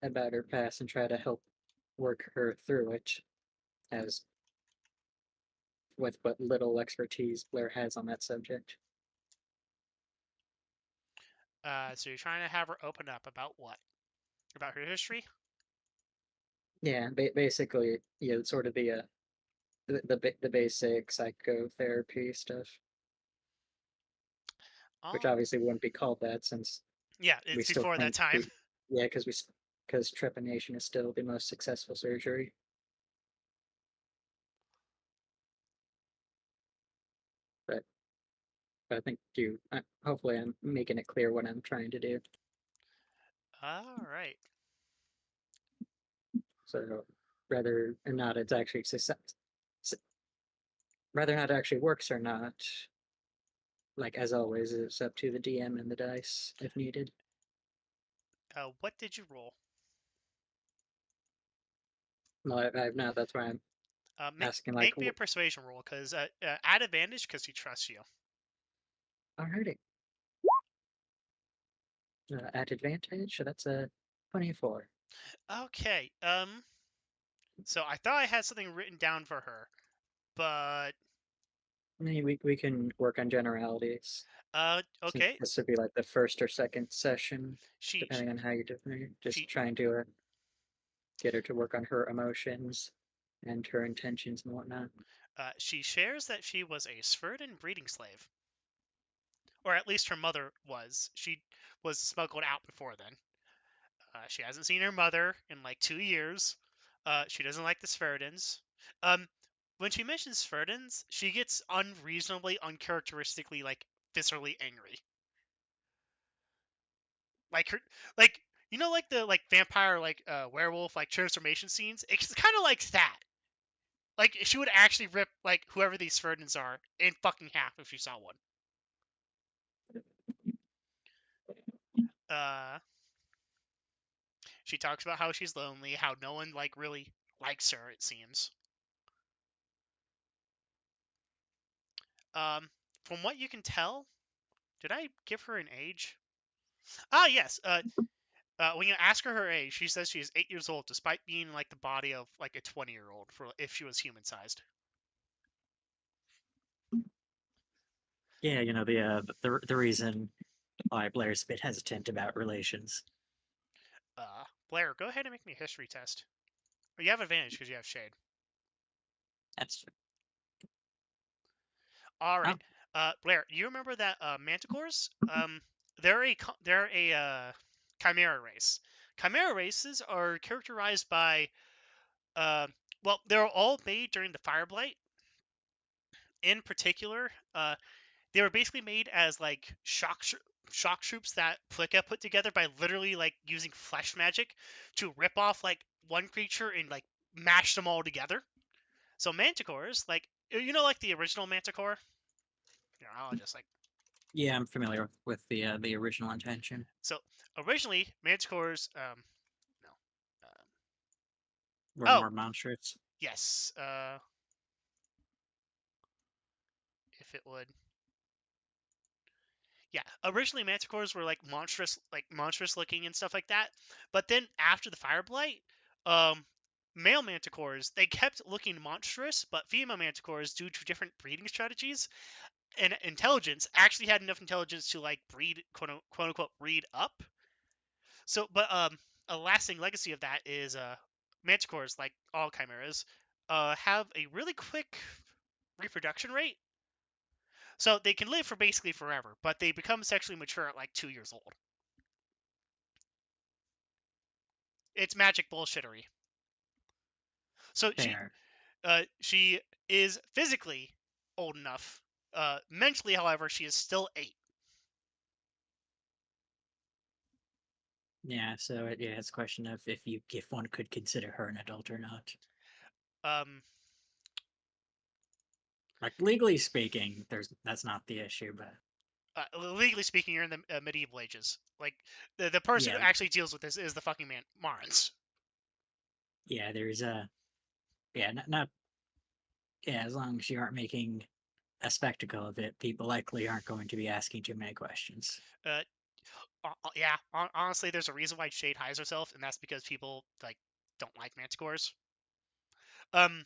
[SPEAKER 1] about her past and try to help work her through it, as with what little expertise Blaire has on that subject.
[SPEAKER 2] So you're trying to have her open up about what? About her history?
[SPEAKER 1] Yeah, basically, sort of the basic psychotherapy stuff, which
[SPEAKER 2] Oh,
[SPEAKER 1] obviously wouldn't be called that since
[SPEAKER 2] yeah,
[SPEAKER 1] we
[SPEAKER 2] it's
[SPEAKER 1] still
[SPEAKER 2] before that
[SPEAKER 1] think
[SPEAKER 2] time.
[SPEAKER 1] yeah, because trepanation is still the most successful surgery. But I think hopefully I'm making it clear what I'm trying to do.
[SPEAKER 2] All right.
[SPEAKER 1] So whether or not it's actually whether or not it actually works or not, like as always, it's up to the DM and the dice if needed.
[SPEAKER 2] What did you roll?
[SPEAKER 1] No, I've not. That's why I'm asking. Like,
[SPEAKER 2] Make me a persuasion roll, because at advantage, because he trusts you.
[SPEAKER 1] alrighty, at advantage. So that's a 24.
[SPEAKER 2] Okay. So I thought I had something written down for her, but
[SPEAKER 1] Maybe we can work on generalities. Since
[SPEAKER 2] okay.
[SPEAKER 1] this would be like the first or second session,
[SPEAKER 2] She
[SPEAKER 1] depending on how you define it. Just
[SPEAKER 2] she
[SPEAKER 1] trying to get her to work on her emotions and her intentions and whatnot.
[SPEAKER 2] she shares that she was a Sverdan breeding slave, or at least her mother was. She was smuggled out before then. She hasn't seen her mother in like 2 years. She doesn't like the Sverdans. Um, when she mentions Sverdans, she gets unreasonably, uncharacteristically, like viscerally angry. Like her, like like the vampire, werewolf, transformation scenes. It's kind of like that. Like she would actually rip like whoever these Sverdans are in fucking half if she saw one. Uh, she talks about how she's lonely, how no one like really likes her. It seems. Um, from what you can tell, did I give her an age? Ah, yes. When you ask her age, she says she is 8 years old, despite being like the body of like a 20-year-old for if she was human sized.
[SPEAKER 1] Yeah, the reason why Blair's a bit hesitant about relations.
[SPEAKER 2] Blaire, go ahead and make me a history test. Or you have advantage because you have shade.
[SPEAKER 1] That's
[SPEAKER 2] All right.
[SPEAKER 1] oh,
[SPEAKER 2] Blaire, you remember that manticores? They're a chimera race. Chimera races are characterized by well, they're all made during the Fireblight. In particular, they were basically made as like shock troops that Plica put together by literally like using flesh magic to rip off like one creature and like mash them all together. So manticores, like like the original manticore. I'll just like
[SPEAKER 1] yeah, I'm familiar with the original intention.
[SPEAKER 2] so originally manticores. No.
[SPEAKER 1] Were
[SPEAKER 2] Oh
[SPEAKER 1] more monstrous.
[SPEAKER 2] yes. If it would. Yeah, originally manticores were like monstrous looking and stuff like that. But then after the Fireblight, um, male manticores they kept looking monstrous, but female manticores, due to different breeding strategies and intelligence, actually had enough intelligence to like breed quote unquote breed up. So, but a lasting legacy of that is manticores, like all chimeras, have a really quick reproduction rate. So they can live for basically forever, but they become sexually mature at like 2 years old. It's magic bullshittery. So
[SPEAKER 1] Fair.
[SPEAKER 2] she is physically old enough. Mentally, however, she is still 8.
[SPEAKER 1] Yeah, so it's a question of if one could consider her an adult or not.
[SPEAKER 2] Um,
[SPEAKER 1] Like legally speaking, that's not the issue, but
[SPEAKER 2] legally speaking, you're in the medieval ages. Like the person who
[SPEAKER 1] yeah,
[SPEAKER 2] actually deals with this is the fucking man Marins.
[SPEAKER 1] yeah, there's a yeah, not yeah, as long as you aren't making a spectacle of it, people likely aren't going to be asking too many questions.
[SPEAKER 2] Yeah, honestly, there's a reason why Shade hides herself, and that's because people like don't like manticores. Um,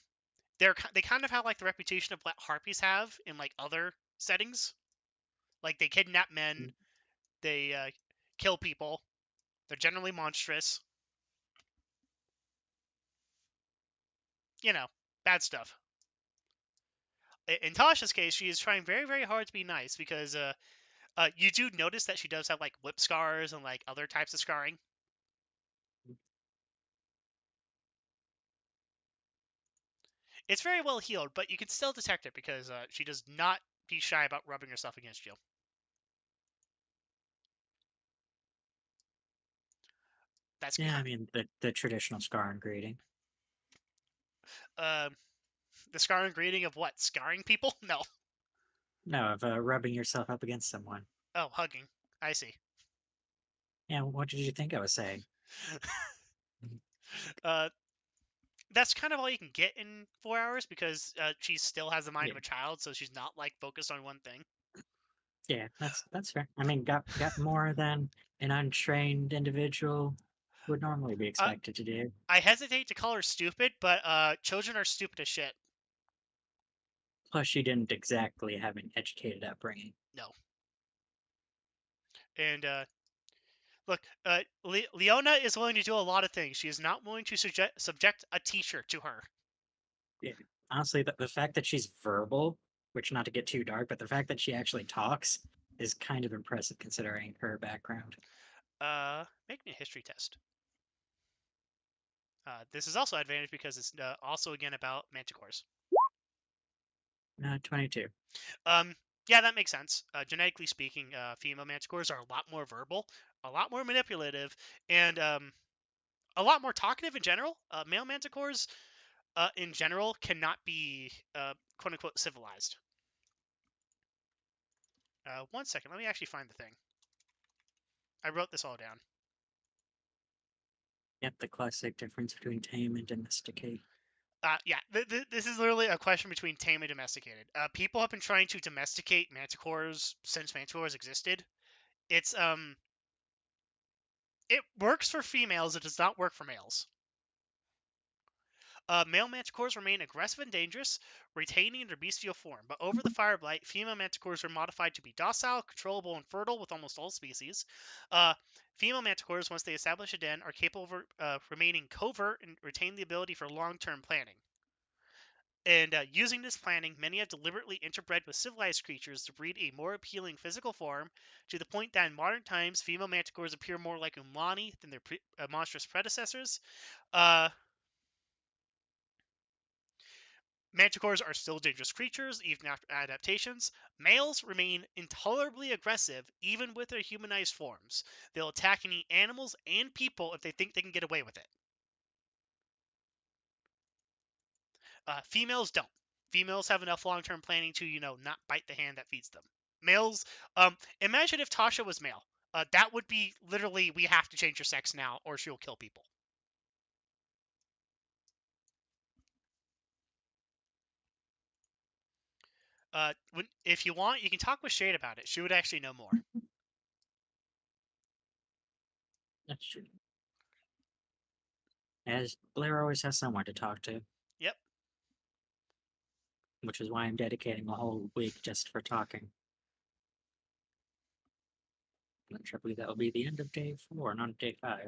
[SPEAKER 2] they kind of have like the reputation of what harpies have in like other settings. Like they kidnap men. They kill people. They're generally monstrous. You know, bad stuff. In Tasha's case, she is trying very, very hard to be nice because you do notice that she does have like lip scars and like other types of scarring. It's very well healed, but you can still detect it because she does not be shy about rubbing herself against you. That's
[SPEAKER 1] Yeah, I mean the traditional scar and greeting.
[SPEAKER 2] the scarring greeting of what? Scarring people? No.
[SPEAKER 1] No, of rubbing yourself up against someone.
[SPEAKER 2] Oh, hugging. I see.
[SPEAKER 1] Yeah, what did you think I was saying?
[SPEAKER 2] That's kind of all you can get in 4 hours because she still has the mind
[SPEAKER 1] Yeah.
[SPEAKER 2] of a child, so she's not like focused on one thing.
[SPEAKER 1] Yeah, that's fair. I mean, got more than an untrained individual would normally be expected to do.
[SPEAKER 2] I hesitate to call her stupid, but children are stupid as shit.
[SPEAKER 1] Plus, she didn't exactly have an educated upbringing.
[SPEAKER 2] No. And look, Leona is willing to do a lot of things. She is not willing to subject a teacher to her.
[SPEAKER 1] Yeah. Honestly, the fact that she's verbal, which not to get too dark, but the fact that she actually talks is kind of impressive considering her background.
[SPEAKER 2] Make me a history test. This is also advantage because it's also again about manticores.
[SPEAKER 1] 22.
[SPEAKER 2] Yeah, that makes sense. Genetically speaking, female manticores are a lot more verbal, a lot more manipulative, and a lot more talkative in general. Male manticores, in general, cannot be quote unquote civilized. 1 second, let me actually find the thing. I wrote this all down.
[SPEAKER 1] Yep, the classic difference between tame and domesticate.
[SPEAKER 2] Yeah, this is literally a question between tame and domesticated. People have been trying to domesticate manticores since manticores existed. It's it works for females. It does not work for males. Male manticores remain aggressive and dangerous, retaining their bestial form. But over the Fireblight, female manticores are modified to be docile, controllable, and fertile with almost all species. Female manticores, once they establish a den, are capable of remaining covert and retain the ability for long-term planning. And using this planning, many have deliberately interbred with civilized creatures to breed a more appealing physical form, to the point that in modern times, female manticores appear more like Umlani than their monstrous predecessors. Manticores are still dangerous creatures, even after adaptations. Males remain intolerably aggressive, even with their humanized forms. They'll attack and eat animals and people if they think they can get away with it. Females don't. Females have enough long-term planning to, not bite the hand that feeds them. Males, imagine if Tasha was male. That would be literally, we have to change her sex now, or she'll kill people. If you want, you can talk with Shade about it. She would actually know more.
[SPEAKER 1] That's true. As Blaire always has someone to talk to.
[SPEAKER 2] Yep.
[SPEAKER 1] Which is why I'm dedicating a whole week just for talking. I believe that will be the end of day 4, not day 5.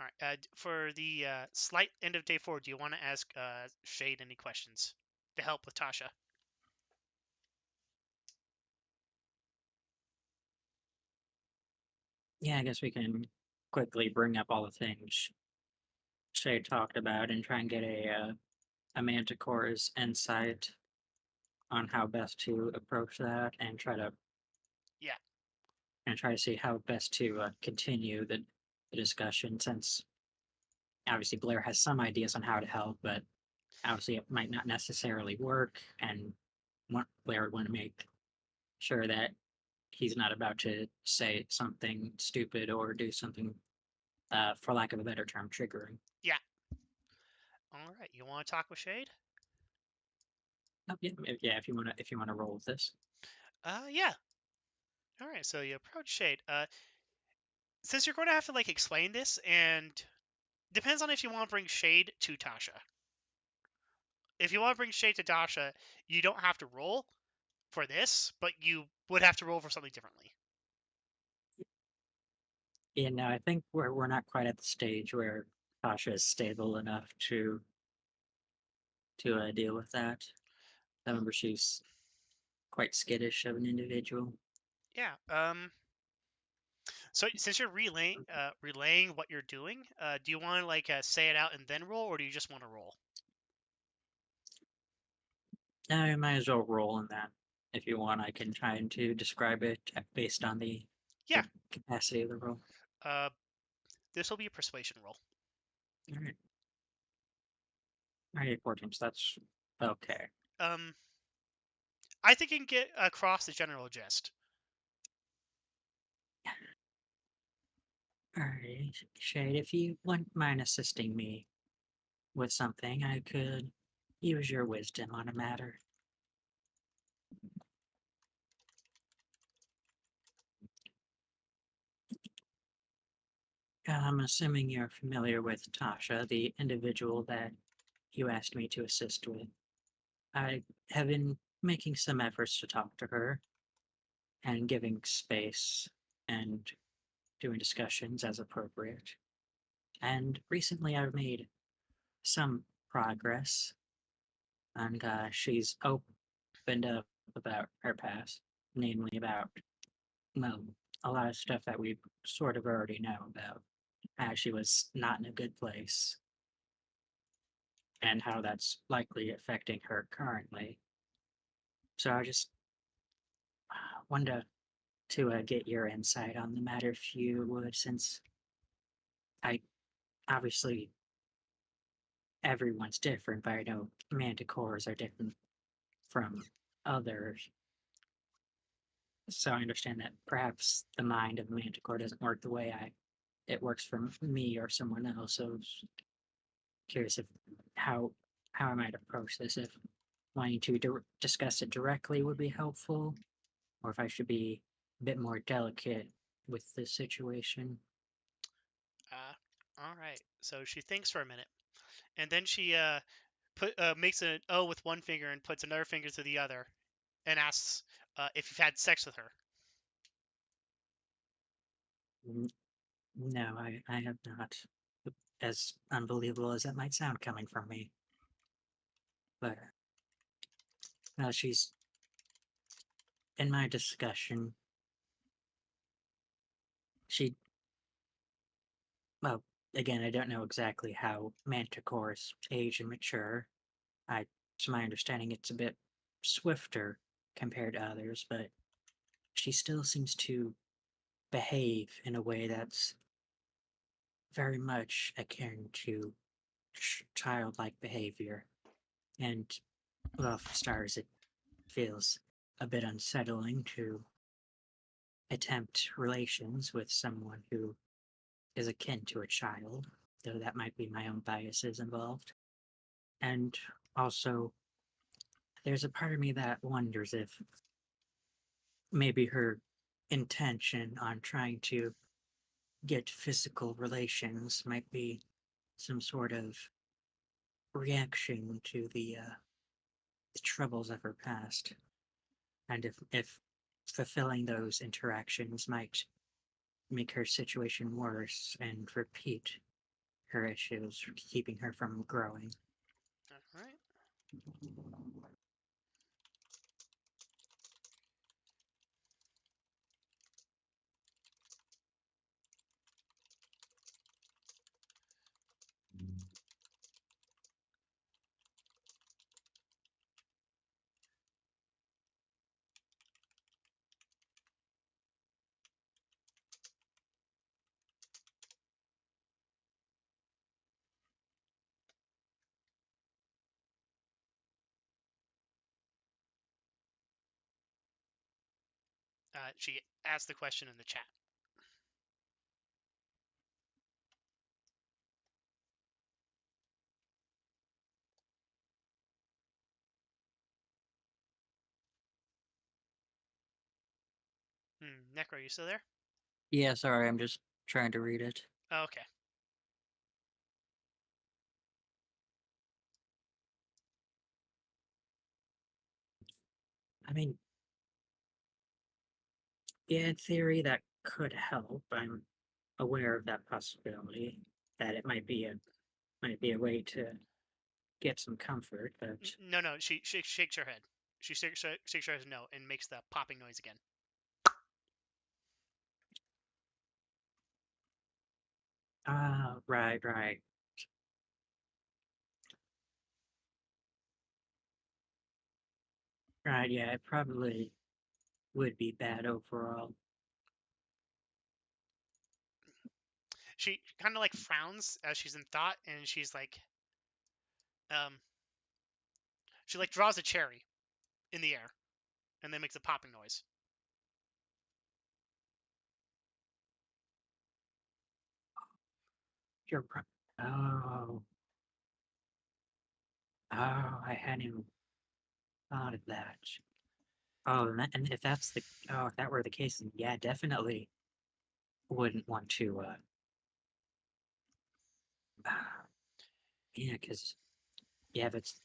[SPEAKER 2] All right. For the slight end of day 4, do you want to ask Shade any questions to help with Tasha?
[SPEAKER 1] Yeah, I guess we can quickly bring up all the things Shay talked about and try and get a Manticore's insight on how best to approach that and try to see how best to continue the discussion, since obviously Blaire has some ideas on how to help, but obviously it might not necessarily work, and Blaire would want to make sure that he's not about to say something stupid or do something, for lack of a better term, triggering.
[SPEAKER 2] Yeah. All right. You want to talk with Shade?
[SPEAKER 1] Oh, yeah. If you want to roll with this.
[SPEAKER 2] Yeah. All right. So you approach Shade. Since you're going to have to explain this, and depends on if you want to bring Shade to Tasha. If you want to bring Shade to Tasha, you don't have to roll for this, but you would have to roll for something differently.
[SPEAKER 1] Yeah, no, I think we're not quite at the stage where Tasha is stable enough to deal with that. I remember she's quite skittish of an individual.
[SPEAKER 2] Yeah. So since you're relaying what you're doing, do you want to like say it out and then roll, or do you just want to roll?
[SPEAKER 1] I might as well roll in that. If you want, I can try and to describe it based on
[SPEAKER 2] Yeah.
[SPEAKER 1] the capacity of the roll.
[SPEAKER 2] Uh, this will be a persuasion roll.
[SPEAKER 1] All right. 14, so that's okay.
[SPEAKER 2] I think you can get across the general gist.
[SPEAKER 1] All right, Shade, if you wouldn't mind assisting me with something, I could use your wisdom on a matter. I'm assuming you're familiar with Tasha, the individual that you asked me to assist with. I have been making some efforts to talk to her and giving space and doing discussions as appropriate. And recently I've made some progress, and she's opened up about her past, namely about, well, a lot of stuff that we sort of already know about. How she was not in a good place, and how that's likely affecting her currently. So I just wanted to get your insight on the matter, if you would, since I obviously everyone's different, but I know manticores are different from others. So I understand that perhaps the mind of a manticore doesn't work the way it works for me or someone else. So I was curious if how how I might approach this. If wanting to discuss it directly would be helpful, or if I should be a bit more delicate with the situation.
[SPEAKER 2] All right. So she thinks for a minute, and then she makes an O with one finger and puts another finger to the other, and asks if you've had sex with her.
[SPEAKER 1] No, I have not. As unbelievable as that might sound coming from me. But she's in my discussion. She, well, again, I don't know exactly how manticores age and mature. To my understanding, it's a bit swifter compared to others, but she still seems to behave in a way that's very much akin to childlike behavior. And, well, for stars, it feels a bit unsettling to attempt relations with someone who is akin to a child, though that might be my own biases involved. And also, there's a part of me that wonders if maybe her intention on trying to get physical relations might be some sort of reaction to the troubles of her past. And if fulfilling those interactions might make her situation worse and repeat her issues, keeping her from growing.
[SPEAKER 2] All right. She asked the question in the chat. Necro, you still there?
[SPEAKER 1] Yeah, sorry, I'm just trying to read it.
[SPEAKER 2] Oh, okay.
[SPEAKER 1] I mean, yeah, in theory, that could help. I'm aware of that possibility, that it might be a way to get some comfort, but
[SPEAKER 2] No. She shakes her head. She shakes her head no and makes the popping noise again.
[SPEAKER 1] right. Right, yeah, it probably would be bad overall.
[SPEAKER 2] She kind of like frowns as she's in thought, and she's like, she like draws a cherry in the air, and then makes a popping noise.
[SPEAKER 1] You're pro- oh, I hadn't even thought of that. Oh, and if if that were the case, then yeah, definitely wouldn't want to. Yeah, because yeah, that's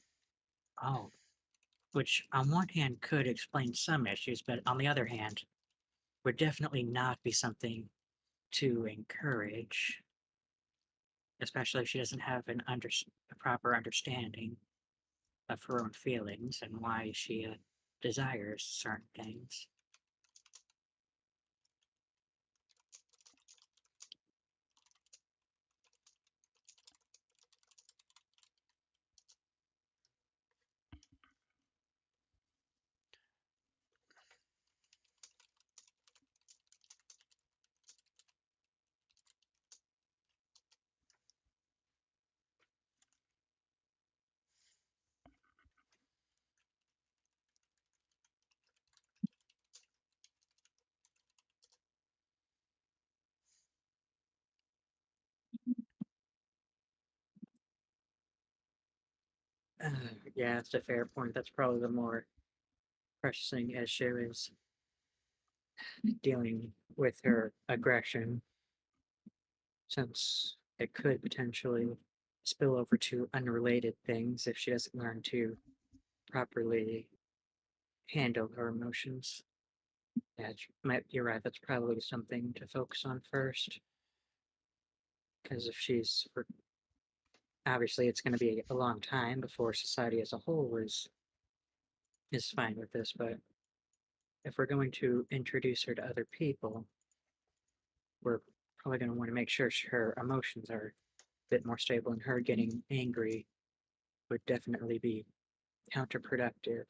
[SPEAKER 1] oh, which on one hand could explain some issues, but on the other hand, would definitely not be something to encourage, especially if she doesn't have a proper understanding of her own feelings and why she desires certain things. Uh, yeah, that's a fair point. That's probably the more pressing issue is dealing with her aggression, since it could potentially spill over to unrelated things if she doesn't learn to properly handle her emotions. Yeah, you're right. That's probably something to focus on first, because if obviously it's going to be a long time before society as a whole is fine with this, but if we're going to introduce her to other people, we're probably going to want to make sure her emotions are a bit more stable, and her getting angry would definitely be counterproductive.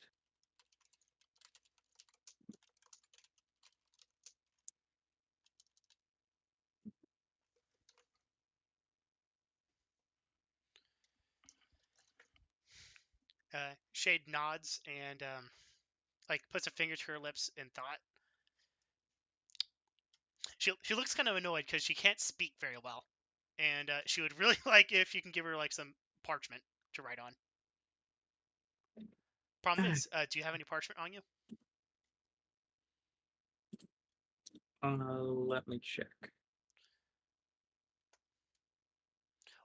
[SPEAKER 2] Shade nods and like puts a finger to her lips in thought. She looks kind of annoyed because she can't speak very well, and she would really like if you can give her like some parchment to write on. Problem is, do you have any parchment on you?
[SPEAKER 1] Let me check.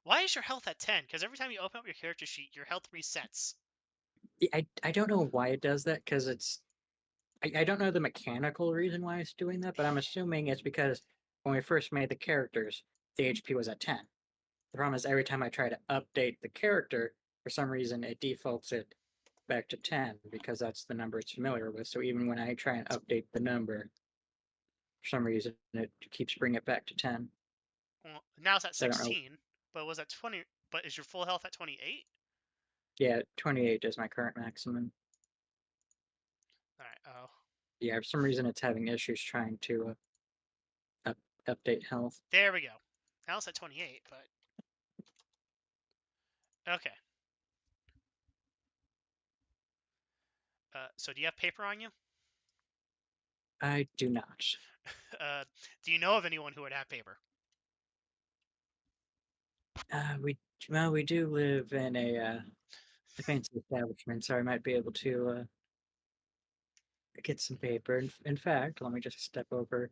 [SPEAKER 2] Why is your health at 10? Because every time you open up your character sheet, your health resets.
[SPEAKER 1] I don't know why it does that, because I don't know the mechanical reason why it's doing that, but I'm assuming it's because when we first made the characters, the HP was at 10. The problem is every time I try to update the character, for some reason it defaults it back to 10 because that's the number it's familiar with. So even when I try and update the number, for some reason it keeps bringing it back to 10.
[SPEAKER 2] Well, now it's at
[SPEAKER 1] So I don't know.
[SPEAKER 2] 16, but was at 20. But is your full health at 28?
[SPEAKER 1] Yeah, 28 is my current maximum.
[SPEAKER 2] All right. Oh.
[SPEAKER 1] Yeah, for some reason it's having issues trying to update health.
[SPEAKER 2] There we go. Now it's at 28, but okay. So do you have paper on you?
[SPEAKER 1] I do not.
[SPEAKER 2] Do you know of anyone who would have paper?
[SPEAKER 1] We do live in a fancy establishment, so I might be able to get some paper. In fact, let me just step over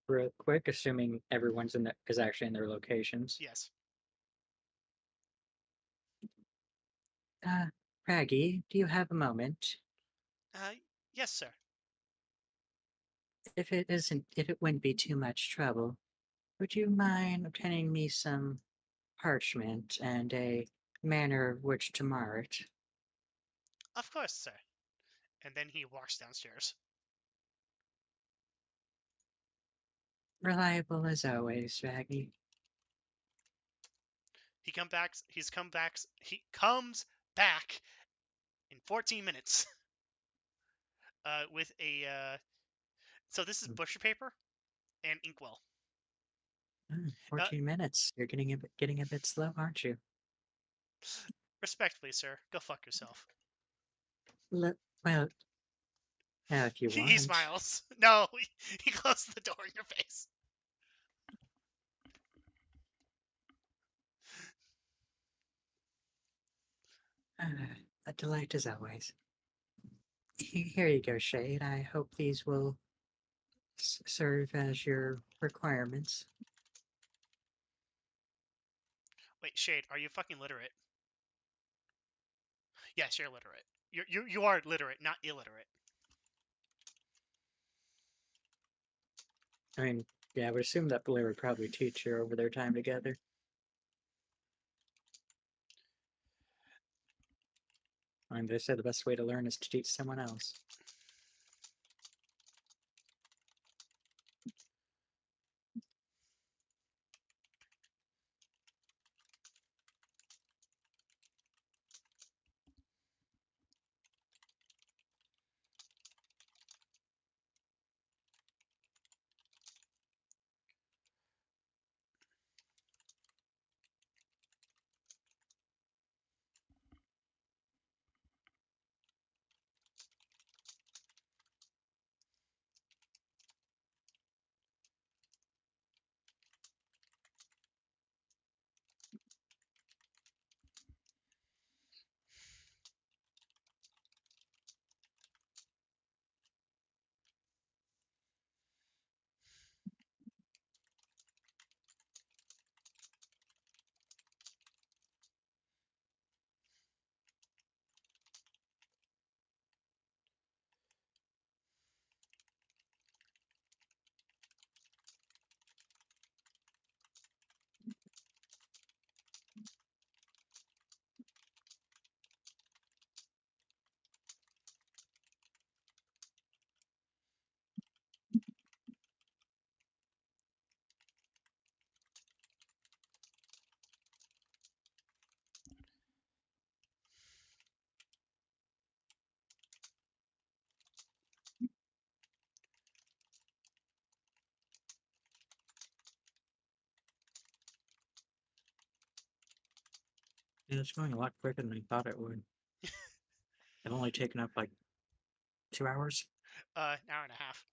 [SPEAKER 1] real quick, assuming everyone's is actually in their locations.
[SPEAKER 2] Yes.
[SPEAKER 1] Raggy, do you have a moment?
[SPEAKER 2] Yes, sir.
[SPEAKER 1] If it wouldn't be too much trouble, would you mind obtaining me some parchment and a manner of which to mar it?
[SPEAKER 2] Of course, sir. And then he walks downstairs.
[SPEAKER 1] Reliable as always, Vaggy.
[SPEAKER 2] He comes back in 14 minutes. With a so this is butcher paper and inkwell.
[SPEAKER 1] 14 minutes. You're getting a bit slow, aren't you?
[SPEAKER 2] Respectfully, sir, go fuck yourself.
[SPEAKER 1] Well, if you want.
[SPEAKER 2] He smiles. No, he closes the door in your face.
[SPEAKER 1] A delight as always. Here you go, Shade. I hope these will serve as your requirements.
[SPEAKER 2] Wait, Shade, are you fucking literate? Yes, you're literate. You are literate, not illiterate.
[SPEAKER 1] I mean, yeah, I would assume that Blaire would probably teach her over their time together. I mean, they said the best way to learn is to teach someone else. Yeah, it's going a lot quicker than I thought it would. It's only taken up like 2 hours.
[SPEAKER 2] An hour and a half.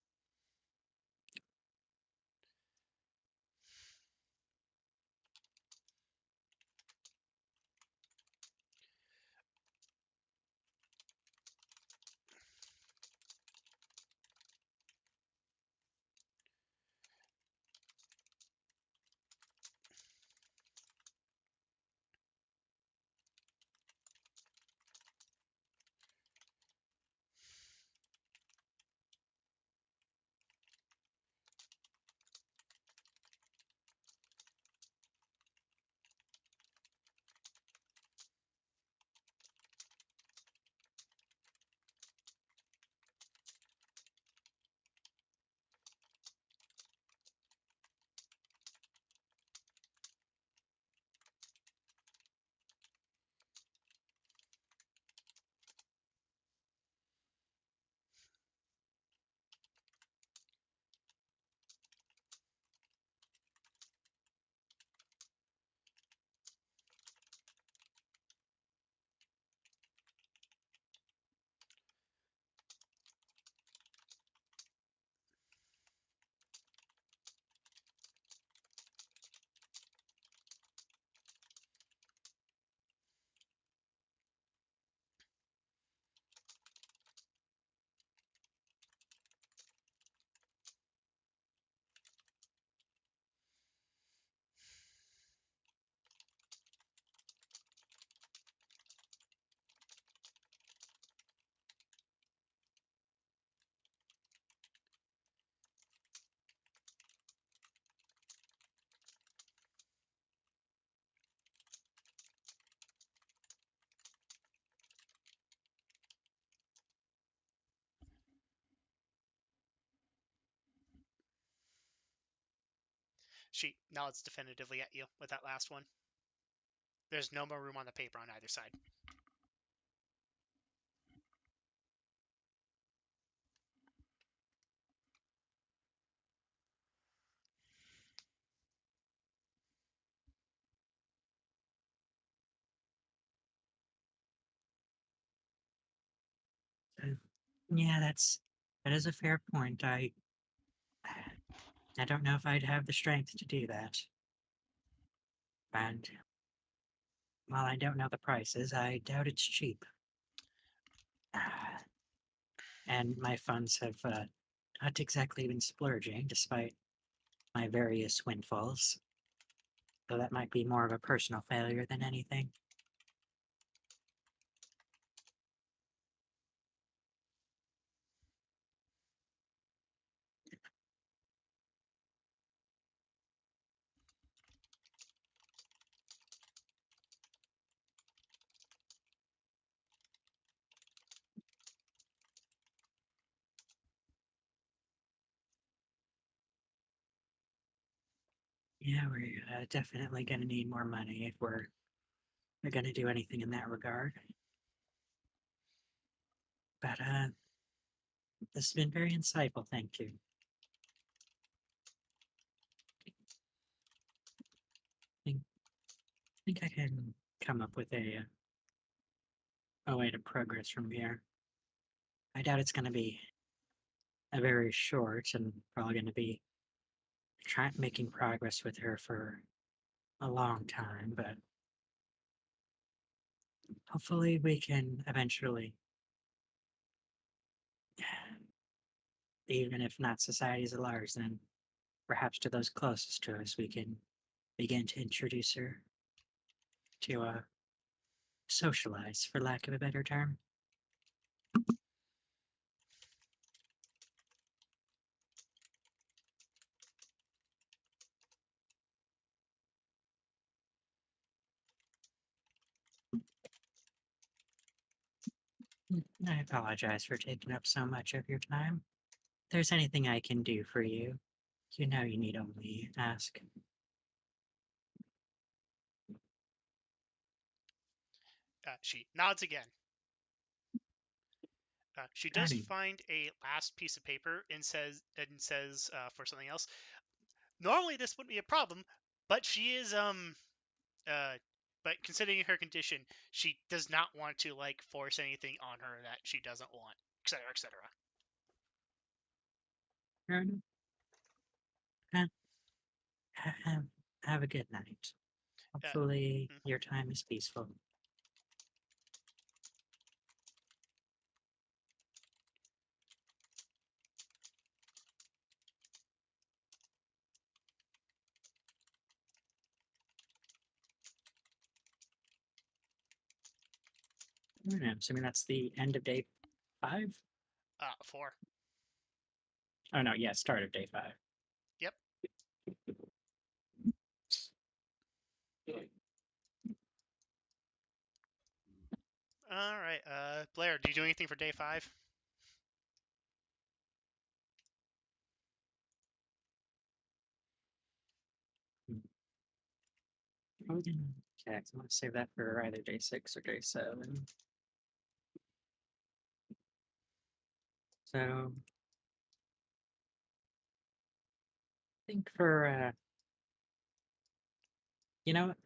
[SPEAKER 2] She nods definitively at you with that last one. There's no more room on the paper on either side.
[SPEAKER 1] Yeah, that is a fair point. I don't know if I'd have the strength to do that. And while I don't know the prices, I doubt it's cheap. And my funds have not exactly been splurging, despite my various windfalls. So that might be more of a personal failure than anything. Yeah, we're definitely going to need more money if we're going to do anything in that regard. But this has been very insightful, thank you. I think I can come up with a way to progress from here. I doubt it's going to be a very short and probably going to be making progress with her for a long time, but hopefully we can eventually, even if not societies at large, then perhaps to those closest to us, we can begin to introduce her to socialize, for lack of a better term. I apologize for taking up so much of your time. If there's anything I can do for you, you know you need only ask.
[SPEAKER 2] She nods again. She does
[SPEAKER 1] Alrighty.
[SPEAKER 2] find a last piece of paper and says for something else. Normally this wouldn't be a problem, but she is but considering her condition, she does not want to like force anything on her that she doesn't want, etc., etc.
[SPEAKER 1] Fair enough. Have, have a good night. Hopefully your time is peaceful. I'm assuming that's the end of day 5?
[SPEAKER 2] 4.
[SPEAKER 1] Oh no, yeah, start of day 5.
[SPEAKER 2] Yep. All right. Blaire, do you do anything for day 5?
[SPEAKER 1] Okay, so I'm going to save that for either day 6 or day 7. So, I think for, you know what?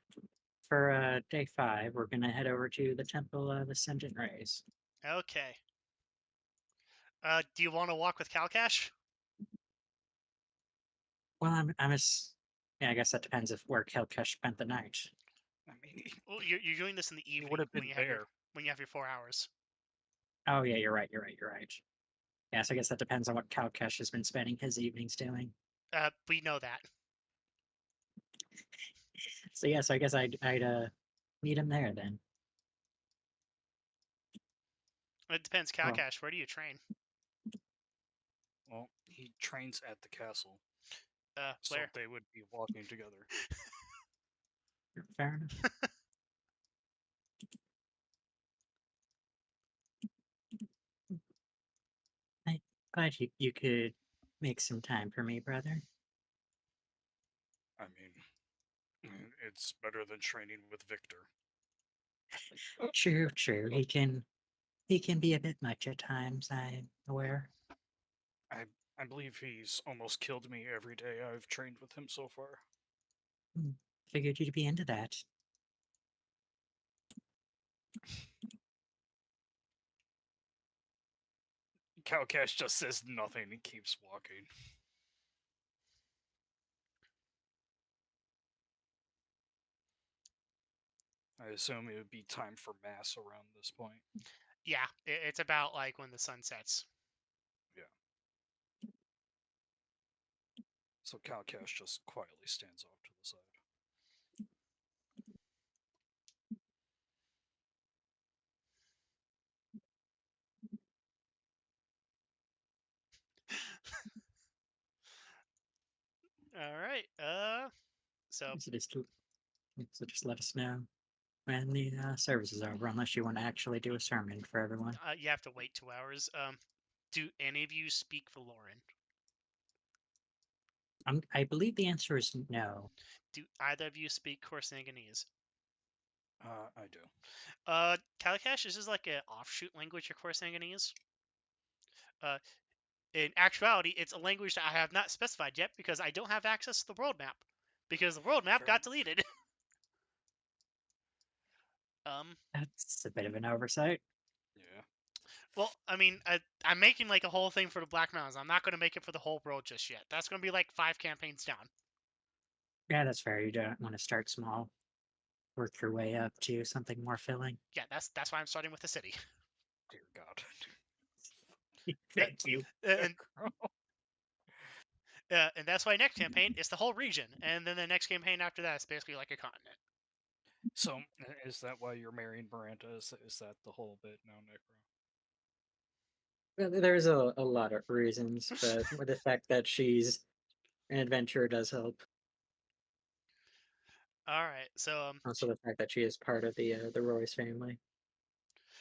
[SPEAKER 1] For day 5, we're going to head over to the Temple of Ascendant Rays.
[SPEAKER 2] Okay. Do you want to walk with Kalcash?
[SPEAKER 1] Well, yeah, I guess that depends if where Kalcash spent the night.
[SPEAKER 3] I mean,
[SPEAKER 2] Well, you're doing this in the
[SPEAKER 3] he
[SPEAKER 2] evening
[SPEAKER 3] would have
[SPEAKER 2] when
[SPEAKER 3] been
[SPEAKER 2] you have
[SPEAKER 3] there.
[SPEAKER 2] when you have your 4 hours.
[SPEAKER 1] Oh yeah, you're right. Yes, I guess that depends on what Kalcash has been spending his evenings doing.
[SPEAKER 2] We know that.
[SPEAKER 1] So yes, I guess I'd meet him there then.
[SPEAKER 2] It depends.
[SPEAKER 1] Oh.
[SPEAKER 2] Kalcash, where do you train?
[SPEAKER 3] Well, he trains at the castle, so
[SPEAKER 2] Blaire.
[SPEAKER 3] they would be walking together.
[SPEAKER 1] Fair enough. I'm glad you could make some time for me, brother.
[SPEAKER 3] it's better than training with Victor.
[SPEAKER 1] True, true. He can be a bit much at times, I'm aware.
[SPEAKER 3] I believe he's almost killed me every day I've trained with him so far.
[SPEAKER 1] Figured you'd be into that.
[SPEAKER 3] Kalcash just says nothing and keeps walking. I assume it would be time for mass around this point.
[SPEAKER 2] Yeah, it's about like when the sun sets.
[SPEAKER 3] So Kalcash just quietly stands off to the side.
[SPEAKER 2] All right. So
[SPEAKER 1] So just let us know when the service is over, unless you want to actually do a sermon for everyone.
[SPEAKER 2] you have to wait 2 hours. Do any of you speak Valoran?
[SPEAKER 1] I believe the answer is no.
[SPEAKER 2] Do either of you speak Korsanganese?
[SPEAKER 3] I do.
[SPEAKER 2] Kalakash, this is like an offshoot language of Korsanganese. In actuality, it's a language that I have not specified yet because I don't have access to the world map. Because the world map
[SPEAKER 3] Fair
[SPEAKER 2] got
[SPEAKER 3] enough.
[SPEAKER 2] deleted.
[SPEAKER 1] That's a bit of an oversight.
[SPEAKER 3] Yeah.
[SPEAKER 2] Well, I mean, I'm making like a whole thing for the Black Mountains. I'm not going to make it for the whole world just yet. That's going to be like 5 campaigns down.
[SPEAKER 1] Yeah, that's fair. You don't want to start small. Work your way up to something more filling.
[SPEAKER 2] Yeah, that's why I'm starting with the city.
[SPEAKER 3] Dear God.
[SPEAKER 1] Thank you.
[SPEAKER 2] And and that's why next campaign is the whole region, and then the next campaign after that is basically like a continent.
[SPEAKER 3] So, is that why you're marrying Miranda? Is that the whole bit now, Necro?
[SPEAKER 1] Well, there's a lot of reasons, but with the fact that she's an adventurer does help.
[SPEAKER 2] All right, so
[SPEAKER 1] Also, the fact that she is part of the Royce family.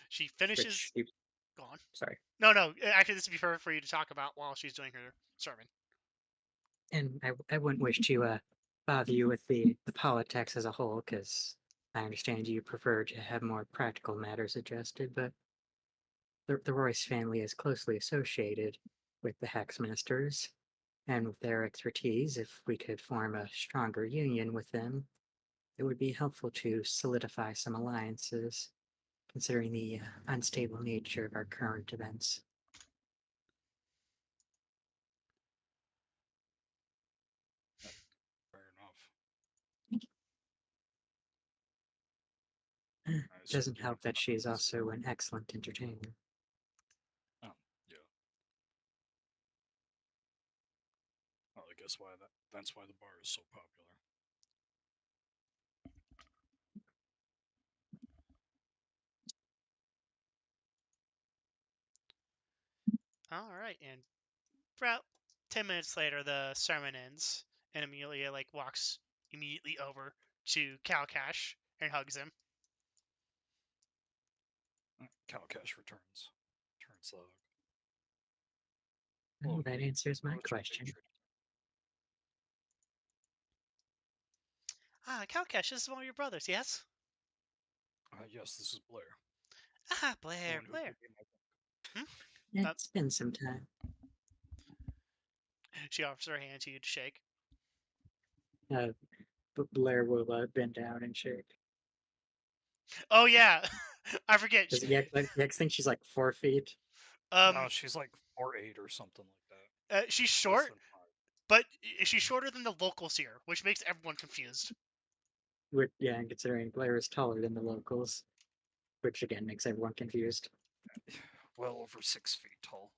[SPEAKER 2] she finishes.
[SPEAKER 1] Which
[SPEAKER 2] Go on.
[SPEAKER 1] sorry.
[SPEAKER 2] No. Actually, this would be perfect for you to talk about while she's doing her sermon.
[SPEAKER 1] And I wouldn't wish to bother you with the politics as a whole, because I understand you prefer to have more practical matters adjusted, but the Royce family is closely associated with the Haxmasters, and with their expertise, if we could form a stronger union with them, it would be helpful to solidify some alliances, considering the unstable nature of our current events.
[SPEAKER 3] Fair enough.
[SPEAKER 1] It
[SPEAKER 3] assume
[SPEAKER 1] doesn't
[SPEAKER 3] you
[SPEAKER 1] help
[SPEAKER 3] would
[SPEAKER 1] that
[SPEAKER 3] not
[SPEAKER 1] she is
[SPEAKER 3] visit-
[SPEAKER 1] also an excellent entertainer.
[SPEAKER 3] Oh, yeah. Well, I guess that's why the bar is so popular.
[SPEAKER 2] All right, and about 10 minutes later, the sermon ends, and Amelia like walks immediately over to Kalcash and hugs him.
[SPEAKER 3] Kalcash returns the hug.
[SPEAKER 1] Well,
[SPEAKER 3] Hello,
[SPEAKER 1] that
[SPEAKER 3] great.
[SPEAKER 1] answers my
[SPEAKER 3] How was your day
[SPEAKER 1] question.
[SPEAKER 3] treated?
[SPEAKER 2] Kalcash, this is one of your brothers, yes?
[SPEAKER 3] Yes, this is Blaire.
[SPEAKER 2] Ah,
[SPEAKER 3] The
[SPEAKER 2] Blaire,
[SPEAKER 3] one who
[SPEAKER 2] Blaire.
[SPEAKER 3] gave me my book.
[SPEAKER 1] It's been some time.
[SPEAKER 2] She offers her hand to you to shake.
[SPEAKER 1] But Blair will bend down and shake.
[SPEAKER 2] Oh yeah, I forget.
[SPEAKER 1] Does the X think she's like 4 feet?
[SPEAKER 3] No, she's like 4'8" or something like that.
[SPEAKER 2] She's
[SPEAKER 3] Less
[SPEAKER 2] short,
[SPEAKER 3] than 5.
[SPEAKER 2] but she's shorter than the locals here, which makes everyone confused.
[SPEAKER 1] Yeah, and considering Blair is taller than the locals, which again makes everyone confused.
[SPEAKER 3] Well over 6 feet tall.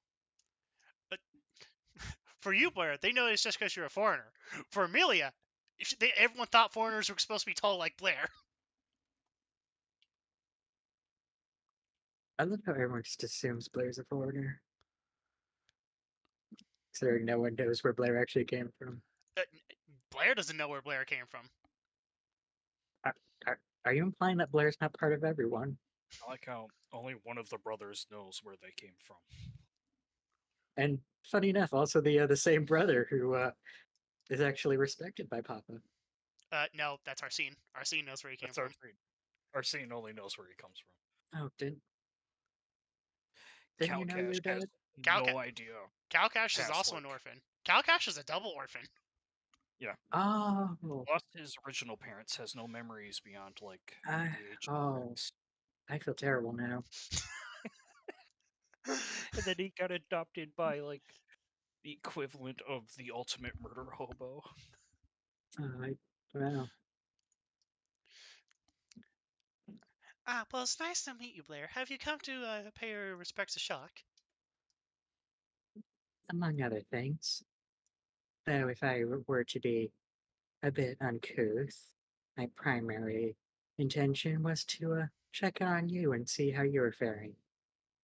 [SPEAKER 2] For you, Blair, they know it's just because you're a foreigner. For Amelia, everyone thought foreigners were supposed to be tall like Blair.
[SPEAKER 1] I love how everyone just assumes Blair's a foreigner. Considering no one knows where Blair actually came from.
[SPEAKER 2] Blair doesn't know where Blair came from.
[SPEAKER 1] Are you implying that Blair's not part of everyone?
[SPEAKER 3] I like how only one of the brothers knows where they came from.
[SPEAKER 1] And funny enough, also the same brother who is actually respected by Papa.
[SPEAKER 2] No, that's Arsene. Arsene knows where he came
[SPEAKER 3] That's
[SPEAKER 2] from.
[SPEAKER 3] Arsene. Arsene only knows where he comes from.
[SPEAKER 1] Oh, didn't you know
[SPEAKER 3] Kalcash
[SPEAKER 1] your
[SPEAKER 3] has
[SPEAKER 1] dad?
[SPEAKER 3] no idea.
[SPEAKER 2] Kalcash is
[SPEAKER 3] Past,
[SPEAKER 2] also an
[SPEAKER 3] like-
[SPEAKER 2] orphan. Kalcash is a double orphan.
[SPEAKER 1] Oh,
[SPEAKER 3] Lost his original parents, has no memories beyond like
[SPEAKER 1] I,
[SPEAKER 3] the age of
[SPEAKER 1] oh,
[SPEAKER 3] 6.
[SPEAKER 1] I feel terrible now.
[SPEAKER 3] And then he got adopted by like the equivalent of the ultimate murder hobo.
[SPEAKER 1] Well,
[SPEAKER 2] Well, it's nice to meet you, Blaire. Have you come to pay your respects to Shock?
[SPEAKER 1] among other things. Though, if I were to be a bit uncouth, my primary intention was to check on you and see how you were faring.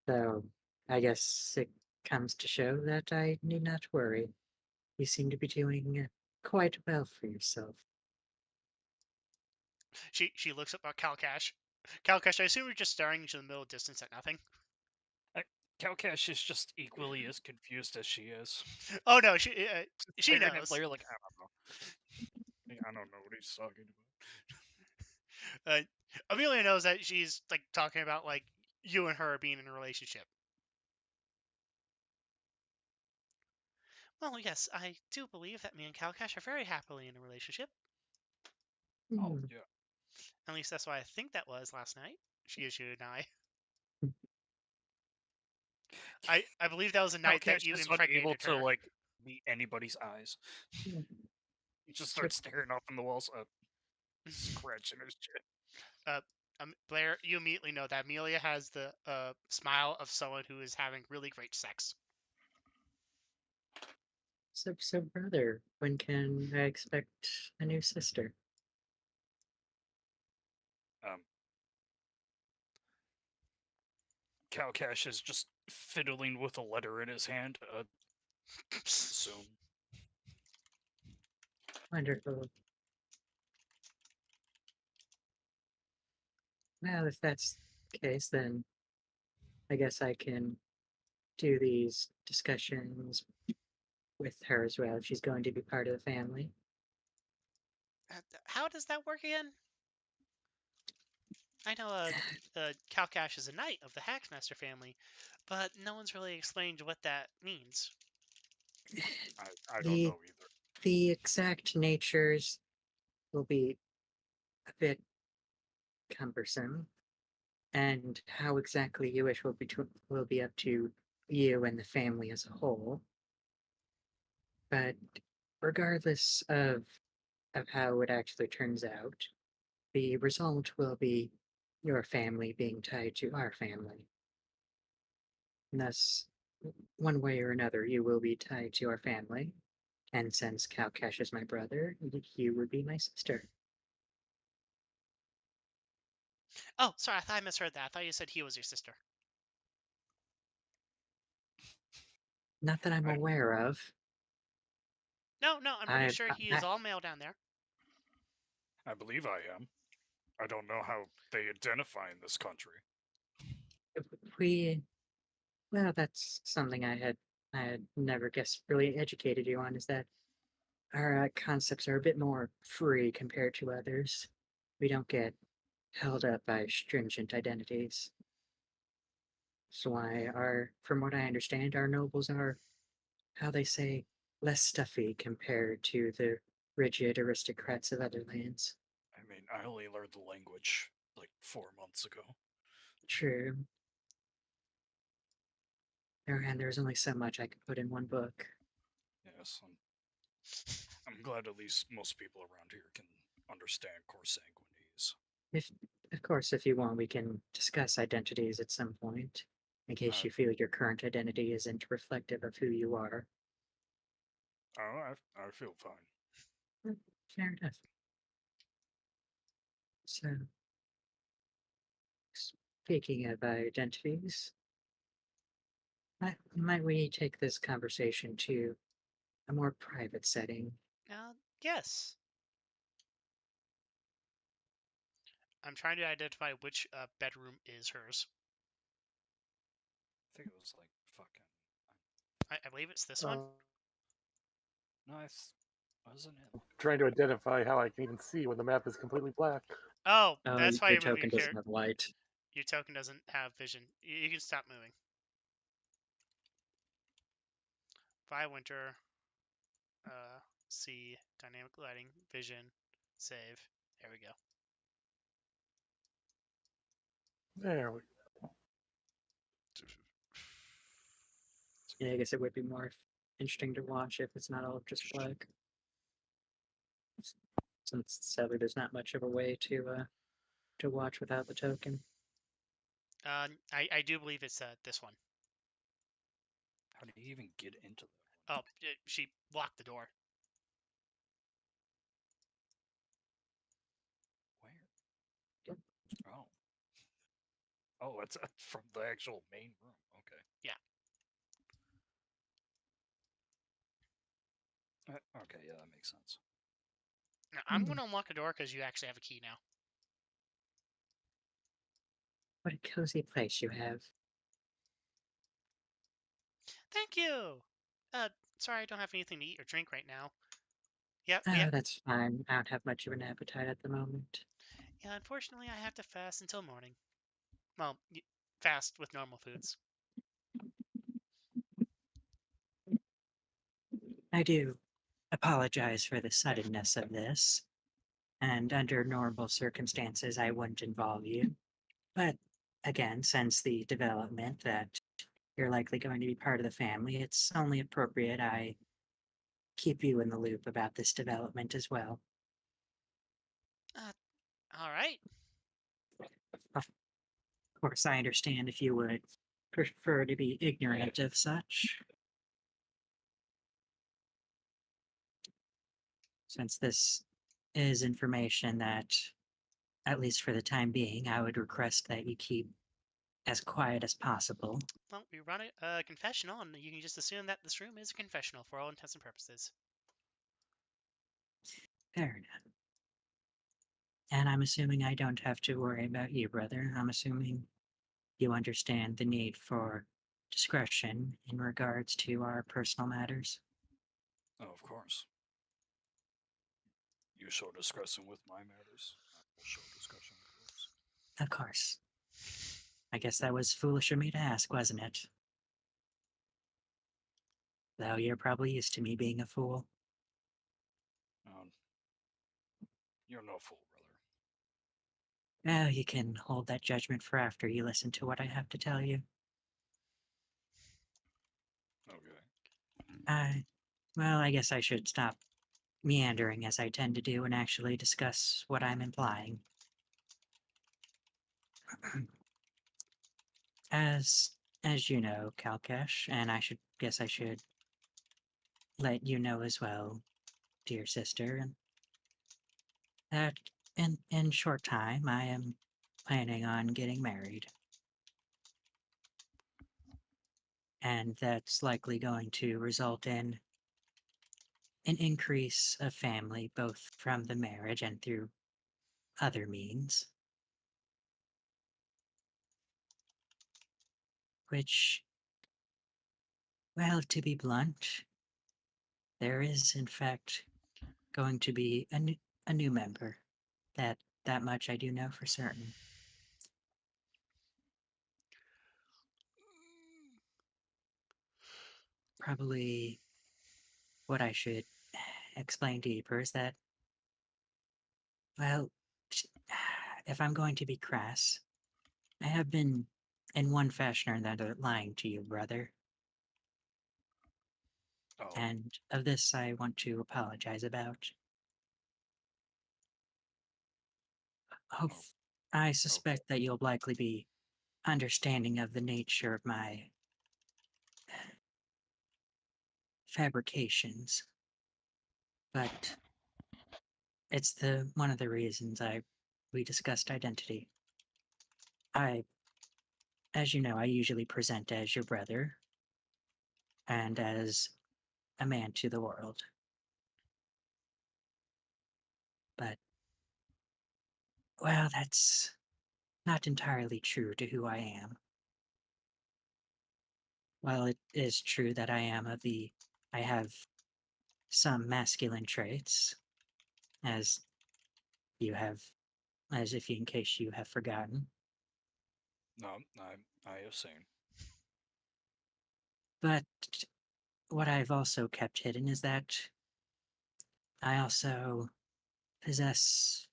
[SPEAKER 1] Though, I guess it comes to show that I need not worry. You seem to be doing quite well for yourself.
[SPEAKER 2] She looks up at Kalcash. Kalcash, I assume you're just staring into the middle distance at nothing.
[SPEAKER 3] Kalcash is just equally as confused as she is.
[SPEAKER 2] Oh no, she
[SPEAKER 3] Staring at
[SPEAKER 2] knows.
[SPEAKER 3] Blaire like, I don't know. I don't know what he's talking about.
[SPEAKER 2] Amelia knows that she's like talking about like you and her being in a relationship. Well, yes, I do believe that me and Kalcash are very happily in a relationship.
[SPEAKER 3] Oh
[SPEAKER 1] Hmm.
[SPEAKER 3] yeah.
[SPEAKER 2] At least that's what I think that was last night. She issued an eye. I believe that was the night that
[SPEAKER 3] Kalcash
[SPEAKER 2] you
[SPEAKER 3] is
[SPEAKER 2] impregnated
[SPEAKER 3] unable to
[SPEAKER 2] her.
[SPEAKER 3] like meet anybody's eyes.
[SPEAKER 1] Hmm.
[SPEAKER 3] He just starts staring up in the walls, scratching his chin.
[SPEAKER 2] Blaire, you immediately know that Amelia has the smile of someone who is having really great sex.
[SPEAKER 1] So, brother, when can I expect a new sister?
[SPEAKER 3] Kalcash is just fiddling with a letter in his hand. Soon.
[SPEAKER 1] Wonderful. Well, if that's the case, then I guess I can do these discussions with her as well if she's going to be part of the family.
[SPEAKER 2] How does that work again? I know Kalcash is a knight of the Haxmastare family, but no one's really explained what that means.
[SPEAKER 3] I don't know either.
[SPEAKER 1] The exact natures will be a bit cumbersome, and how exactly you wish will be up to you and the family as a whole. But regardless of how it actually turns out, the result will be your family being tied to our family. And thus, one way or another, you will be tied to our family. And since Kalcash is my brother, you would be my sister.
[SPEAKER 2] Oh, sorry, I thought I misheard that. I thought you said he was your sister.
[SPEAKER 1] Not that I'm
[SPEAKER 3] Right.
[SPEAKER 1] aware of.
[SPEAKER 2] No, I'm pretty sure he is all male down there.
[SPEAKER 3] I believe I am. I don't know how they identify in this country.
[SPEAKER 1] Well, that's something I had never guessed really educated you on, is that our concepts are a bit more free compared to others. We don't get held up by stringent identities. So from what I understand, our nobles are, how they say, less stuffy compared to the rigid aristocrats of other lands.
[SPEAKER 3] I mean, I only learned the language like 4 months ago.
[SPEAKER 1] True. And there's only so much I could put in one book.
[SPEAKER 3] Yes, I'm glad at least most people around here can understand consanguinese.
[SPEAKER 1] Of course, if you want, we can discuss identities at some point, in case you feel your current identity isn't reflective of who you are.
[SPEAKER 3] Oh, I feel fine.
[SPEAKER 1] Fair enough. So, speaking of identities, might we take this conversation to a more private setting?
[SPEAKER 2] Yes. I'm trying to identify which bedroom is hers.
[SPEAKER 3] I think it was like fucking.
[SPEAKER 2] I believe it's this one.
[SPEAKER 3] No, Wasn't it?
[SPEAKER 4] Trying to identify how I can even see when the map is completely black.
[SPEAKER 2] Oh,
[SPEAKER 1] Oh,
[SPEAKER 2] that's why
[SPEAKER 1] your
[SPEAKER 2] you're moving
[SPEAKER 1] token
[SPEAKER 2] your
[SPEAKER 1] doesn't have light.
[SPEAKER 2] Your token doesn't have vision. You can stop moving. Winter. C, dynamic lighting, vision, save. There we go.
[SPEAKER 4] There we
[SPEAKER 1] Yeah, I guess it would be more interesting to watch if it's not all just black. Since sadly there's not much of a way to watch without the token.
[SPEAKER 2] I do believe it's this one.
[SPEAKER 3] How did you even get into that?
[SPEAKER 2] Oh, she locked the door.
[SPEAKER 3] Where?
[SPEAKER 1] Yep.
[SPEAKER 3] Oh. Oh, it's from the actual main room. Okay.
[SPEAKER 2] Yeah.
[SPEAKER 3] Okay, yeah, that makes sense.
[SPEAKER 2] Now, I'm going to unlock the door because you actually have a key now.
[SPEAKER 1] What a cozy place you have.
[SPEAKER 2] Thank you! Sorry I don't have anything to eat or drink right now. Yep,
[SPEAKER 1] Oh,
[SPEAKER 2] yep.
[SPEAKER 1] that's fine. I don't have much of an appetite at the moment.
[SPEAKER 2] Yeah, unfortunately I have to fast until morning. Well, fast with normal foods.
[SPEAKER 1] I do apologize for the suddenness of this, and under normal circumstances I wouldn't involve you. But again, since the development that you're likely going to be part of the family, it's only appropriate I keep you in the loop about this development as well.
[SPEAKER 2] Alright.
[SPEAKER 1] Of course, I understand if you would prefer to be ignorant of such. Since this is information that, at least for the time being, I would request that you keep as quiet as possible.
[SPEAKER 2] Well, we run a confessional, and you can just assume that this room is a confessional for all intents and purposes.
[SPEAKER 1] Fair enough. And I'm assuming I don't have to worry about you, brother. I'm assuming you understand the need for discretion in regards to our personal matters.
[SPEAKER 3] Oh, of course. You show discretion with my matters. I will show discretion with yours.
[SPEAKER 1] Of course. I guess that was foolish of me to ask, wasn't it? Though you're probably used to me being a fool.
[SPEAKER 3] You're no fool, brother.
[SPEAKER 1] Oh, you can hold that judgment for after you listen to what I have to tell you.
[SPEAKER 3] Okay.
[SPEAKER 1] Well, I guess I should stop meandering as I tend to do and actually discuss what I'm implying. As you know, Kalcash, and I should let you know as well, dear sister, that in short time I am planning on getting married. And that's likely going to result in an increase of family, both from the marriage and through other means. Which, well, to be blunt, there is, in fact, going to be a new member. That much I do know for certain. Probably what I should explain deeper is that, well, if I'm going to be crass, I have been, in one fashion or another, lying to you, brother.
[SPEAKER 3] Oh.
[SPEAKER 1] And of this I want to apologize about. I suspect that you'll likely be understanding of the nature of my fabrications. But it's one of the reasons we discussed identity. As you know, I usually present as your brother and as a man to the world. But, well, that's not entirely true to who I am. While it is true that I have some masculine traits, as you have, as if in case you have forgotten.
[SPEAKER 3] No, I have seen.
[SPEAKER 1] But what I've also kept hidden is that I also possess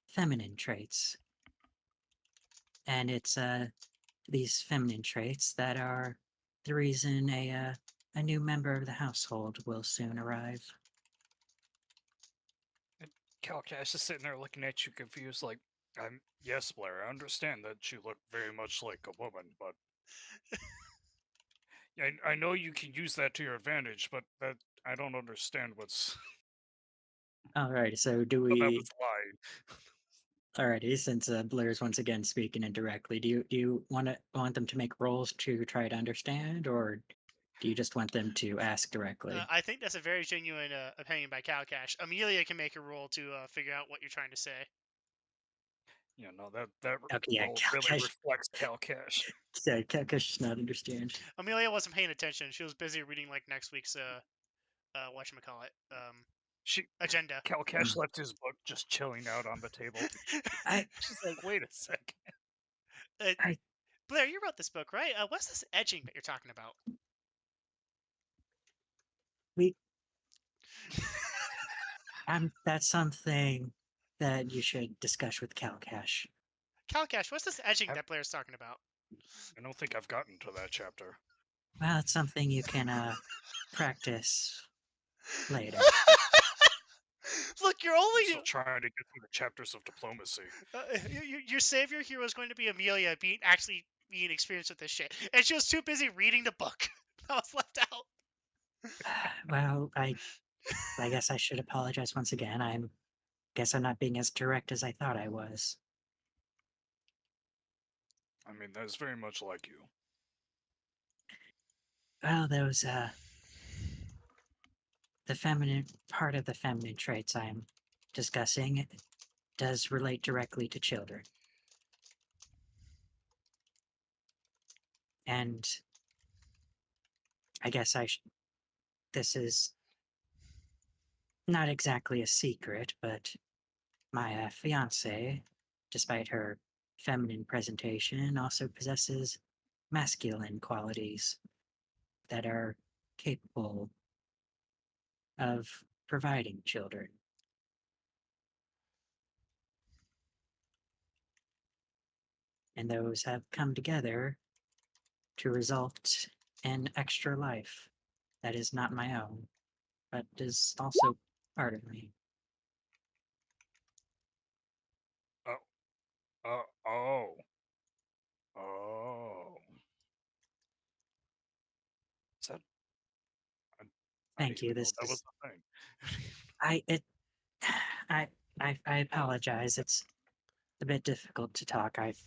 [SPEAKER 1] feminine traits. And it's these feminine traits that are the reason a new member of the household will soon arrive.
[SPEAKER 3] Kalcash is sitting there looking at you confused, like, yes, Blair, I understand that you look very much like a woman, but I know you can use that to your advantage, but that I don't understand what's
[SPEAKER 1] Alrighty, so do
[SPEAKER 3] what that
[SPEAKER 1] we?
[SPEAKER 3] was lying.
[SPEAKER 1] Alrighty, since Blaire's once again speaking indirectly, do you want them to make rolls to try to understand, or do you just want them to ask directly?
[SPEAKER 2] I think that's a very genuine opinion by Kalcash. Amelia can make a roll to figure out what you're trying to say.
[SPEAKER 3] Yeah, no, that
[SPEAKER 1] Okay, yeah,
[SPEAKER 3] role really
[SPEAKER 1] Kalcash.
[SPEAKER 3] reflects Kalcash.
[SPEAKER 1] Yeah, Kalcash does not understand.
[SPEAKER 2] Amelia wasn't paying attention. She was busy reading like next week's whatchamacallit, agenda.
[SPEAKER 3] Kalcash left his book just chilling out on the table.
[SPEAKER 1] I
[SPEAKER 3] She's like, wait a second.
[SPEAKER 2] Blaire, you wrote this book, right? What's this edging that you're talking about?
[SPEAKER 1] we that's something that you should discuss with Kalcash.
[SPEAKER 2] Kalcash, what's this edging
[SPEAKER 3] I-
[SPEAKER 2] that Blaire's talking about?
[SPEAKER 3] I don't think I've gotten to that chapter.
[SPEAKER 1] Well, it's something you can practice later.
[SPEAKER 2] Look, you're
[SPEAKER 3] I'm
[SPEAKER 2] only
[SPEAKER 3] still trying to get through the chapters of diplomacy.
[SPEAKER 2] your savior here was going to be Amelia being experienced with this shit, and she was too busy reading the book. That was left out.
[SPEAKER 1] Well, I guess I should apologize once again. Guess I'm not being as direct as I thought I was.
[SPEAKER 3] I mean, that is very much like you.
[SPEAKER 1] Well, those the feminine part of the feminine traits I'm discussing does relate directly to children. And I guess this is not exactly a secret, but my fiance, despite her feminine presentation, also possesses masculine qualities that are capable of providing children. And those have come together to result in extra life that is not my own, but is also part of me.
[SPEAKER 3] Oh. Oh. Is that... I
[SPEAKER 1] Thank
[SPEAKER 3] didn't
[SPEAKER 1] you.
[SPEAKER 3] even know
[SPEAKER 1] This
[SPEAKER 3] that was
[SPEAKER 1] is
[SPEAKER 3] the thing.
[SPEAKER 1] I I apologize. It's a bit difficult to talk. I've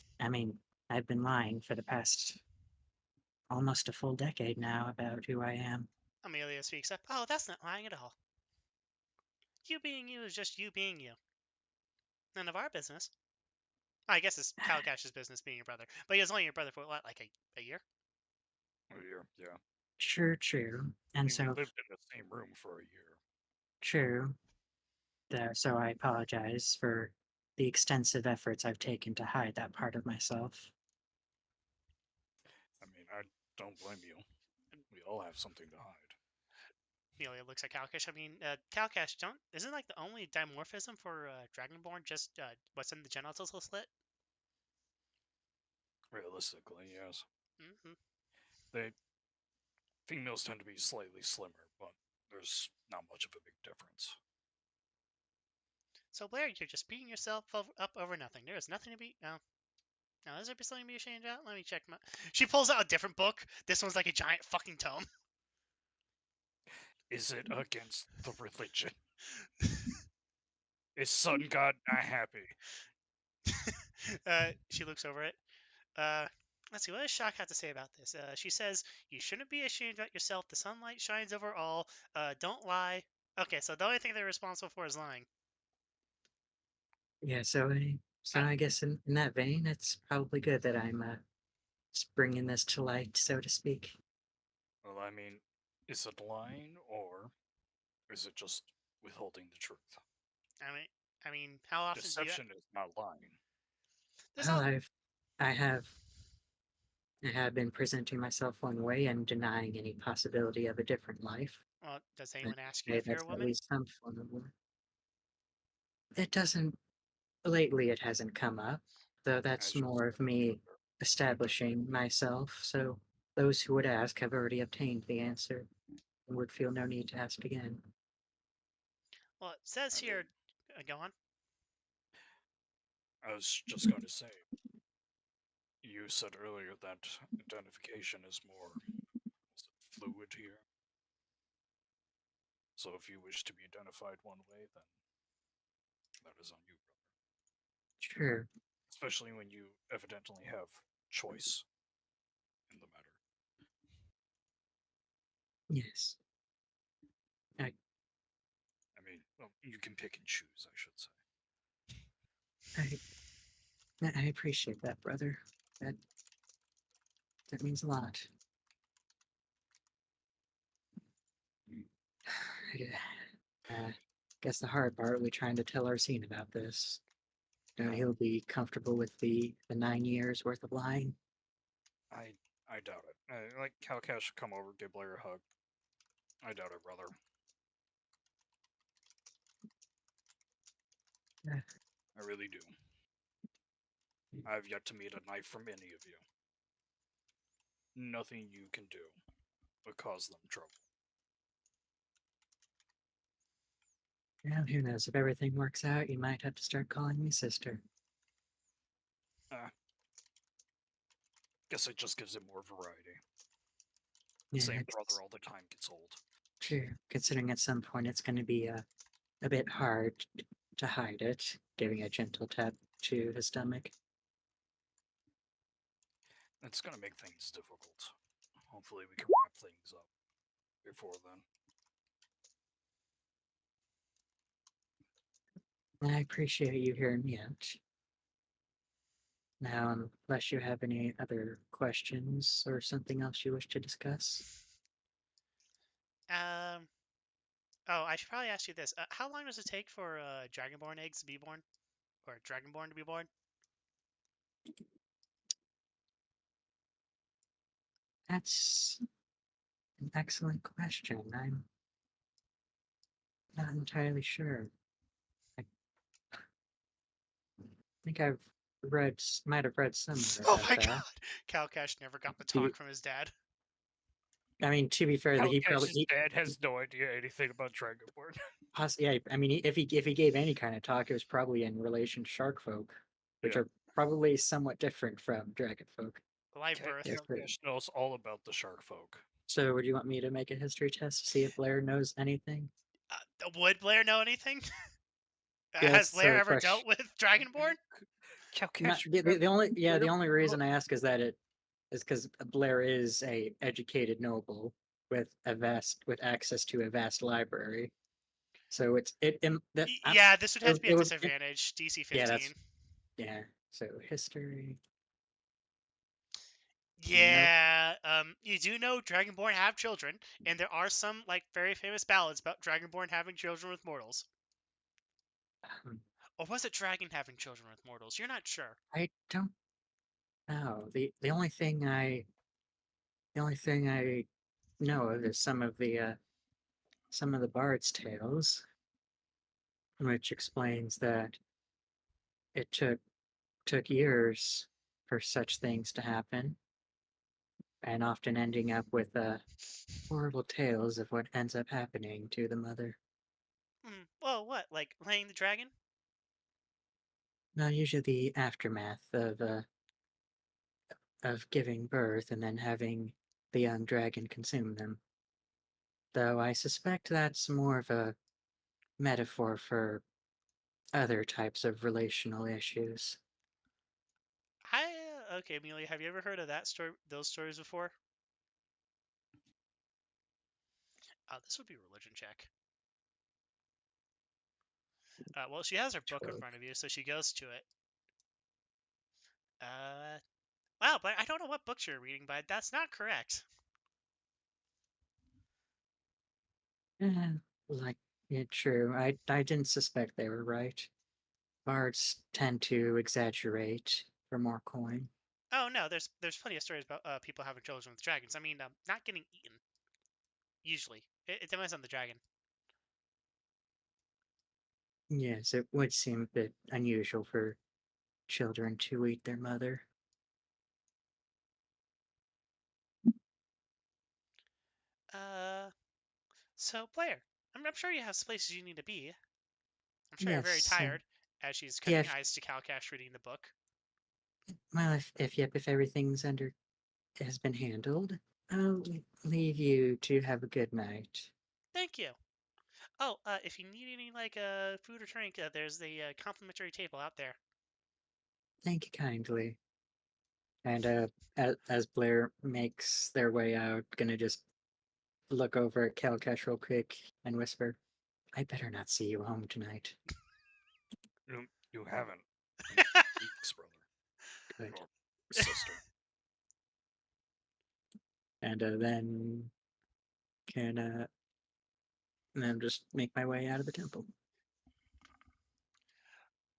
[SPEAKER 1] been lying for the past almost a full decade now about who I am.
[SPEAKER 2] Amelia speaks up. Oh, that's not lying at all. You being you is just you being you. None of our business. I guess it's Kalcash's business being your brother, but he was only your brother for what, like a year?
[SPEAKER 3] A year, yeah.
[SPEAKER 1] Sure, true. And
[SPEAKER 3] We
[SPEAKER 1] so
[SPEAKER 3] lived in the same room for a year.
[SPEAKER 1] true. So I apologize for the extensive efforts I've taken to hide that part of myself.
[SPEAKER 3] I mean, I don't blame you. We all have something to hide.
[SPEAKER 2] Amelia looks at Kalcash. I mean, Kalcash, isn't like the only dimorphism for Dragonborn just what's in the genitals slit?
[SPEAKER 3] Realistically, yes.
[SPEAKER 2] Mm-hmm.
[SPEAKER 3] Females tend to be slightly slimmer, but there's not much of a big difference.
[SPEAKER 2] So Blaire, you're just beating yourself up over nothing. There is nothing to be. Now, is there something to be ashamed of? Let me check my. She pulls out a different book. This one's like a giant fucking tome.
[SPEAKER 3] Is it against the religion? Is Sun God not happy?
[SPEAKER 2] She looks over it. Let's see, what does Shock have to say about this? She says, you shouldn't be ashamed about yourself. The sunlight shines over all. Don't lie. Okay, so the only thing they're responsible for is lying.
[SPEAKER 1] Yeah, so I guess in that vein, it's probably good that I'm just bringing this to light, so to speak.
[SPEAKER 3] Well, I mean, is it lying or Or is it just withholding the truth?
[SPEAKER 2] I mean, how often
[SPEAKER 3] Deception is not lying.
[SPEAKER 2] There's
[SPEAKER 1] Well,
[SPEAKER 2] not.
[SPEAKER 1] I have been presenting myself one way and denying any possibility of a different life.
[SPEAKER 2] Well, does
[SPEAKER 1] But
[SPEAKER 2] anyone ask you if you're
[SPEAKER 1] that's
[SPEAKER 2] a
[SPEAKER 1] at
[SPEAKER 2] woman?
[SPEAKER 1] least some form of work. It doesn't. Lately, it hasn't come up, though that's
[SPEAKER 3] As you
[SPEAKER 1] more of
[SPEAKER 3] said,
[SPEAKER 1] me
[SPEAKER 3] brother.
[SPEAKER 1] establishing myself, so those who would ask have already obtained the answer and would feel no need to ask again.
[SPEAKER 2] Well, it says
[SPEAKER 3] I
[SPEAKER 2] here.
[SPEAKER 3] mean,
[SPEAKER 2] Go on.
[SPEAKER 3] I was just going to say, you said earlier that identification is more fluid here. So if you wish to be identified one way, then that is on you, brother.
[SPEAKER 1] Sure.
[SPEAKER 3] Especially when you evidently have choice in the matter.
[SPEAKER 1] Yes.
[SPEAKER 3] I mean, well, you can pick and choose, I should say.
[SPEAKER 1] I appreciate that, brother. That means a lot. Guess the hard part will be trying to tell Arsene about this. He'll be comfortable with the 9 years worth of lying.
[SPEAKER 3] I doubt it. Like Kalcash should come over, give Blaire a hug. I doubt it, brother.
[SPEAKER 1] Yeah.
[SPEAKER 3] I really do. I've yet to meet a knife from any of you. Nothing you can do but cause them trouble.
[SPEAKER 1] Well, who knows? If everything works out, you might have to start calling me sister.
[SPEAKER 3] Guess it just gives it more variety.
[SPEAKER 1] Yeah,
[SPEAKER 3] Saying brother all the time gets old.
[SPEAKER 1] True. Considering at some point it's going to be a bit hard to hide it, giving a gentle tap to his stomach.
[SPEAKER 3] It's gonna make things difficult. Hopefully we can wrap things up before then.
[SPEAKER 1] I appreciate you hearing me out. Now, unless you have any other questions or something else you wish to discuss.
[SPEAKER 2] Oh, I should probably ask you this. How long does it take for dragonborn eggs to be born, or dragonborn to be born?
[SPEAKER 1] That's an excellent question. I'm not entirely sure. I think might have read somewhere
[SPEAKER 2] Oh
[SPEAKER 1] about
[SPEAKER 2] my
[SPEAKER 1] that.
[SPEAKER 2] god! Kalcash never got the
[SPEAKER 1] Do you-
[SPEAKER 2] talk from his dad.
[SPEAKER 1] I mean, to be fair, that he
[SPEAKER 3] Kalcash's
[SPEAKER 1] probably
[SPEAKER 3] dad has no idea anything about Dragonborn.
[SPEAKER 1] yeah. I mean, if he gave any kind of talk, it was probably in relation to shark folk, which
[SPEAKER 3] Yeah.
[SPEAKER 1] are probably somewhat different from dragon folk.
[SPEAKER 2] Live birth.
[SPEAKER 1] Yes, but-
[SPEAKER 3] Kalcash knows all about the shark folk.
[SPEAKER 1] So, would you want me to make a history test to see if Blaire knows anything?
[SPEAKER 2] Would Blaire know anything?
[SPEAKER 1] Yeah,
[SPEAKER 2] Has
[SPEAKER 1] that's
[SPEAKER 2] Blaire
[SPEAKER 1] the
[SPEAKER 2] ever
[SPEAKER 1] question.
[SPEAKER 2] dealt with dragonborn?
[SPEAKER 1] Not,
[SPEAKER 3] Kalcash.
[SPEAKER 1] the only reason I ask is that it is because Blaire is a educated noble with access to a vast library. So
[SPEAKER 2] Yeah, this would have to be a
[SPEAKER 1] it would-
[SPEAKER 2] disadvantage. DC 15.
[SPEAKER 1] Yeah, yeah. So history.
[SPEAKER 2] Yeah, you do know Dragonborn have children, and there are some like very famous ballads about Dragonborn having children with mortals. Or was it Dragon having children with mortals? You're not sure.
[SPEAKER 1] I don't know. The only thing I know of is some of the bard's tales, which explains that it took years for such things to happen, and often ending up with horrible tales of what ends up happening to the mother.
[SPEAKER 2] Well, what? Like laying the dragon?
[SPEAKER 1] Now, usually the aftermath of giving birth and then having the young dragon consume them. Though I suspect that's more of a metaphor for other types of relational issues.
[SPEAKER 2] Okay, Amelia, have you ever heard of that story? Those stories before? This would be a religion check. Well, she has her book in front of you, so she goes to it. Wow, but I don't know what books you're reading, but that's not correct.
[SPEAKER 1] Like, yeah, true. I didn't suspect they were right. Bards tend to exaggerate for more coin.
[SPEAKER 2] Oh no, there's plenty of stories about people having children with dragons. I mean, not getting eaten. Usually, it depends on the dragon.
[SPEAKER 1] Yes, it would seem a bit unusual for children to eat their mother.
[SPEAKER 2] So Blaire, I'm sure you have places you need to be. I'm sure you're very
[SPEAKER 1] Yes,
[SPEAKER 2] tired, as she's
[SPEAKER 1] yeah.
[SPEAKER 2] cutting eyes to Kalcash reading the book.
[SPEAKER 1] Well, if everything's under has been handled, I'll leave you to have a good night.
[SPEAKER 2] Thank you. Oh, if you need any like food or drink, there's the complimentary table out there.
[SPEAKER 1] Thank you kindly. And as Blaire makes their way out, gonna just look over at Kalcash real quick and whisper, "I better not see you home tonight."
[SPEAKER 3] You haven't. In weeks, brother.
[SPEAKER 1] Good.
[SPEAKER 3] Or sister.
[SPEAKER 1] And then can and then just make my way out of the temple.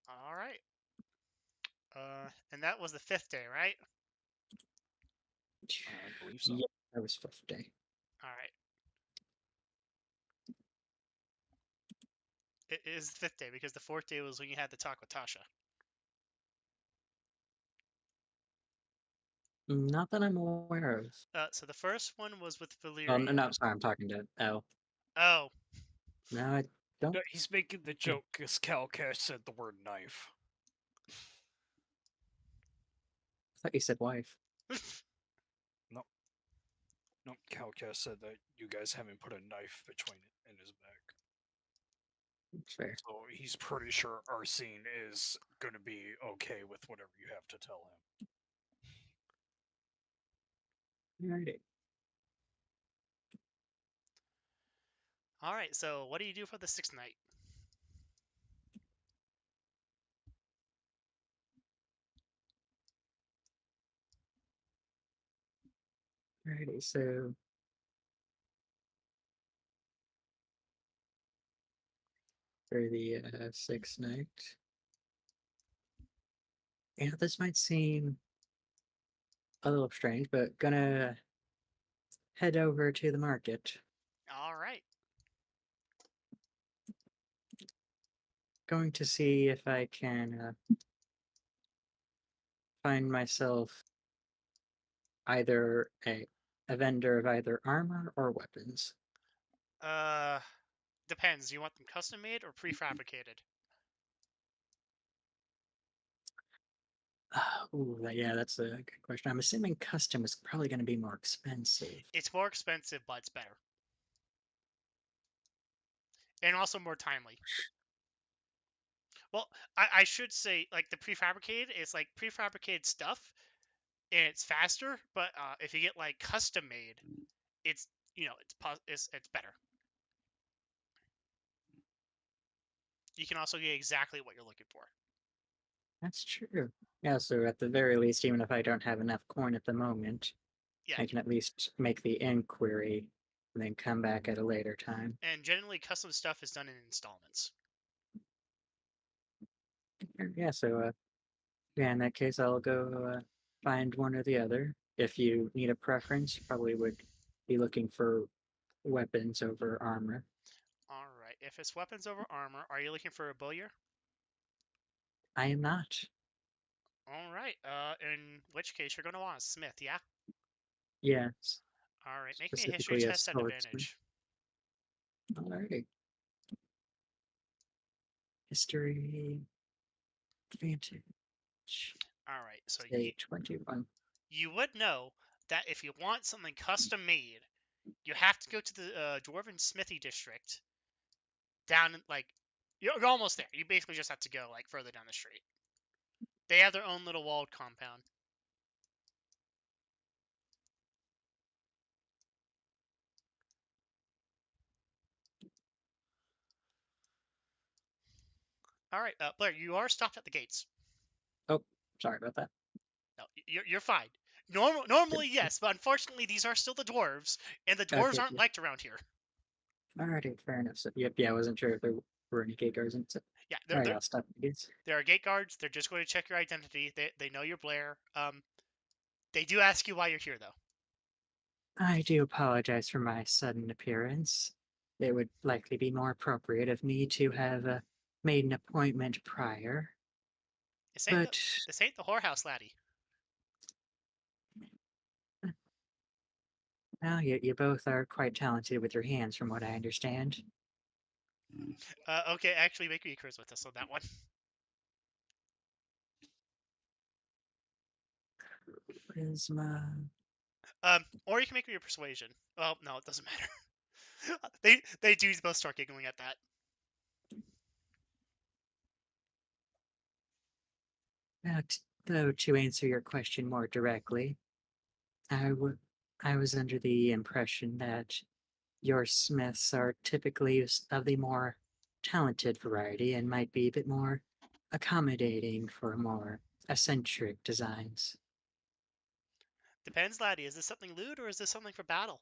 [SPEAKER 2] All right. And that was the 5th day, right?
[SPEAKER 3] I believe so.
[SPEAKER 1] Yeah, that was 5th day.
[SPEAKER 2] All right. It is the 5th day because the 4th day was when you had the talk with Tasha.
[SPEAKER 1] Not that I'm aware of.
[SPEAKER 2] So the first one was with
[SPEAKER 1] Oh,
[SPEAKER 2] Valyria.
[SPEAKER 1] no, sorry, I'm talking to Elle.
[SPEAKER 2] Oh,
[SPEAKER 1] No, I don't.
[SPEAKER 3] No, he's making the joke because Kalcash said the word knife.
[SPEAKER 1] I thought you said wife.
[SPEAKER 3] No, Kalcash said that you guys haven't put a knife between it and his back.
[SPEAKER 1] It's fair.
[SPEAKER 3] So he's pretty sure Arsene is going to be okay with whatever you have to tell him.
[SPEAKER 1] Alrighty.
[SPEAKER 2] all right. So what do you do for the 6th night?
[SPEAKER 1] Alrighty, so for the 6th night. Yeah, this might seem a little strange, but gonna head over to the market.
[SPEAKER 2] All right.
[SPEAKER 1] Going to see if I can find myself either a vendor of either armor or weapons.
[SPEAKER 2] Depends. You want them custom made or prefabricated?
[SPEAKER 1] Ooh, yeah, that's a good question. I'm assuming custom is probably going to be more expensive.
[SPEAKER 2] It's more expensive, but it's better. And also more timely. Well, I should say, like, the prefabricated is like prefabricated stuff, and it's faster. But if you get like custom made, it's it's better. You can also get exactly what you're looking for.
[SPEAKER 1] That's true. Yeah, so at the very least, even if I don't have enough coin at the moment,
[SPEAKER 2] Yeah.
[SPEAKER 1] I can at least make the inquiry and then come back at a later time.
[SPEAKER 2] And generally, custom stuff is done in installments.
[SPEAKER 1] Yeah, so yeah, in that case, I'll go find one or the other. If you need a preference, you probably would be looking for weapons over armor.
[SPEAKER 2] All right. If it's weapons over armor, are you looking for a bowyer?
[SPEAKER 1] I am not.
[SPEAKER 2] All right. In which case, you're going to want a smith, yeah?
[SPEAKER 1] Yes.
[SPEAKER 2] All right. Make me a history
[SPEAKER 1] Specifically a
[SPEAKER 2] test at
[SPEAKER 1] swordsman.
[SPEAKER 2] advantage.
[SPEAKER 1] Alrighty. History advantage.
[SPEAKER 2] All right. So
[SPEAKER 1] Say 21.
[SPEAKER 2] you would know that if you want something custom made, you have to go to the Dwarven Smithy District. Down like you're almost there. You basically just have to go like further down the street. They have their own little walled compound. All right, Blaire, you are stopped at the gates.
[SPEAKER 1] Oh, sorry about that.
[SPEAKER 2] No, you're fine. Normally yes, but unfortunately these are still the dwarves, and the dwarves
[SPEAKER 1] Okay,
[SPEAKER 2] aren't liked around here.
[SPEAKER 1] Alrighty, fair enough. So, yep, yeah, I wasn't sure if there were any gate guards. So,
[SPEAKER 2] Yeah,
[SPEAKER 1] alright, I'll stop the gates.
[SPEAKER 2] there are gate guards. They're just going to check your identity. They know you're Blaire. They do ask you why you're here, though.
[SPEAKER 1] I do apologize for my sudden appearance. It would likely be more appropriate of me to have made an appointment prior.
[SPEAKER 2] This ain't
[SPEAKER 1] But
[SPEAKER 2] this ain't the whorehouse, laddie.
[SPEAKER 1] well, you both are quite talented with your hands, from what I understand.
[SPEAKER 2] Okay, actually, make me a charisma test on that one.
[SPEAKER 1] Charisma.
[SPEAKER 2] Or you can make me a persuasion. Well, no, it doesn't matter. they do both start giggling at that.
[SPEAKER 1] Though to answer your question more directly, I was under the impression that your smiths are typically of the more talented variety and might be a bit more accommodating for more eccentric designs.
[SPEAKER 2] Depends, laddie. Is this something lewd or is this something for battle?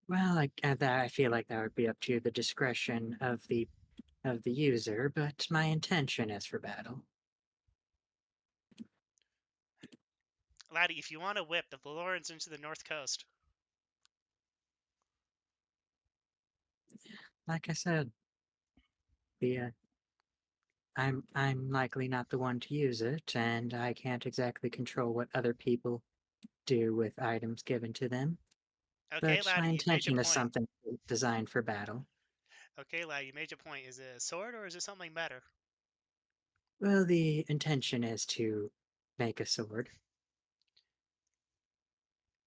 [SPEAKER 1] Well, I feel like that would be up to the discretion of the user, but my intention is for battle.
[SPEAKER 2] Laddie, if you want a whip, the Valorans into the north coast.
[SPEAKER 1] Like I said, the I'm likely not the one to use it, and I can't exactly control what other people do with items given to them.
[SPEAKER 2] Okay,
[SPEAKER 1] But my
[SPEAKER 2] laddie, you've made your
[SPEAKER 1] intention is
[SPEAKER 2] point.
[SPEAKER 1] something designed for battle.
[SPEAKER 2] Okay, laddie, you made your point. Is it a sword or is it something better?
[SPEAKER 1] Well, the intention is to make a sword.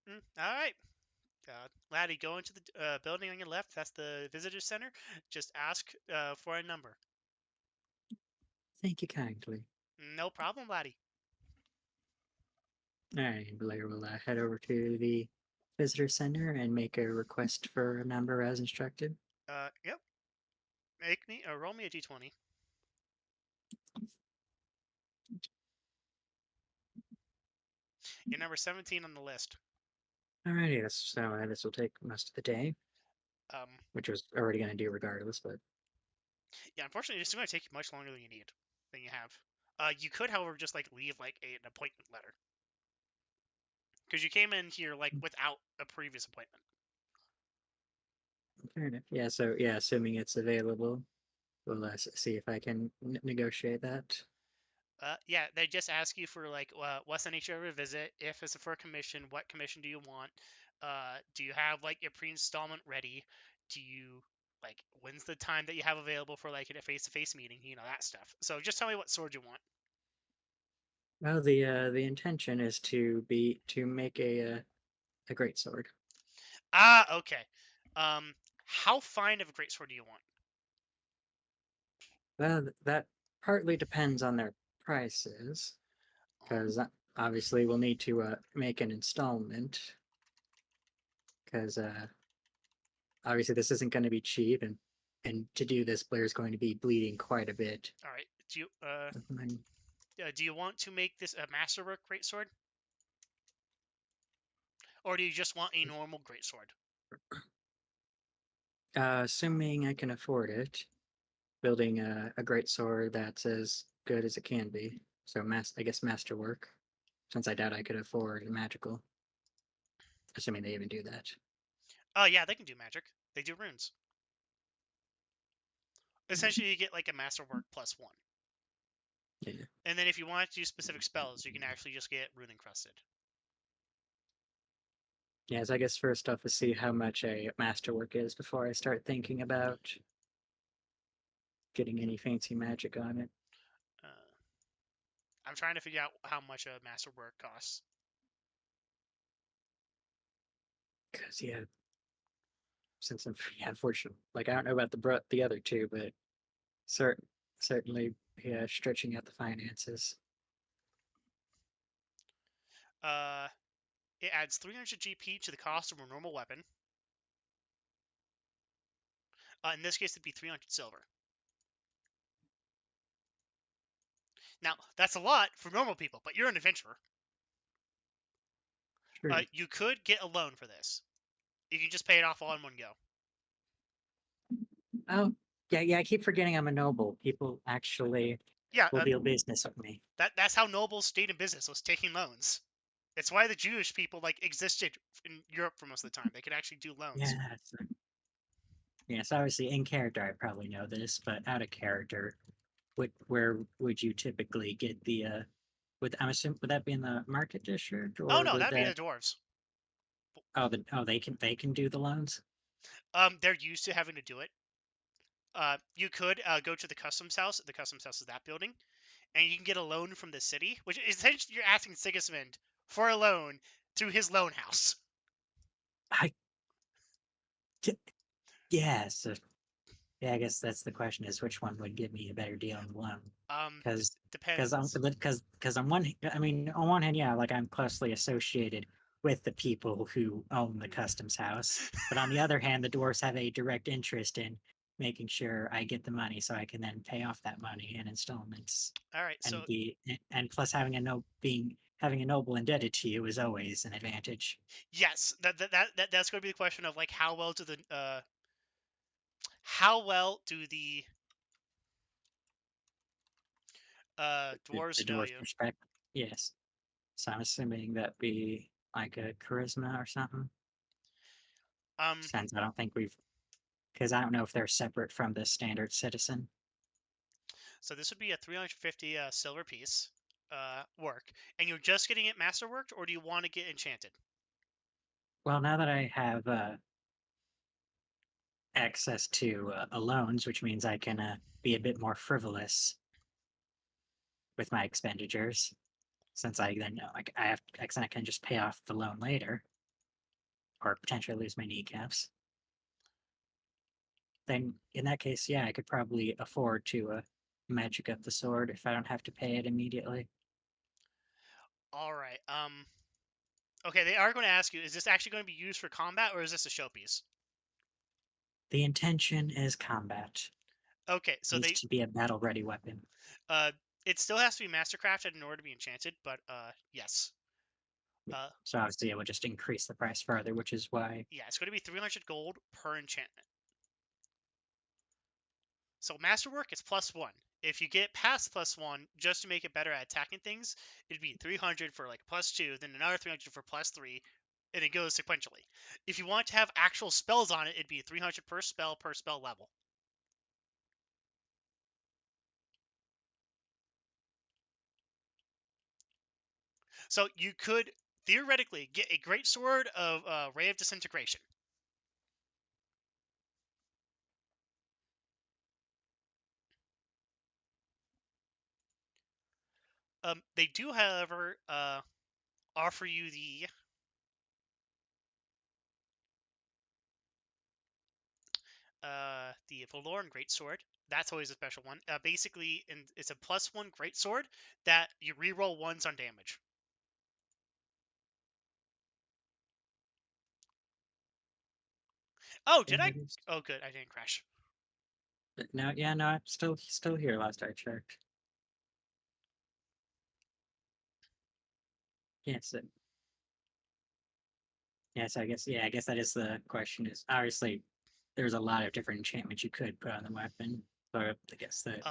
[SPEAKER 2] All right. Laddie, go into the building on your left. That's the visitor center. Just ask for a number.
[SPEAKER 1] Thank you kindly.
[SPEAKER 2] No problem, laddie.
[SPEAKER 1] Alright, Blaire will head over to the visitor center and make a request for a number as instructed.
[SPEAKER 2] Yep. Roll me a d20. You're number 17 on the list.
[SPEAKER 1] Alrighty, so this will take most of the day,
[SPEAKER 2] Um,
[SPEAKER 1] which was already going to do regardless, but
[SPEAKER 2] yeah, unfortunately, it's going to take you much longer than you have. You could, however, just like leave like an appointment letter, because you came in here like without a previous appointment.
[SPEAKER 1] fair enough. Yeah, so yeah, assuming it's available, we'll see if I can negotiate that.
[SPEAKER 2] Yeah, they just ask you for like what's the nature of your visit. If it's for a commission, what commission do you want? Do you have like your pre-installment ready? Do you like when's the time that you have available for like a face-to-face meeting? You know that stuff. So just tell me what sword you want.
[SPEAKER 1] Well, the intention is to make a great sword.
[SPEAKER 2] Ah, okay. How fine of a great sword do you want?
[SPEAKER 1] Well, that partly depends on their prices, because obviously we'll need to make an installment, because obviously this isn't going to be cheap, and to do this, Blaire's going to be bleeding quite a bit
[SPEAKER 2] All right.
[SPEAKER 1] of money.
[SPEAKER 2] Do you want to make this a masterwork greatsword, or do you just want a normal greatsword?
[SPEAKER 1] Assuming I can afford it, building a great sword that's as good as it can be. So I guess masterwork, since I doubt I could afford magical. Assuming they even do that.
[SPEAKER 2] Oh yeah, they can do magic. They do runes. Essentially, you get like a masterwork +1.
[SPEAKER 1] Yeah.
[SPEAKER 2] And then if you want to do specific spells, you can actually just get rune encrusted.
[SPEAKER 1] Yeah, so I guess first off, is see how much a masterwork is before I start thinking about getting any fancy magic on it.
[SPEAKER 2] Uh, I'm trying to figure out how much a masterwork costs.
[SPEAKER 1] Because yeah, since I'm unfortunately, like I don't know about the other two, but certainly yeah, stretching out the finances.
[SPEAKER 2] It adds 300 GP to the cost of a normal weapon. In this case, it'd be 300 silver. Now, that's a lot for normal people, but you're an adventurer.
[SPEAKER 1] Sure.
[SPEAKER 2] You could get a loan for this. You can just pay it off all in one go.
[SPEAKER 1] Oh, yeah. I keep forgetting I'm a noble. People actually
[SPEAKER 2] Yeah,
[SPEAKER 1] will deal business with me.
[SPEAKER 2] that's how nobles stayed in business, was taking loans. It's why the Jewish people existed in Europe for most of the time. They could actually do loans.
[SPEAKER 1] Yeah. Yes, obviously in character I probably know this, but out of character, where would you typically get the I'm assuming would that be in the market district
[SPEAKER 2] Oh
[SPEAKER 1] or
[SPEAKER 2] no,
[SPEAKER 1] would
[SPEAKER 2] that'd be
[SPEAKER 1] that
[SPEAKER 2] the dwarves.
[SPEAKER 1] they can do the loans?
[SPEAKER 2] They're used to having to do it. You could go to the customs house. The customs house is that building, and you can get a loan from the city, which is essentially you're asking Sigismund for a loan through his loan house.
[SPEAKER 1] Yes. Yeah, I guess that's the question: is which one would give me a better deal on the loan? Because
[SPEAKER 2] Depends.
[SPEAKER 1] on one, I mean, on one hand, yeah, like I'm closely associated with the people who own the customs house, but on the other hand, the dwarves have a direct interest in making sure I get the money so I can then pay off that money in installments.
[SPEAKER 2] All right, so
[SPEAKER 1] And plus having having a noble indebted to you is always an advantage.
[SPEAKER 2] yes, that's going to be the question of like how well do the
[SPEAKER 1] The
[SPEAKER 2] dwarves know
[SPEAKER 1] dwarf
[SPEAKER 2] you?
[SPEAKER 1] respect, yes. So I'm assuming that'd be like a charisma or something. Since I don't think because I don't know if they're separate from the standard citizen.
[SPEAKER 2] So this would be a 350 silver piece work, and you're just getting it masterworked, or do you want to get enchanted?
[SPEAKER 1] Well, now that I have access to loans, which means I can be a bit more frivolous with my expenditures, since I then know like I can just pay off the loan later, or potentially lose my kneecaps. Then in that case, yeah, I could probably afford to magic up the sword if I don't have to pay it immediately.
[SPEAKER 2] All right. Okay, they are going to ask you: is this actually going to be used for combat, or is this a showpiece?
[SPEAKER 1] The intention is combat.
[SPEAKER 2] Okay, so
[SPEAKER 1] Needs to be a battle ready weapon.
[SPEAKER 2] it still has to be mastercrafted in order to be enchanted, but yes.
[SPEAKER 1] So obviously it would just increase the price further, which is why.
[SPEAKER 2] Yeah, it's going to be 300 gold per enchantment. So masterwork is +1. If you get past +1, just to make it better at attacking things, it'd be 300 for like +2, then another 300 for +3, and it goes sequentially. If you want to have actual spells on it, it'd be 300 per spell level. So you could theoretically get a great sword of Ray of Disintegration. They do, however, offer you the Valorn Greatsword. That's always a special one. Basically, it's a +1 Greatsword that you reroll ones on damage. Oh, did I? Oh, good. I didn't crash.
[SPEAKER 1] No, yeah, no, I'm still here. Last I checked. Yes. Yes, I guess. Yeah, I guess that is the question. Is obviously there's a lot of different enchantments you could put on the weapon. So I guess that.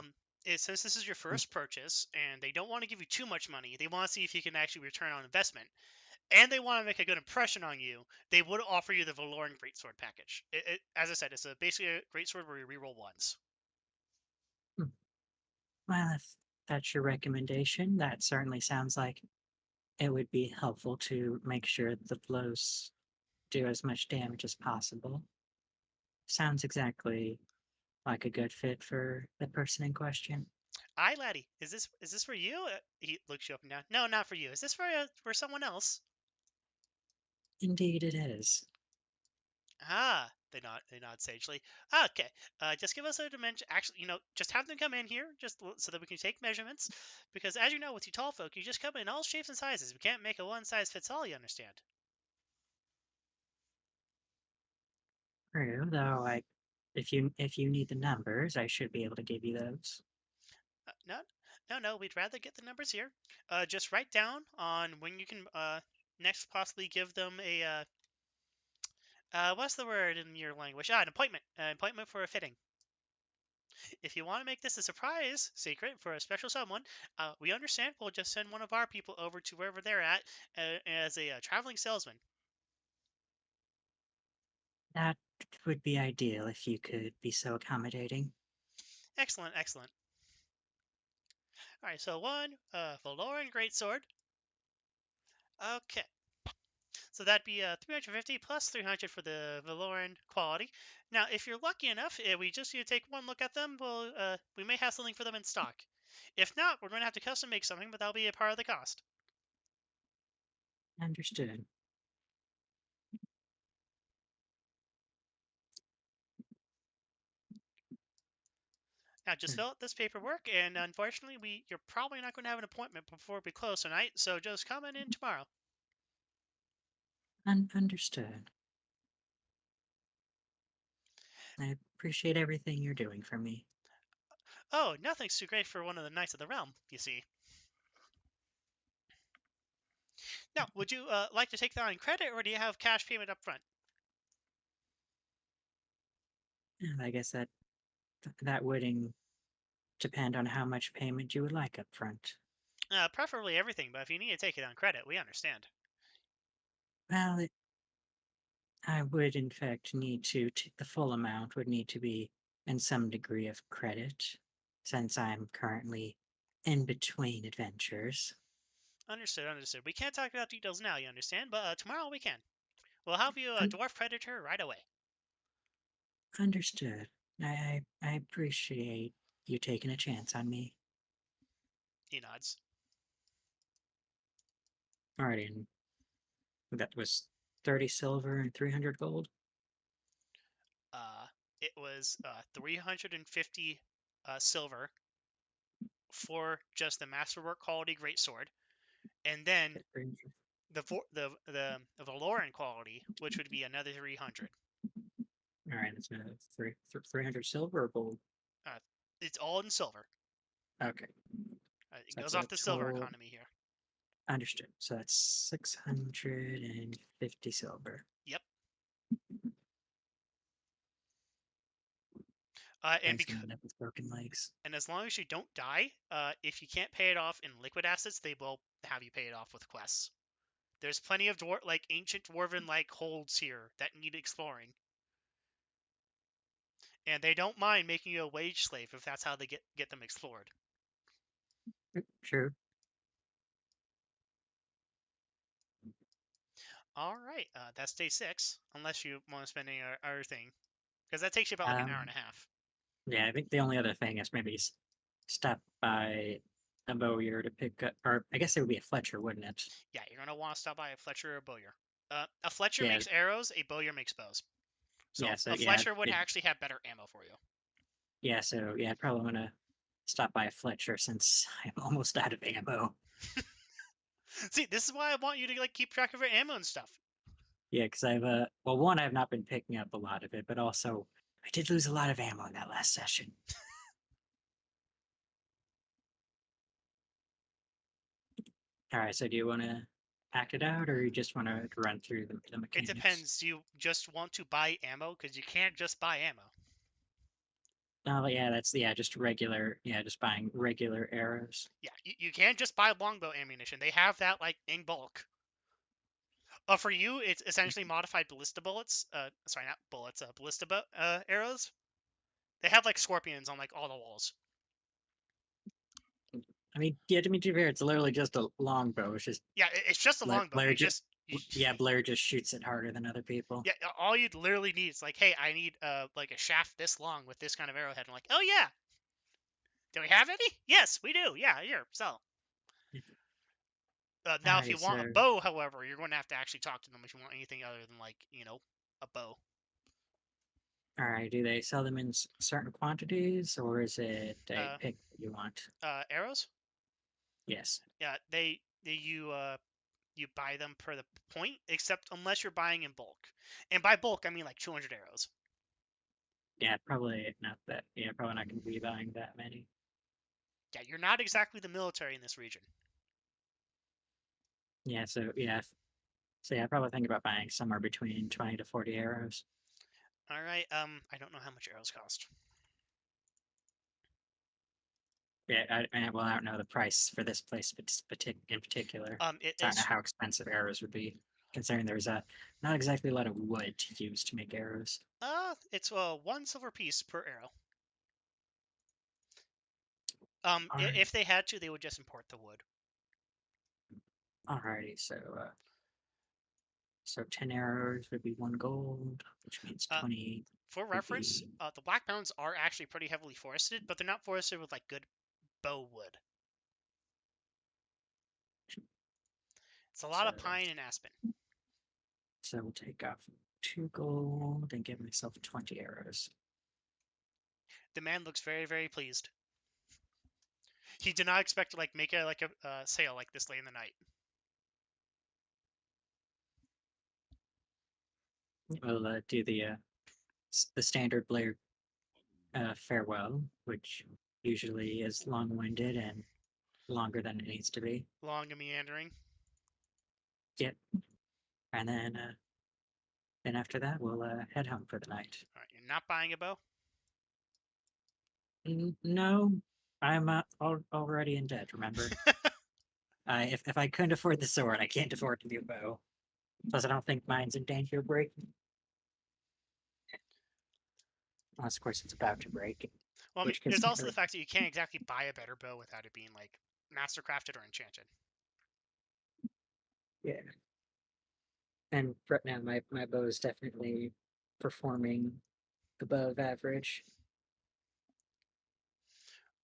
[SPEAKER 2] Since this is your first purchase, and they don't want to give you too much money, they want to see if you can actually return on investment, and they want to make a good impression on you, they would offer you the Valorn Greatsword package. As I said, it's basically a Greatsword where you reroll ones.
[SPEAKER 1] Well, if that's your recommendation, that certainly sounds like it would be helpful to make sure the blows do as much damage as possible. Sounds exactly like a good fit for the person in question.
[SPEAKER 2] Aye, laddie, is this for you? He looks you up and down. No, not for you. Is this for someone else?
[SPEAKER 1] Indeed, it is.
[SPEAKER 2] Ah, they nod sagely. Okay, just give us a dimension. Actually, just have them come in here, just so that we can take measurements. Because as you know, with you tall folk, you just come in all shapes and sizes. We can't make a one size fits all. You understand?
[SPEAKER 1] True, though. If you need the numbers, I should be able to give you those.
[SPEAKER 2] No. We'd rather get the numbers here. Just write down on when you can next possibly give them What's the word in your language? An appointment. An appointment for a fitting. If you want to make this a surprise secret for a special someone, we understand. We'll just send one of our people over to wherever they're at as a traveling salesman.
[SPEAKER 1] That would be ideal if you could be so accommodating.
[SPEAKER 2] Excellent, excellent. All right, so one Valoran greatsword. Okay, so that'd be 350 plus 300 for the Valoran quality. Now, if you're lucky enough, we just need to take one look at them. We may have something for them in stock. If not, we're going to have to custom make something, but that'll be a part of the cost.
[SPEAKER 1] Understood.
[SPEAKER 2] Now, just fill out this paperwork, and unfortunately, you're probably not going to have an appointment before we close tonight, so just come on in tomorrow.
[SPEAKER 1] Understood. I appreciate everything you're doing for me.
[SPEAKER 2] Oh, nothing's too great for one of the Knights of the Realm, you see. Now, would you like to take that on credit, or do you have cash payment up front?
[SPEAKER 1] I guess that would depend on how much payment you would like up front.
[SPEAKER 2] Preferably everything, but if you need to take it on credit, we understand.
[SPEAKER 1] Well, I would in fact need to, the full amount would need to be in some degree of credit, since I'm currently in between adventures.
[SPEAKER 2] Understood, understood. We can't talk about details now, you understand, but tomorrow we can. We'll help you a
[SPEAKER 1] Un-
[SPEAKER 2] dwarf predator right away.
[SPEAKER 1] Understood. I appreciate you taking a chance on me.
[SPEAKER 2] He nods.
[SPEAKER 1] Alrighty, and that was 30 silver and 300 gold.
[SPEAKER 2] It was 350 silver for just the masterwork quality greatsword, and then the Valoran quality, which would be another 300.
[SPEAKER 1] Alright, that's 300 silver or gold?
[SPEAKER 2] It's all in silver.
[SPEAKER 1] Okay.
[SPEAKER 2] It
[SPEAKER 1] So
[SPEAKER 2] goes
[SPEAKER 1] that's
[SPEAKER 2] off
[SPEAKER 1] a
[SPEAKER 2] the silver
[SPEAKER 1] total-
[SPEAKER 2] economy here.
[SPEAKER 1] Understood. So that's 650 silver.
[SPEAKER 2] Yep.
[SPEAKER 1] Thanks for ending up with broken legs.
[SPEAKER 2] And as long as you don't die, if you can't pay it off in liquid assets, they will have you pay it off with quests. There's plenty of ancient dwarven holds here that need exploring, and they don't mind making you a wage slave if that's how they get them explored.
[SPEAKER 1] True.
[SPEAKER 2] All right, that's day 6, unless you want to spend any other thing, because that takes you about an hour and a half.
[SPEAKER 1] Yeah, I think the only other thing is maybe stop by a bowyer to pick up, or I guess it would be a Fletcher, wouldn't it?
[SPEAKER 2] Yeah, you're gonna want to stop by a Fletcher or a bowyer. A Fletcher
[SPEAKER 1] Yeah.
[SPEAKER 2] makes arrows, a bowyer makes bows. So
[SPEAKER 1] Yeah, so
[SPEAKER 2] a Fletcher would actually have better ammo for you.
[SPEAKER 1] Yeah, so yeah, I'd probably want to stop by a Fletcher since I'm almost out of ammo.
[SPEAKER 2] See, this is why I want you to keep track of your ammo and stuff.
[SPEAKER 1] Yeah, because well, one, I've not been picking up a lot of it, but also I did lose a lot of ammo in that last session. All right, so do you want to act it out, or you just want to run through the mechanics?
[SPEAKER 2] It depends. Do you just want to buy ammo? Because you can't just buy ammo.
[SPEAKER 1] Oh, yeah, just regular, just buying regular arrows.
[SPEAKER 2] Yeah, you can't just buy longbow ammunition. They have that in bulk. For you, it's essentially modified ballista bullets. Sorry, not bullets. Ballista arrows. They have scorpions on all the walls.
[SPEAKER 1] I mean, yeah, to be fair, it's literally just a longbow. It's just
[SPEAKER 2] It's just a longbow.
[SPEAKER 1] Blaire Blaire just shoots it harder than other people.
[SPEAKER 2] Yeah, all you literally need is hey, I need a shaft this long with this kind of arrowhead. I'm like, oh yeah. Do we have any? Yes, we do. Yeah, here, sell. Now, if you want a bow, however, you're going to have to actually talk to them if you want anything other than a bow.
[SPEAKER 1] All right. Do they sell them in certain quantities, or is it a pick that you want?
[SPEAKER 2] Arrows?
[SPEAKER 1] Yes.
[SPEAKER 2] Yeah, you buy them per the point, except unless you're buying in bulk. And by bulk, I mean 200 arrows.
[SPEAKER 1] Yeah, probably not that. Yeah, probably not going to be buying that many.
[SPEAKER 2] Yeah, you're not exactly the military in this region.
[SPEAKER 1] Yeah. So yeah, So yeah, I probably think about buying somewhere between 20 to 40 arrows.
[SPEAKER 2] All right. I don't know how much arrows cost.
[SPEAKER 1] Yeah, I don't know the price for this place in particular.
[SPEAKER 2] It
[SPEAKER 1] So I don't know
[SPEAKER 2] is
[SPEAKER 1] how expensive arrows would be, considering there's not exactly a lot of wood to use to make arrows.
[SPEAKER 2] it's 1 silver piece per arrow.
[SPEAKER 1] Alright.
[SPEAKER 2] If they had to, they would just import the wood.
[SPEAKER 1] Alrighty, so 10 arrows would be 1 gold, which means
[SPEAKER 2] Uh,
[SPEAKER 1] 20
[SPEAKER 2] For
[SPEAKER 1] would
[SPEAKER 2] reference,
[SPEAKER 1] be.
[SPEAKER 2] the Black Mountains are actually pretty heavily forested, but they're not forested with like good bow wood. It's a lot
[SPEAKER 1] So,
[SPEAKER 2] of pine and aspen.
[SPEAKER 1] so we'll take off 2 gold and give myself 20 arrows.
[SPEAKER 2] The man looks very, very pleased. He did not expect to make a sale like this late in the night.
[SPEAKER 1] We'll do the standard Blaire farewell, which usually is long-winded and longer than it needs to be.
[SPEAKER 2] Long and meandering.
[SPEAKER 1] Yep. And then after that, we'll head home for the night.
[SPEAKER 2] All right, you're not buying a bow.
[SPEAKER 1] No, I'm already in debt. Remember, if I couldn't afford the sword, I can't afford the new bow. Plus, I don't think mine's in danger of breaking. Unless, of course, it's about to break.
[SPEAKER 2] Well, I mean,
[SPEAKER 1] Which
[SPEAKER 2] there's
[SPEAKER 1] case,
[SPEAKER 2] also the fact that you can't exactly buy a better bow without it being mastercrafted or enchanted.
[SPEAKER 1] yeah. And right now, my bow is definitely performing above average.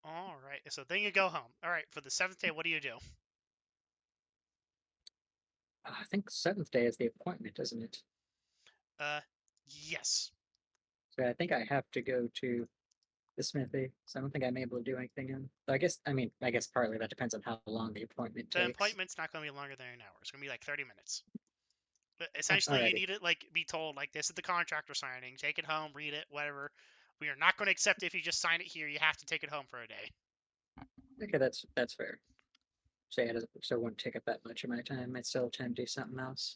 [SPEAKER 2] All right, so then you go home. All right, for the 7th day, what do you do?
[SPEAKER 1] I think 7th day is the appointment, isn't it?
[SPEAKER 2] Yes.
[SPEAKER 1] So I think I have to go to the smithy. So I don't think I'm able to do anything in. I guess partly that depends on how long the appointment
[SPEAKER 2] The
[SPEAKER 1] takes.
[SPEAKER 2] appointment's not going to be longer than an hour. It's going to be 30 minutes. But
[SPEAKER 1] Oh,
[SPEAKER 2] essentially, you
[SPEAKER 1] alrighty.
[SPEAKER 2] need to be told this is the contract we're signing. Take it home, read it, whatever. We are not going to accept it if you just sign it here. You have to take it home for a day.
[SPEAKER 1] Okay, that's fair. So yeah, it won't take up that much of my time. I still have time to do something else.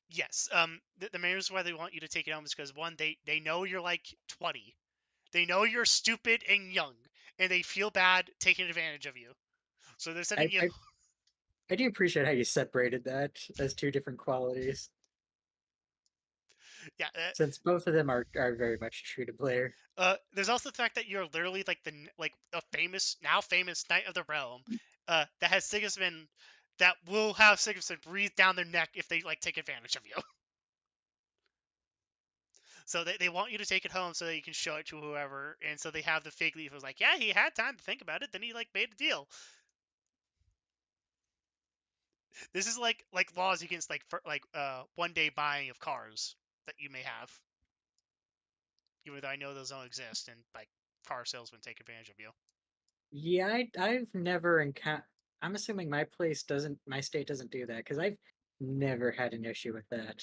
[SPEAKER 2] Yes. The main reason why they want you to take it home is because one, they know you're 20. They know you're stupid and young, and they feel bad taking advantage of you. So they're sending you.
[SPEAKER 1] I do appreciate how you separated that as 2 different qualities,
[SPEAKER 2] Yeah.
[SPEAKER 1] since both of them are very much true to Blaire.
[SPEAKER 2] There's also the fact that you're literally a now famous Knight of the Realm, that has Sigismund, that will have Sigismund breathe down their neck if they take advantage of you. So they want you to take it home so that you can show it to whoever, and so they have the fig leaf. It was yeah, he had time to think about it, then he made a deal. This is like laws against for 1 day buying of cars that you may have. Even though I know those don't exist, and car salesmen take advantage of you.
[SPEAKER 1] Yeah, I've never encountered. I'm assuming my state doesn't do that because I've never had an issue with that.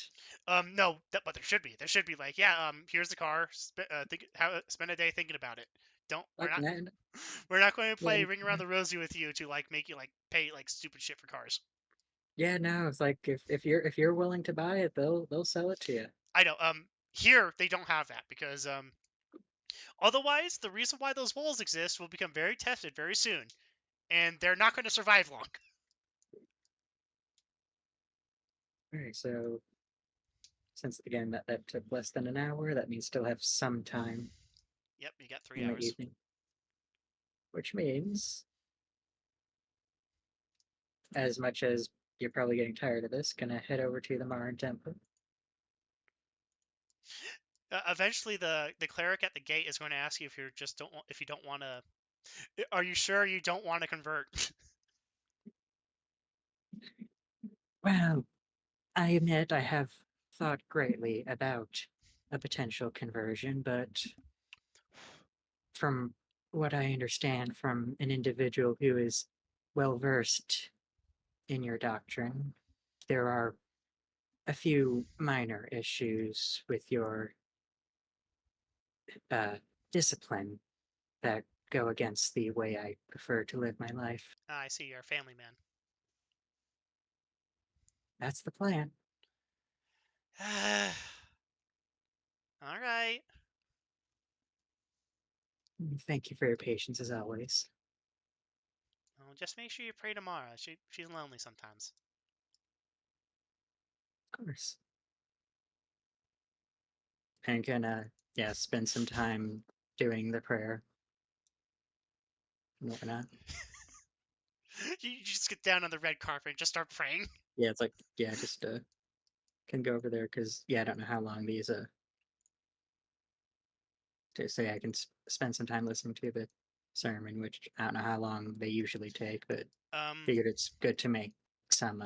[SPEAKER 2] No, but there should be. There should be yeah. Here's the car. Spend a day thinking about it.
[SPEAKER 1] Like,
[SPEAKER 2] We're not going to
[SPEAKER 1] yeah,
[SPEAKER 2] play ring around the rosy with you to make you pay stupid shit for cars.
[SPEAKER 1] yeah, no, it's like if you're willing to buy it, they'll sell it to you.
[SPEAKER 2] I know. Here they don't have that because otherwise the reason why those walls exist will become very tested very soon, and they're not going to survive long.
[SPEAKER 1] All right, so since again that took less than an hour, that means still have some time
[SPEAKER 2] Yep, you got 3
[SPEAKER 1] in the
[SPEAKER 2] hours.
[SPEAKER 1] evening, which means, as much as you're probably getting tired of this, gonna head over to the Marin Temple.
[SPEAKER 2] Eventually, the cleric at the gate is going to ask you if you don't want to. Are you sure you don't want to convert?
[SPEAKER 1] Well, I admit I have thought greatly about a potential conversion, but from what I understand from an individual who is well versed in your doctrine, there are a few minor issues with your discipline that go against the way I prefer to live my life.
[SPEAKER 2] I see you're a family man.
[SPEAKER 1] That's the plan.
[SPEAKER 2] All right.
[SPEAKER 1] Thank you for your patience as always.
[SPEAKER 2] Well, just make sure you pray to Mara. She's lonely sometimes.
[SPEAKER 1] Of course. And can spend some time doing the prayer and whatnot.
[SPEAKER 2] You just get down on the red carpet and just start praying.
[SPEAKER 1] Yeah, it's like just can go over there because I don't know how long these to say I can spend some time listening to the sermon, which I don't know how long they usually take, but figured it's good to make some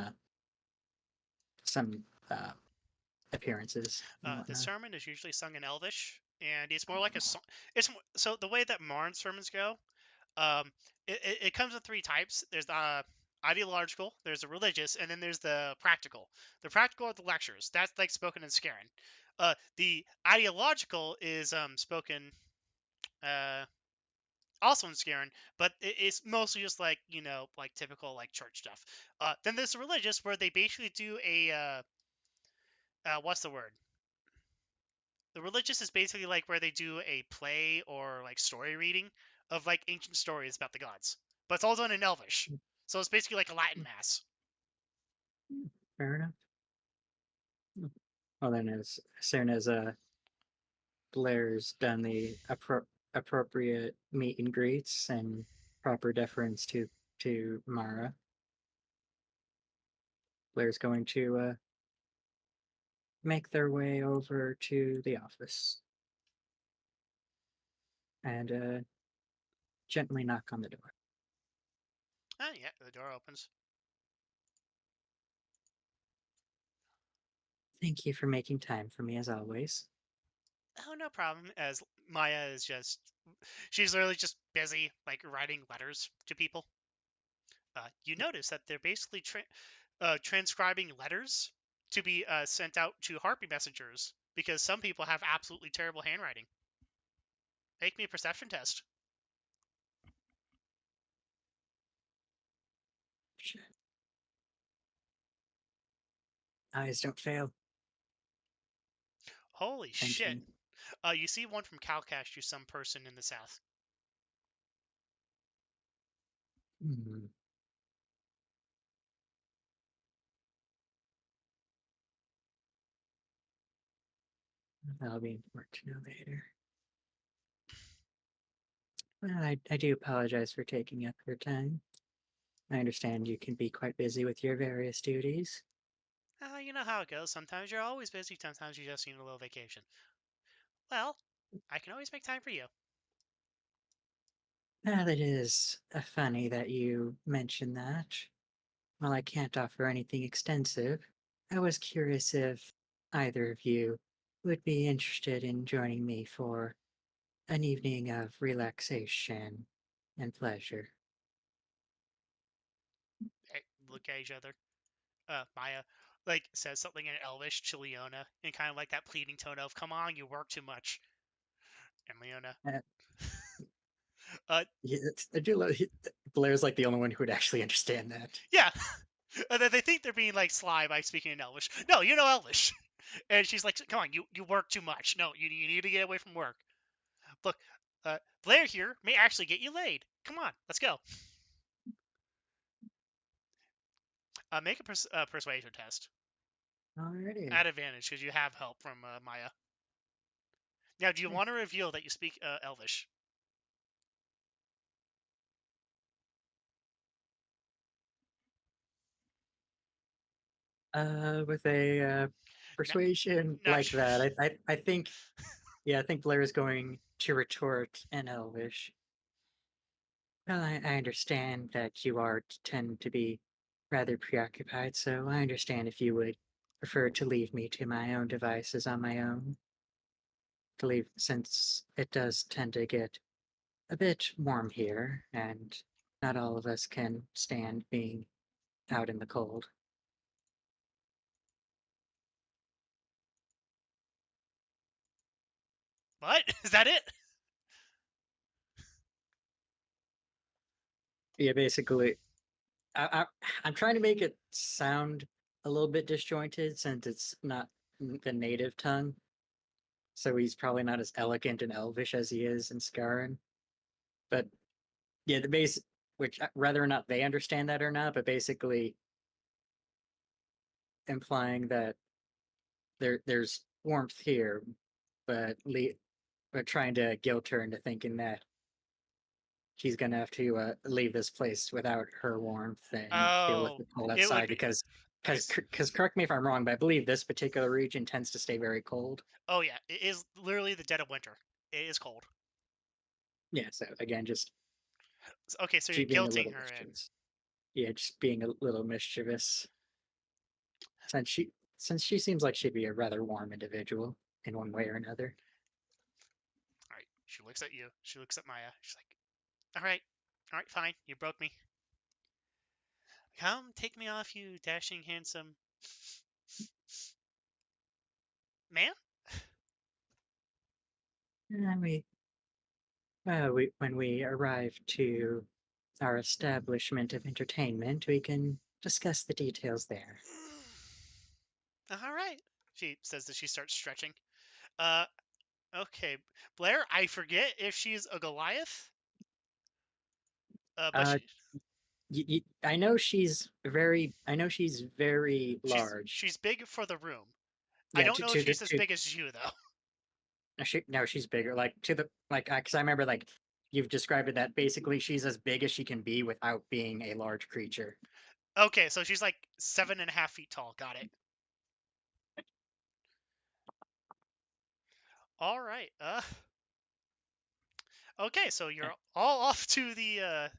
[SPEAKER 1] appearances and
[SPEAKER 2] The
[SPEAKER 1] whatnot.
[SPEAKER 2] sermon is usually sung in Elvish, and it's more like a song. So the way that Marn sermons go, it comes in three types. There's the ideological, there's the religious, and then there's the practical. The practical are the lectures. That's like spoken in Skarrest. The ideological is spoken also in Skarrest, but it's mostly just like like typical like church stuff. Then there's the religious where they basically do a what's the word? The religious is basically like where they do a play or like story reading of like ancient stories about the gods, but it's all done in Elvish, so it's basically like a Latin mass.
[SPEAKER 1] Fair enough. Well, then, as soon as Blaire's done the appropriate meet and greets and proper deference to Mara, Blaire's going to make their way over to the office and gently knock on the door.
[SPEAKER 2] Oh yeah, the door opens.
[SPEAKER 1] Thank you for making time for me as always.
[SPEAKER 2] Oh, no problem. As Maya is she's literally just busy like writing letters to people. You notice that they're basically transcribing letters to be sent out to harpy messengers because some people have absolutely terrible handwriting. Make me a perception test.
[SPEAKER 1] Shit. Eyes don't fail.
[SPEAKER 2] Holy
[SPEAKER 1] Thank
[SPEAKER 2] shit.
[SPEAKER 1] you.
[SPEAKER 2] You see one from Kalcash to some person in the south.
[SPEAKER 1] Hmm. That'll be important to know later. Well, I do apologize for taking up your time. I understand you can be quite busy with your various duties.
[SPEAKER 2] You know how it goes. Sometimes you're always busy, sometimes you just need a little vacation. Well, I can always make time for you.
[SPEAKER 1] Well, it is funny that you mention that. While I can't offer anything extensive, I was curious if either of you would be interested in joining me for an evening of relaxation and pleasure.
[SPEAKER 2] They look at each other. Maya like says something in Elvish to Leona in kind of like that pleading tone of "Come on, you work too much." And Leona,
[SPEAKER 1] Uh,
[SPEAKER 2] uh,
[SPEAKER 1] yeah, I do love Blaire's like the only one who would actually understand that.
[SPEAKER 2] yeah. And then they think they're being like sly by speaking in Elvish. No, you know Elvish. And she's like, "Come on, you work too much. No, you need to get away from work. Look, Blaire here may actually get you laid. Come on, let's go." Make a persuasion test
[SPEAKER 1] Alrighty.
[SPEAKER 2] at advantage because you have help from Maya. Now, do you
[SPEAKER 1] Sure.
[SPEAKER 2] want to reveal that you speak Elvish?
[SPEAKER 1] With a persuasion
[SPEAKER 2] No.
[SPEAKER 1] like that, I think I think Blair is going to retort in Elvish. Well, I understand that you are tend to be rather preoccupied, so I understand if you would prefer to leave me to my own devices on my own. To leave, since it does tend to get a bit warm here, and not all of us can stand being out in the cold.
[SPEAKER 2] What? Is that it?
[SPEAKER 1] Yeah, basically, I'm trying to make it sound a little bit disjointed since it's not the native tongue, so he's probably not as elegant and elvish as he is in Skarren. But yeah, the base, which whether or not they understand that or not, but basically implying that there's warmth here, but trying to guilt her into thinking that she's gonna have to leave this place without her warmth and deal with
[SPEAKER 2] Oh,
[SPEAKER 1] the cold
[SPEAKER 2] it would
[SPEAKER 1] outside
[SPEAKER 2] be nice.
[SPEAKER 1] because correct me if I'm wrong, but I believe this particular region tends to stay very cold.
[SPEAKER 2] Oh yeah, it is literally the dead of winter. It is cold.
[SPEAKER 1] Yeah, so again, just
[SPEAKER 2] Okay, so you're
[SPEAKER 1] she being a
[SPEAKER 2] guilting
[SPEAKER 1] little
[SPEAKER 2] her in.
[SPEAKER 1] mischievous. Yeah, just being a little mischievous. Since she seems like she'd be a rather warm individual in one way or another.
[SPEAKER 2] All right, she looks at you. She looks at Maya. She's like, all right, fine. You broke me. Come, take me off, you dashing, handsome man.
[SPEAKER 1] And when we arrive to our establishment of entertainment, we can discuss the details there.
[SPEAKER 2] All right, she says as she starts stretching. Uh, okay, Blaire. I forget if she's a Goliath. But
[SPEAKER 1] Uh, I know I know she's very
[SPEAKER 2] she's
[SPEAKER 1] large.
[SPEAKER 2] she's big for the room. I
[SPEAKER 1] Yeah,
[SPEAKER 2] don't know if she's as big as you though.
[SPEAKER 1] no, she's bigger. Like to the like, because I remember like you've described it that basically she's as big as she can be without being a large creature.
[SPEAKER 2] Okay, so she's like 7.5 feet tall. Got it. All right. Okay, so you're all off to the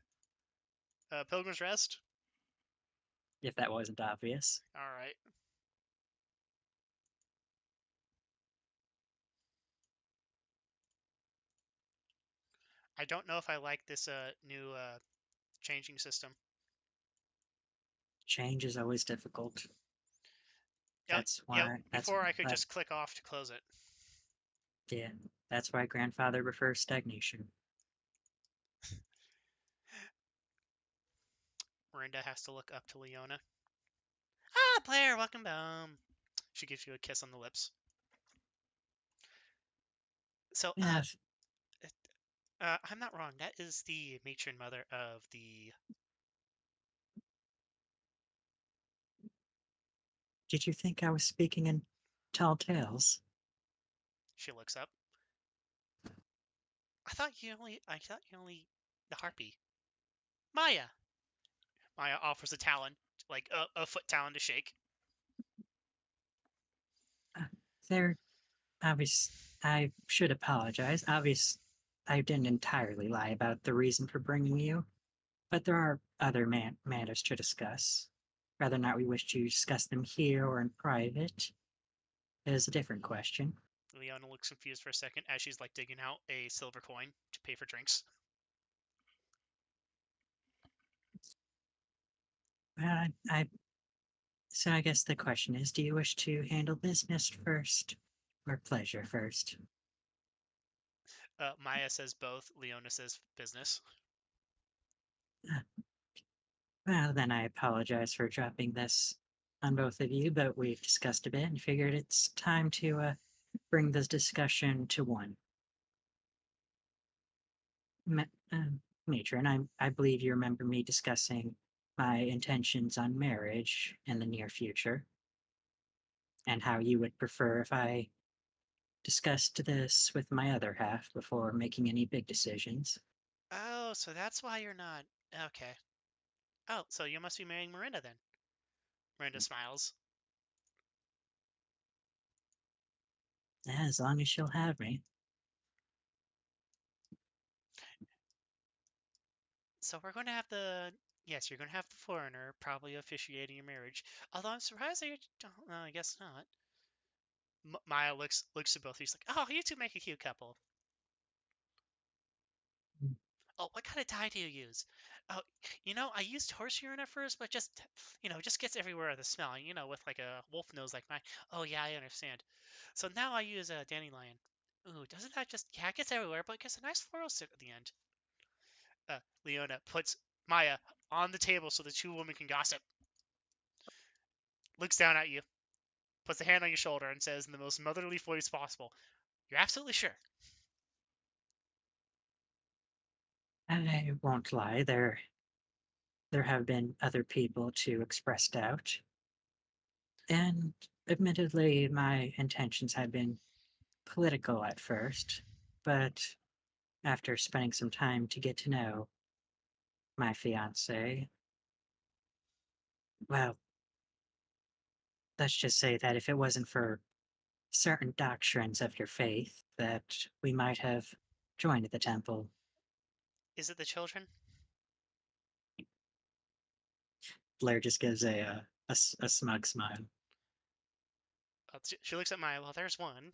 [SPEAKER 2] Pilgrim's Rest.
[SPEAKER 1] If that wasn't obvious.
[SPEAKER 2] All right. I don't know if I like this new changing system.
[SPEAKER 1] Change is always difficult. That's
[SPEAKER 2] Yeah,
[SPEAKER 1] why.
[SPEAKER 2] before I could just click off to close it.
[SPEAKER 1] Yeah, that's why grandfather prefers stagnation.
[SPEAKER 2] Miranda has to look up to Leona. Ah, Blaire, welcome home. She gives you a kiss on the lips. So,
[SPEAKER 1] Yes.
[SPEAKER 2] I'm not wrong. That is the matron mother of the.
[SPEAKER 1] Did you think I was speaking in tall tales?
[SPEAKER 2] She looks up. I thought you only. The harpy. Maya. Maya offers a talon, like a foot talon to shake.
[SPEAKER 1] There, obvious. I should apologize. I didn't entirely lie about the reason for bringing you, but there are other matters to discuss. Whether or not we wish to discuss them here or in private is a different question.
[SPEAKER 2] Leona looks confused for a second as she's like digging out a silver coin to pay for drinks.
[SPEAKER 1] Well, so I guess the question is, do you wish to handle business first or pleasure first?
[SPEAKER 2] Maya says both. Leona says business.
[SPEAKER 1] Well, then I apologize for dropping this on both of you, but we've discussed a bit and figured it's time to bring this discussion to one. Matron, I believe you remember me discussing my intentions on marriage in the near future, and how you would prefer if I discussed this with my other half before making any big decisions.
[SPEAKER 2] Oh, so that's why you're not. Okay. Oh, so you must be marrying Miranda then. Miranda smiles.
[SPEAKER 1] As long as she'll have me.
[SPEAKER 2] So we're going to have the. Yes, you're going to have the foreigner probably officiating your marriage. Although I'm surprised that you don't. No, I guess not. Maya looks at both of you. She's like, "Oh, you two make a cute couple."
[SPEAKER 1] Mm.
[SPEAKER 2] Oh, what kind of dye do you use? Oh, I used horse urine at first, but just gets everywhere the smell. With like a wolf nose like mine. Oh yeah, I understand. So now I use a dandelion. Ooh, doesn't that just yeah, it gets everywhere, but it gets a nice floral stick at the end. Leona puts Maya on the table so the two women can gossip. Looks down at you. puts a hand on your shoulder and says in the most motherly voice possible, "You're absolutely sure?"
[SPEAKER 1] I won't lie, there have been other people to express doubt. And admittedly, my intentions had been political at first, but after spending some time to get to know my fiance, well, let's just say that if it wasn't for certain doctrines of your faith, that we might have joined the temple.
[SPEAKER 2] Is it the children?
[SPEAKER 1] Blaire just gives a smug smile.
[SPEAKER 2] She looks at Maya. Well, there's one,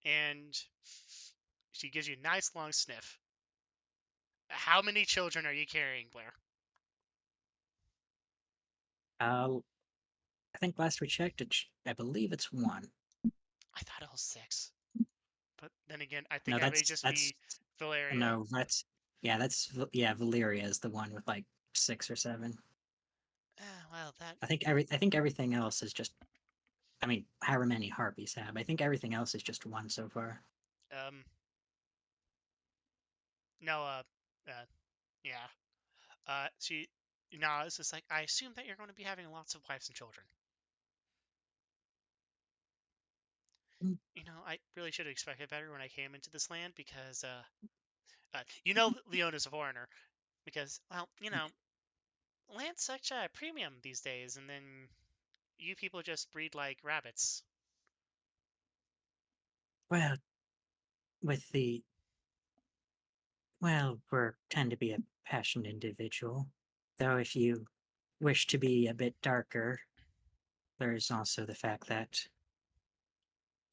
[SPEAKER 2] and she gives you a nice long sniff. How many children are you carrying, Blaire?
[SPEAKER 1] I think last we checked, I believe it's one.
[SPEAKER 2] I thought it was 6. But then again, I think
[SPEAKER 1] No,
[SPEAKER 2] that may just
[SPEAKER 1] that's
[SPEAKER 2] be Valeria.
[SPEAKER 1] no, yeah, Valeria is the one with like 6 or 7.
[SPEAKER 2] Well, that
[SPEAKER 1] I think everything else is just. I mean, however many harpies have. I think everything else is just one so far.
[SPEAKER 2] um no yeah. She nods. It's like, I assume that you're going to be having lots of wives and children.
[SPEAKER 1] Mm.
[SPEAKER 2] I really should have expected better when I came into this land because Leona's a foreigner because, well, land's such a premium these days, and then you people just breed like rabbits.
[SPEAKER 1] Well, with the well, we tend to be a passionate individual. Though, if you wish to be a bit darker, there's also the fact that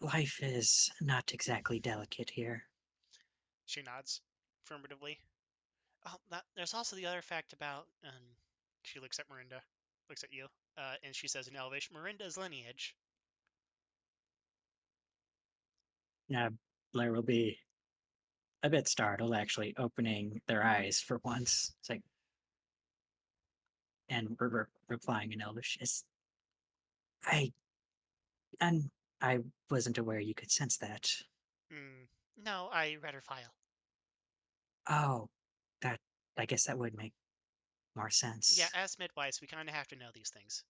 [SPEAKER 1] life is not exactly delicate here.
[SPEAKER 2] She nods affirmatively. Oh, there's also the other fact about. She looks at Miranda, looks at you, and she says in Elvish, Miranda's lineage.
[SPEAKER 1] Now, Blair will be a bit startled, actually, opening their eyes for once. It's like, and replying in Elvish, I, and I wasn't aware you could sense that.
[SPEAKER 2] Hmm. No, I read her file.
[SPEAKER 1] Oh, that, I guess that would make more
[SPEAKER 2] Yeah,
[SPEAKER 1] sense.
[SPEAKER 2] as midwives, we kind of have to know these things.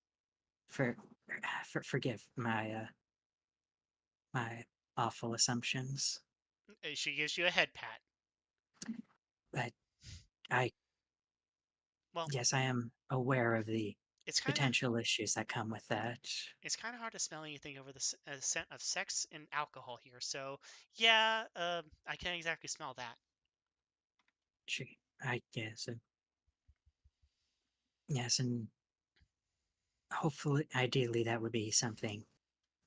[SPEAKER 1] For, forgive my awful assumptions,
[SPEAKER 2] She gives you a head pat.
[SPEAKER 1] but I,
[SPEAKER 2] Well,
[SPEAKER 1] yes, I am aware of the
[SPEAKER 2] it's kind of
[SPEAKER 1] potential issues that come with that.
[SPEAKER 2] it's kind of hard to smell anything over the scent of sex and alcohol here. So yeah, I can't exactly smell that.
[SPEAKER 1] I guess. Yes, and hopefully, ideally, that would be something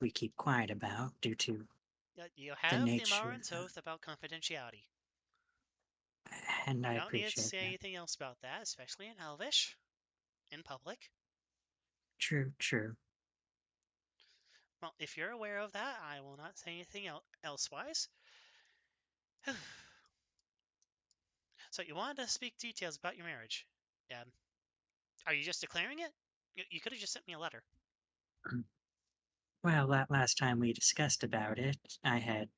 [SPEAKER 1] we keep quiet about due to
[SPEAKER 2] You
[SPEAKER 1] the
[SPEAKER 2] have the
[SPEAKER 1] nature
[SPEAKER 2] Amaran's
[SPEAKER 1] of,
[SPEAKER 2] oath about confidentiality.
[SPEAKER 1] and I
[SPEAKER 2] You don't need to
[SPEAKER 1] appreciate
[SPEAKER 2] say
[SPEAKER 1] that.
[SPEAKER 2] anything else about that, especially in Elvish, in public.
[SPEAKER 1] True, true.
[SPEAKER 2] Well, if you're aware of that, I will not say anything elsewise. So you wanted to speak details about your marriage. Um, are you just declaring it? You could have just sent me a letter.
[SPEAKER 1] Well, that last time we discussed about it, I had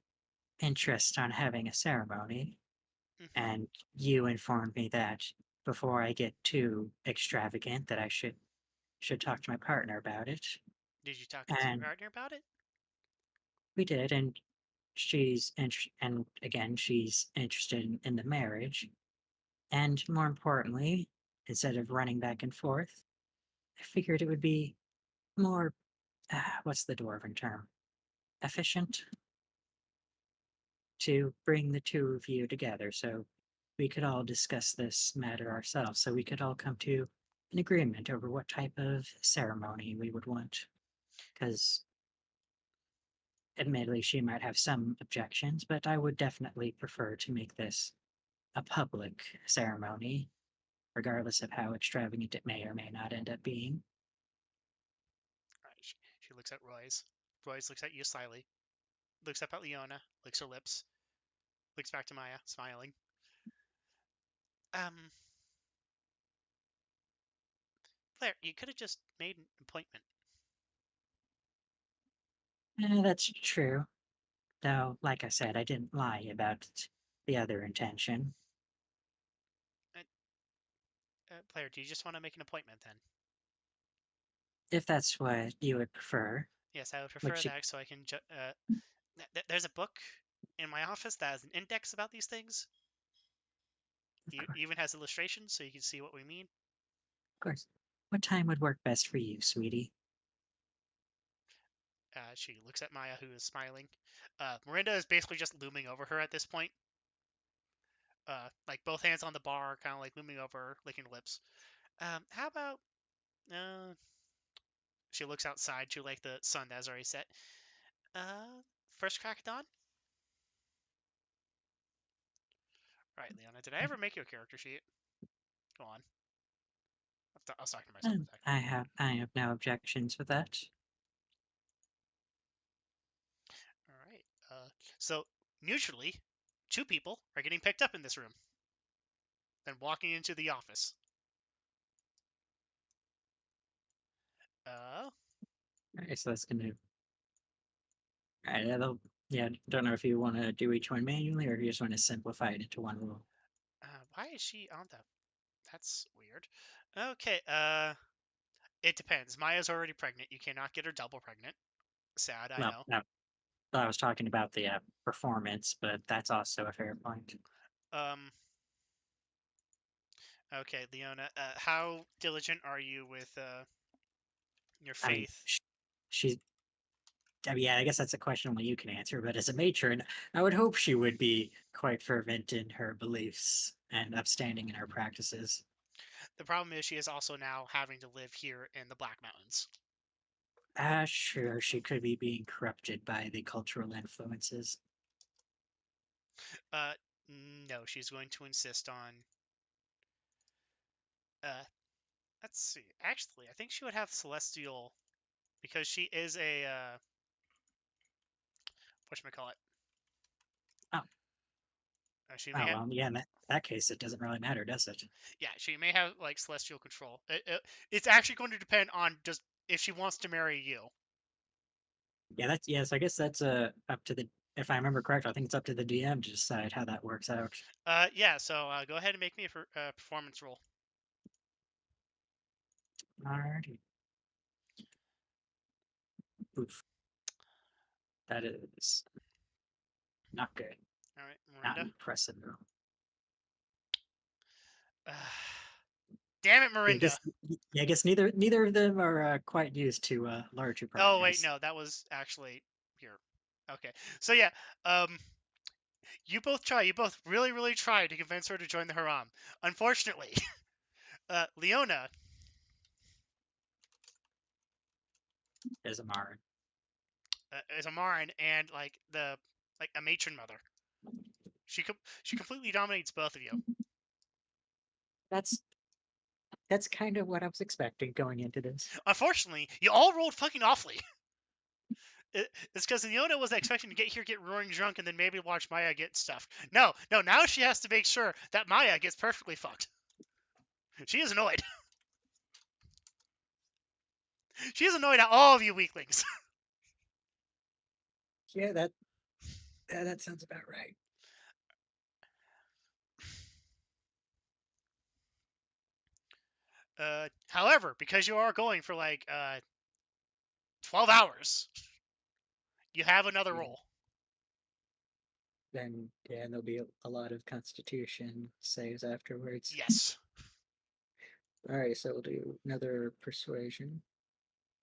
[SPEAKER 1] interest on having a ceremony,
[SPEAKER 2] Mm-hmm.
[SPEAKER 1] and you informed me that before I get too extravagant, that I should talk to my partner about it.
[SPEAKER 2] Did you talk to your
[SPEAKER 1] And
[SPEAKER 2] partner about it?
[SPEAKER 1] we did, and and again, she's interested in the marriage. And more importantly, instead of running back and forth, I figured it would be more, what's the dwarven term? Efficient to bring the two of you together so we could all discuss this matter ourselves, so we could all come to an agreement over what type of ceremony we would want. Because admittedly, she might have some objections, but I would definitely prefer to make this a public ceremony, regardless of how extravagant it may or may not end up being.
[SPEAKER 2] She looks at Royce. Royce looks at you slyly. Looks up at Leona. Licks her lips. Looks back to Maya, smiling. Um, Blaire, you could have just made an appointment.
[SPEAKER 1] That's true. Though, like I said, I didn't lie about the other intention.
[SPEAKER 2] Blaire, do you just want to make an appointment then?
[SPEAKER 1] If that's what you would prefer.
[SPEAKER 2] Yes, I would prefer
[SPEAKER 1] Which,
[SPEAKER 2] that so I can. There's a book in my office that has an index about these things.
[SPEAKER 1] of course,
[SPEAKER 2] Even has illustrations so you can see what we mean.
[SPEAKER 1] of course. What time would work best for you, sweetie?
[SPEAKER 2] She looks at Maya, who is smiling. Miranda is basically just looming over her at this point. Like both hands on the bar, kind of like looming over her, licking her lips. How about? She looks outside to like the sun that has already set. First crack of dawn. Right, Leona. Did I ever make you a character sheet? Go on. I was talking to myself.
[SPEAKER 1] I have no objections with that.
[SPEAKER 2] All right. So mutually, two people are getting picked up in this room. Then walking into the office.
[SPEAKER 1] Alright, so that's gonna. Alright, yeah, don't know if you want to do each one manually or if you just want to simplify it into one rule.
[SPEAKER 2] Why is she on that? That's weird. Okay. It depends. Maya's already pregnant. You cannot get her double pregnant. Sad, I
[SPEAKER 1] Well,
[SPEAKER 2] know.
[SPEAKER 1] no, I was talking about the performance, but that's also a fair point.
[SPEAKER 2] Um. Okay, Leona. How diligent are you with your
[SPEAKER 1] I mean,
[SPEAKER 2] faith?
[SPEAKER 1] she's. I mean, yeah, I guess that's a question only you can answer. But as a matron, I would hope she would be quite fervent in her beliefs and upstanding in her practices.
[SPEAKER 2] The problem is she is also now having to live here in the Black Mountains.
[SPEAKER 1] Sure, she could be being corrupted by the cultural influences.
[SPEAKER 2] No, she's going to insist on. Let's see. Actually, I think she would have celestial, because she is a whatchamacallit.
[SPEAKER 1] Oh.
[SPEAKER 2] She
[SPEAKER 1] Oh
[SPEAKER 2] may have.
[SPEAKER 1] well, yeah. In that case, it doesn't really matter, does it?
[SPEAKER 2] Yeah, she may have like celestial control. It's actually going to depend on just if she wants to marry you.
[SPEAKER 1] Yeah, that's yes. I guess that's up to the. If I remember correct, I think it's up to the DM to decide how that works out.
[SPEAKER 2] Yeah. So go ahead and make me a performance roll.
[SPEAKER 1] Alrighty. Oof. That is not good.
[SPEAKER 2] All right,
[SPEAKER 1] Not
[SPEAKER 2] Miranda.
[SPEAKER 1] impressive.
[SPEAKER 2] Damn it,
[SPEAKER 1] Yeah,
[SPEAKER 2] Miranda.
[SPEAKER 1] I guess neither of them are quite used to larger partners.
[SPEAKER 2] Oh wait, no, that was actually here. Okay, so yeah, you both try. You both really, really try to convince her to join the Haram. Unfortunately, Leona
[SPEAKER 1] As a Marin.
[SPEAKER 2] is a Marin and like a matron mother. She completely dominates both of you.
[SPEAKER 1] That's kind of what I was expecting going into this.
[SPEAKER 2] Unfortunately, you all rolled fucking awfully. It's because Leona was expecting to get here, get roaring drunk, and then maybe watch Maya get stuffed. No. Now she has to make sure that Maya gets perfectly fucked. She is annoyed. She is annoyed at all of you weaklings.
[SPEAKER 1] Yeah, that sounds about right.
[SPEAKER 2] However, because you are going for like 12 hours, you have another
[SPEAKER 1] Yeah.
[SPEAKER 2] roll.
[SPEAKER 1] Then yeah, there'll be a lot of Constitution saves afterwards.
[SPEAKER 2] Yes.
[SPEAKER 1] All right, so we'll do another Persuasion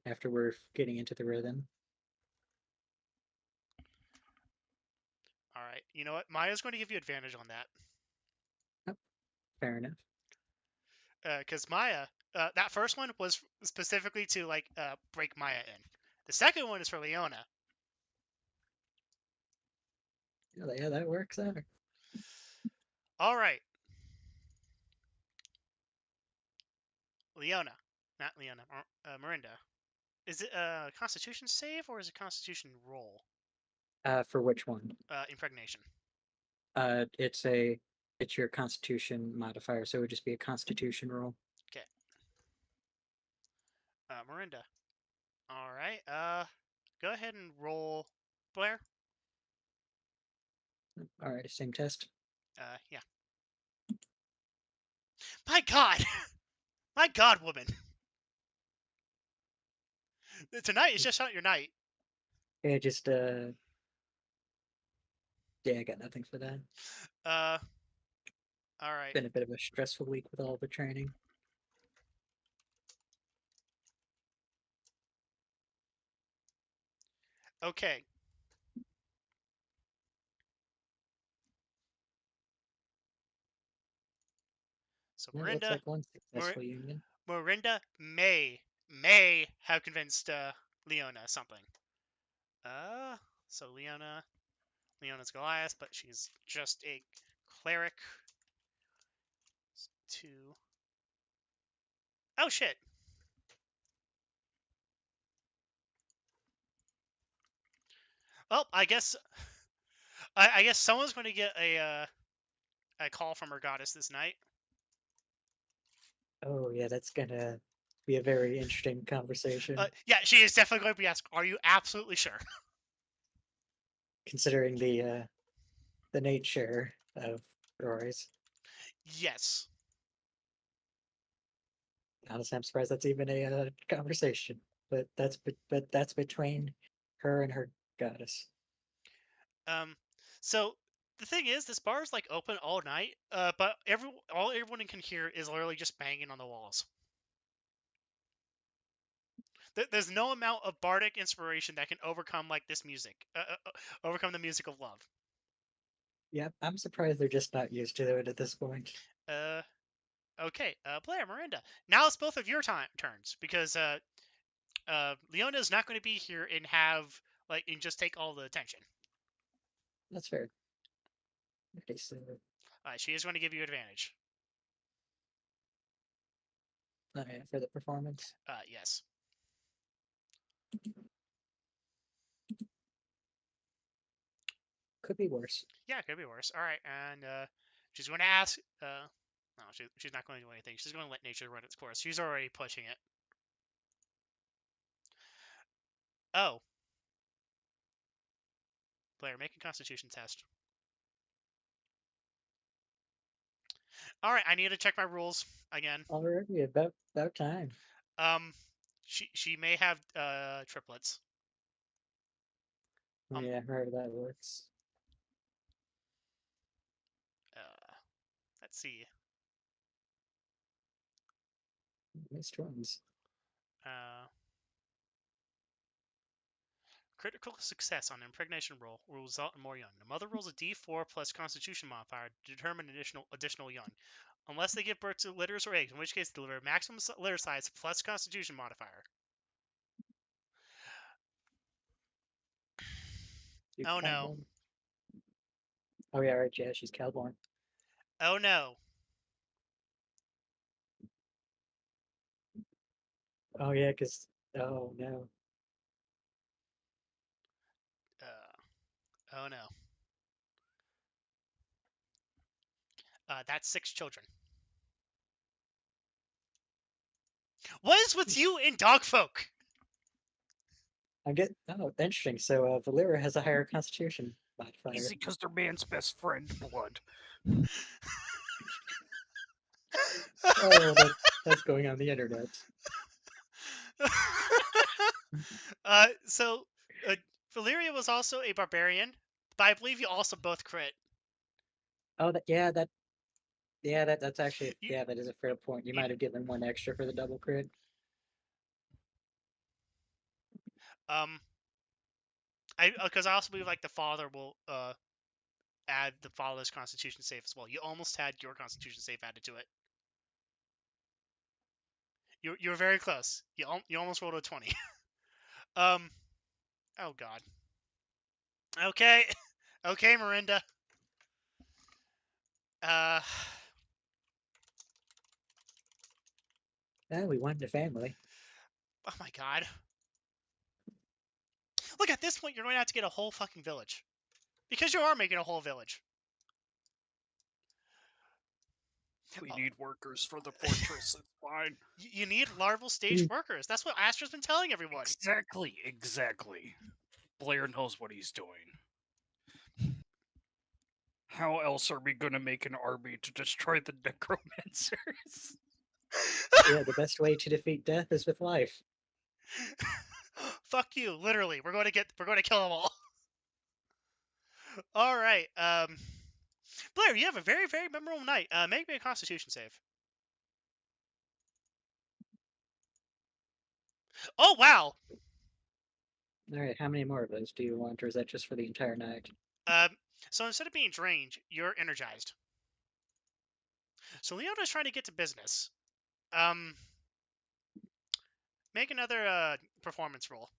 [SPEAKER 1] after we're getting into the rhythm.
[SPEAKER 2] All right. You know what? Maya's going to give you advantage on that.
[SPEAKER 1] Oh, fair enough.
[SPEAKER 2] Because Maya, that first one was specifically to like break Maya in. The second one is for Leona.
[SPEAKER 1] Yeah, that works out.
[SPEAKER 2] All right. Leona, not Leona. Miranda. Is it a Constitution save or is it Constitution roll?
[SPEAKER 1] For which one?
[SPEAKER 2] Impregnation.
[SPEAKER 1] It's your Constitution modifier, so it would just be a Constitution roll.
[SPEAKER 2] Okay. Miranda. All right. go ahead and roll, Blaire.
[SPEAKER 1] All right, same test.
[SPEAKER 2] Yeah. My God, my God, woman. Tonight is just not your night.
[SPEAKER 1] Yeah, just yeah, I got nothing for that.
[SPEAKER 2] All right.
[SPEAKER 1] Been a bit of a stressful week with all the training.
[SPEAKER 2] Okay. So
[SPEAKER 1] Yeah, it looks like one successful union.
[SPEAKER 2] Miranda may have convinced Leona something. So Leona's Goliath, but she's just a cleric. Oh shit. Well, I guess someone's going to get a call from her goddess this night.
[SPEAKER 1] Oh yeah, that's gonna be a very interesting conversation.
[SPEAKER 2] Yeah, she is definitely going to be asked, "Are you absolutely sure?"
[SPEAKER 1] Considering the nature of Rory's.
[SPEAKER 2] Yes.
[SPEAKER 1] Honestly, I'm surprised that's even a conversation. But that's between her and her goddess.
[SPEAKER 2] So the thing is, this bar is like open all night. But everyone can hear is literally just banging on the walls. There's no amount of bardic inspiration that can overcome like this music. Overcome the music of love.
[SPEAKER 1] Yeah, I'm surprised they're just not used to it at this point.
[SPEAKER 2] Okay. Blaire, Miranda. Now it's both of your turns because Leona is not going to be here and and just take all the attention.
[SPEAKER 1] That's fair. Okay, so
[SPEAKER 2] She is going to give you advantage.
[SPEAKER 1] yeah, for the performance.
[SPEAKER 2] Yes.
[SPEAKER 1] Could be worse.
[SPEAKER 2] Yeah, it could be worse. All right, and she's going to ask. No, she's not going to do anything. She's going to let nature run its course. She's already pushing it. Oh. Blaire, make a Constitution test. All right, I need to check my rules again.
[SPEAKER 1] Already about time.
[SPEAKER 2] She may have triplets.
[SPEAKER 1] Yeah, however that works.
[SPEAKER 2] Let's see.
[SPEAKER 1] Missed ones.
[SPEAKER 2] Critical success on an impregnation roll will result in more yun. The mother rolls a d4 plus Constitution modifier to determine additional yun, unless they give birth to litters or eggs, in which case they deliver maximum litter size plus Constitution modifier. Oh no.
[SPEAKER 1] Oh yeah, right. Yeah, she's Calborn.
[SPEAKER 2] Oh no.
[SPEAKER 1] Oh yeah, because oh no.
[SPEAKER 2] Oh no. That's 6 children. What is with you and dogfolk?
[SPEAKER 1] Interesting. So Valera has a higher constitution modifier.
[SPEAKER 3] Easy, because they're man's best friend, blood.
[SPEAKER 1] Oh, that's going on the internet.
[SPEAKER 2] So Valeria was also a barbarian, but I believe you also both crit.
[SPEAKER 1] Oh, that's actually that is a fair point. You might have given one extra for the double crit.
[SPEAKER 2] Because I also believe like the father will add the father's constitution save as well. You almost had your constitution save added to it. You were very close. You almost rolled a 20. Oh god. Okay, okay, Miranda.
[SPEAKER 1] We won the family.
[SPEAKER 2] Oh my god. Look, at this point, you're going to have to get a whole fucking village. Because you are making a whole village.
[SPEAKER 3] We need workers for the fortress. It's fine.
[SPEAKER 2] You need larval stage workers. That's what Astra's been telling everyone.
[SPEAKER 3] Exactly. Blaire knows what he's doing. How else are we going to make an army to destroy the necromancers?
[SPEAKER 1] Yeah, the best way to defeat death is with life.
[SPEAKER 2] Fuck you, literally. We're going to kill them all. All right. Blaire, you have a very, very memorable night. Make me a Constitution save. Oh wow.
[SPEAKER 1] All right, how many more of those do you want, or is that just for the entire night?
[SPEAKER 2] So instead of being drained, you're energized. So Leona's trying to get to business. Make another performance roll,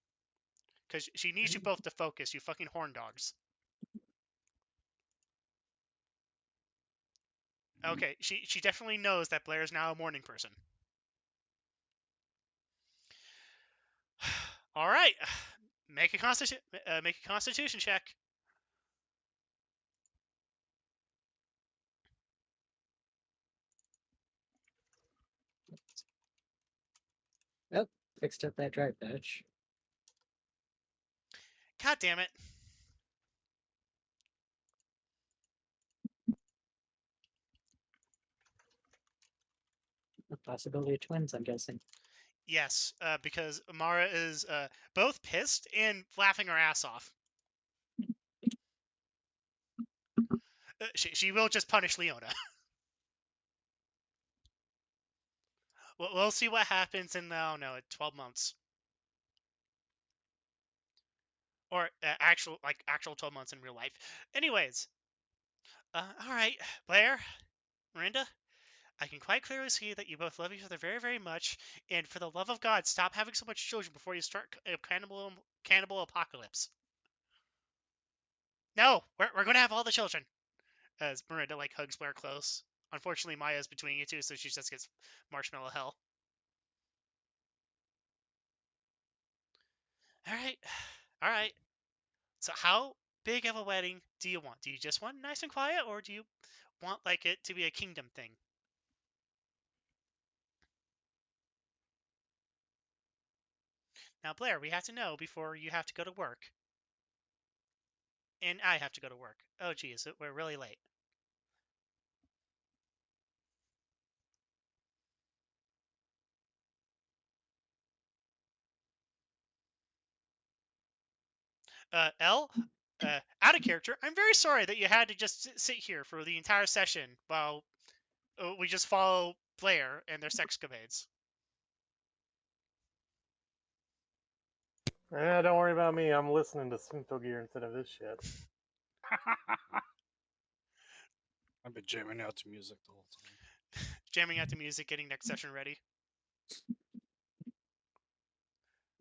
[SPEAKER 2] because she needs you both to focus. You fucking horn dogs. Okay, she definitely knows that Blair is now a morning person. All right, make a Constitution check.
[SPEAKER 1] Oh, fixed up that drive patch.
[SPEAKER 2] God damn it.
[SPEAKER 1] A possibility of twins, I'm guessing.
[SPEAKER 2] Yes, because Amara is both pissed and laughing her ass off. She will just punish Leona. We'll see what happens in, 12 months. Or actual 12 months in real life. Anyways, all right, Blaire, Miranda, I can quite clearly see that you both love each other very, very much, and for the love of God, stop having so much children before you start a cannibal apocalypse. No, we're gonna have all the children. As Miranda hugs Blaire close. Unfortunately, Maya's between you two, so she just gets marshmallow hell. All right, all right. So how big of a wedding do you want? Do you just want nice and quiet, or do you want it to be a kingdom thing? Now, Blaire, we have to know before you have to go to work. And I have to go to work. Oh, geez, we're really late. Elle, out of character, I'm very sorry that you had to just sit here for the entire session while we just follow Blaire and their sexcapades.
[SPEAKER 4] Don't worry about me. I'm listening to Syntho Gear instead of this shit.
[SPEAKER 3] I've been jamming out to music the whole time.
[SPEAKER 2] Jamming out to music, getting next session ready.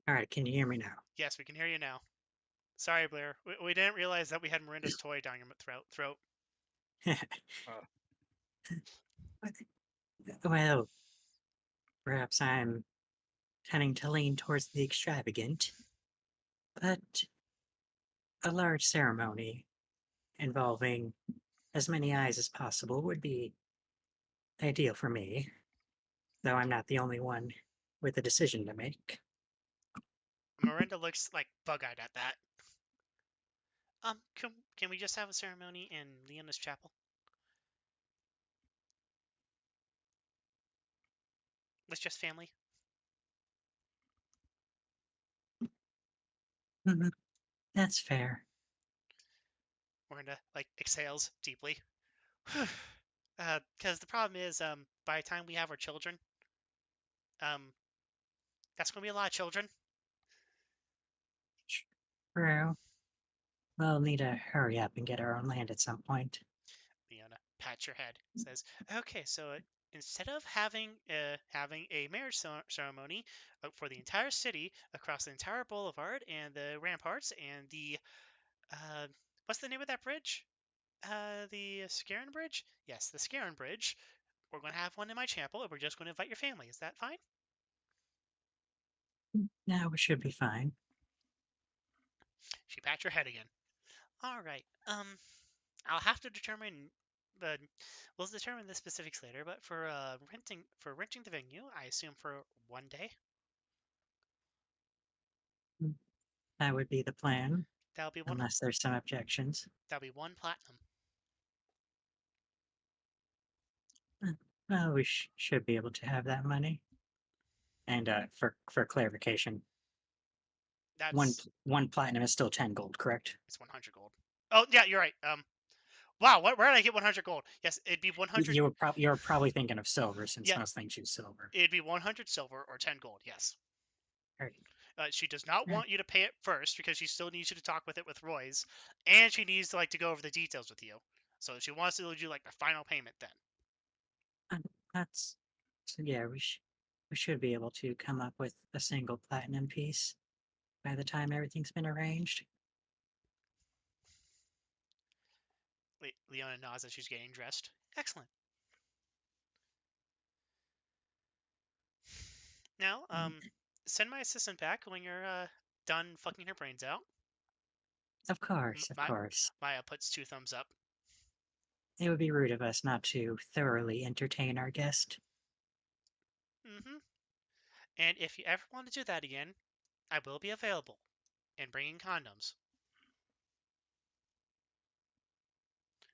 [SPEAKER 1] All right, can you hear me now?
[SPEAKER 2] Yes, we can hear you now. Sorry, Blaire. We didn't realize that we had Miranda's toy down your throat.
[SPEAKER 1] Well, perhaps I'm tending to lean towards the extravagant, but a large ceremony involving as many eyes as possible would be ideal for me, though I'm not the only one with a decision to make.
[SPEAKER 2] Miranda looks bug-eyed at that. Can we just have a ceremony in Leona's chapel? With just family?
[SPEAKER 1] That's fair.
[SPEAKER 2] Miranda exhales deeply. Because the problem is, by the time we have our children, that's gonna be a lot of children.
[SPEAKER 1] True. We'll need to hurry up and get our own land at some point.
[SPEAKER 2] Leona pats your head, says, "Okay, so instead of having a marriage ceremony for the entire city across the entire boulevard and the ramparts and the what's the name of that bridge? The Skarrest Bridge? Yes, the Skarrest Bridge. We're going to have one in my chapel, and we're just going to invite your family. Is that fine?"
[SPEAKER 1] Now we should be fine.
[SPEAKER 2] She pats her head again. All right. I'll have to determine, but we'll determine the specifics later. But for renting the venue, I assume for one day.
[SPEAKER 1] That would be the plan,
[SPEAKER 2] That'll be one.
[SPEAKER 1] unless there's some objections.
[SPEAKER 2] That'll be 1 platinum.
[SPEAKER 1] Well, we should be able to have that money. And for clarification,
[SPEAKER 2] That's
[SPEAKER 1] one platinum is still 10 gold, correct?
[SPEAKER 2] it's 100 gold. Oh yeah, you're right. Wow, where did I get 100 gold? Yes, it'd be 100.
[SPEAKER 1] You were probably thinking of silver, since
[SPEAKER 2] Yeah.
[SPEAKER 1] most things use silver.
[SPEAKER 2] It'd be 100 silver or 10 gold. Yes.
[SPEAKER 1] Right.
[SPEAKER 2] She does not
[SPEAKER 1] Yeah.
[SPEAKER 2] want you to pay it first because she still needs you to talk with it with Roy's, and she needs to to go over the details with you. So she wants to do the final payment then.
[SPEAKER 1] That's so. Yeah, we should be able to come up with a single platinum piece by the time everything's been arranged.
[SPEAKER 2] Leona nods as she's getting dressed. Excellent. Now, send my assistant back when you're done fucking her brains out.
[SPEAKER 1] Of course, of course.
[SPEAKER 2] Maya puts 2 thumbs up.
[SPEAKER 1] It would be rude of us not to thoroughly entertain our guest.
[SPEAKER 2] Mm-hmm. And if you ever want to do that again, I will be available and bringing condoms.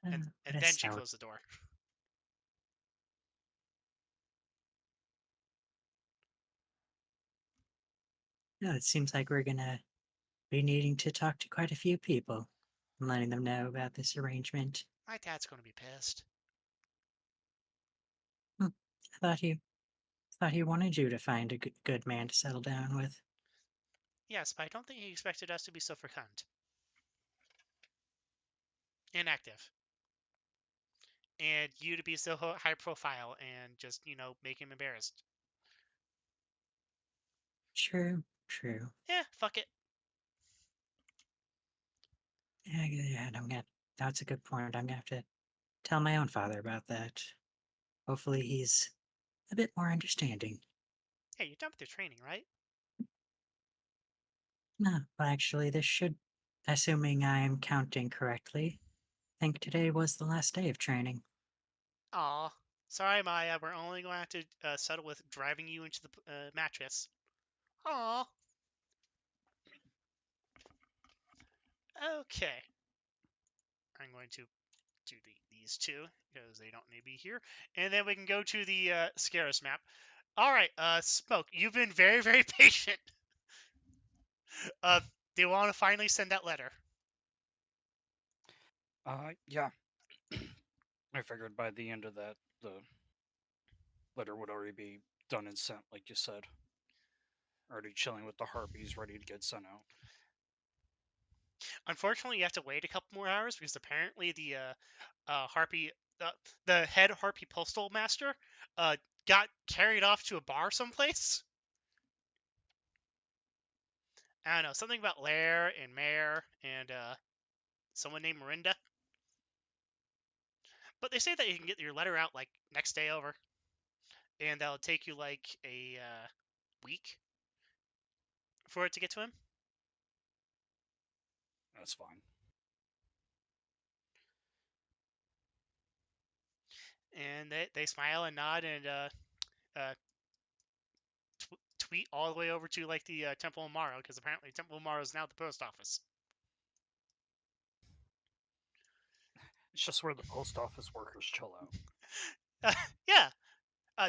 [SPEAKER 2] And then she closed the door.
[SPEAKER 1] No, it seems like we're gonna be needing to talk to quite a few people and letting them know about this arrangement.
[SPEAKER 2] My dad's going to be pissed.
[SPEAKER 1] I thought he wanted you to find a good man to settle down with.
[SPEAKER 2] Yes, but I don't think he expected us to be so fecund. Inactive. And you to be so high profile and just, make him embarrassed.
[SPEAKER 1] True.
[SPEAKER 2] Yeah, fuck it.
[SPEAKER 1] Yeah, that's a good point. I'm gonna have to tell my own father about that. Hopefully he's a bit more understanding.
[SPEAKER 2] Hey, you're done with your training, right?
[SPEAKER 1] No, well, actually, this should, assuming I am counting correctly, I think today was the last day of training.
[SPEAKER 2] Aw. Sorry, Maya. We're only going to have to settle with driving you into the mattress. Aw. Okay. I'm going to do these 2 because they don't need to be here. And then we can go to the Skarrest map. All right, Smoke, you've been very, very patient. Do you want to finally send that letter?
[SPEAKER 3] Yeah. I figured by the end of that, the letter would already be done and sent, like you said. Already chilling with the harpies, ready to get sent out.
[SPEAKER 2] Unfortunately, you have to wait a couple more hours because apparently the harpy, the head harpy postal master, got carried off to a bar someplace. I don't know, something about Blaire and Mare and someone named Miranda. But they say that you can get your letter out next day over, and that'll take you a week for it to get to him.
[SPEAKER 3] That's fine.
[SPEAKER 2] And they smile and nod and tweet all the way over to the Temple of Morrow, because apparently Temple of Morrow is now the post office.
[SPEAKER 3] It's just where the post office workers chill out.
[SPEAKER 2] Yeah.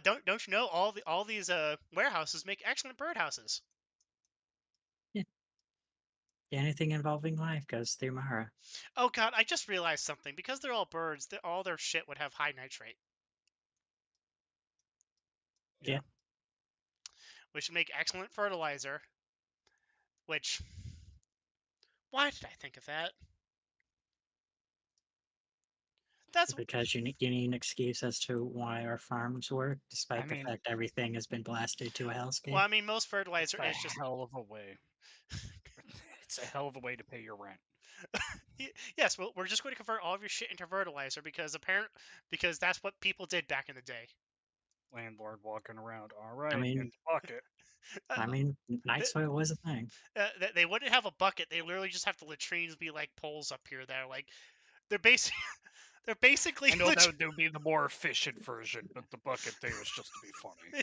[SPEAKER 2] Don't you know all these warehouses make excellent birdhouses?
[SPEAKER 1] Yeah, anything involving life goes through Mara.
[SPEAKER 2] Oh god, I just realized something. Because they're all birds, all their shit would have high nitrate.
[SPEAKER 1] Yeah.
[SPEAKER 2] Which would make excellent fertilizer. Which, why did I think of that? That's
[SPEAKER 1] because you need an excuse as to why our farms work, despite the fact everything has been blasted to a hellscape.
[SPEAKER 2] Well, I mean, most fertilizer is just
[SPEAKER 3] hell of a way. It's a hell of a way to pay your rent.
[SPEAKER 2] Yes, well, we're just going to convert all of your shit into fertilizer because that's what people did back in the day.
[SPEAKER 3] Landlord walking around. All right,
[SPEAKER 1] I mean,
[SPEAKER 3] bucket.
[SPEAKER 1] I mean, night soil was a thing.
[SPEAKER 2] They wouldn't have a bucket. They literally just have the latrines be like poles up here. They're basically. They're basically.
[SPEAKER 3] I know that would be the more efficient version, but the bucket thing was just to be funny.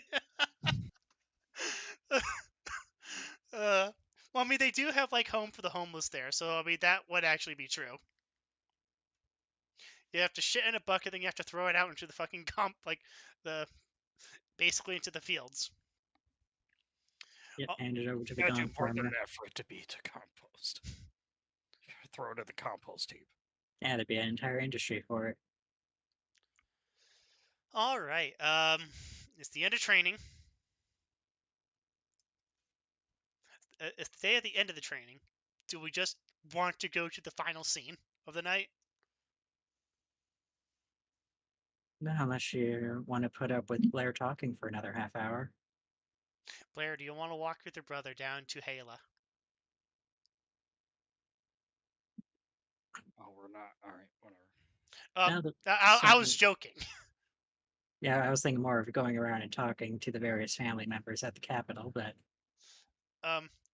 [SPEAKER 2] Well, mean, they do have like home for the homeless there, so I mean that would actually be true. You have to shit in a bucket, then you have to throw it out into the fucking basically into the fields.
[SPEAKER 1] Yep,
[SPEAKER 2] Oh,
[SPEAKER 1] hand it over to the
[SPEAKER 3] You gotta do
[SPEAKER 1] gone
[SPEAKER 3] more than
[SPEAKER 1] farmer.
[SPEAKER 3] that for it to be to compost. You gotta throw it in the compost heap.
[SPEAKER 1] Yeah, there'd be an entire industry for it.
[SPEAKER 2] All right. It's the end of training. It's the day at the end of the training. Do we just want to go to the final scene of the night?
[SPEAKER 1] No, unless you want to put up with Blaire talking for another half hour.
[SPEAKER 2] Blaire, do you want to walk with your brother down to Heila?
[SPEAKER 3] Oh, we're not. Alright, whatever.
[SPEAKER 1] Now that
[SPEAKER 2] I was
[SPEAKER 1] some-
[SPEAKER 2] joking.
[SPEAKER 1] Yeah, I was thinking more of going around and talking to the various family members at the Capitol, but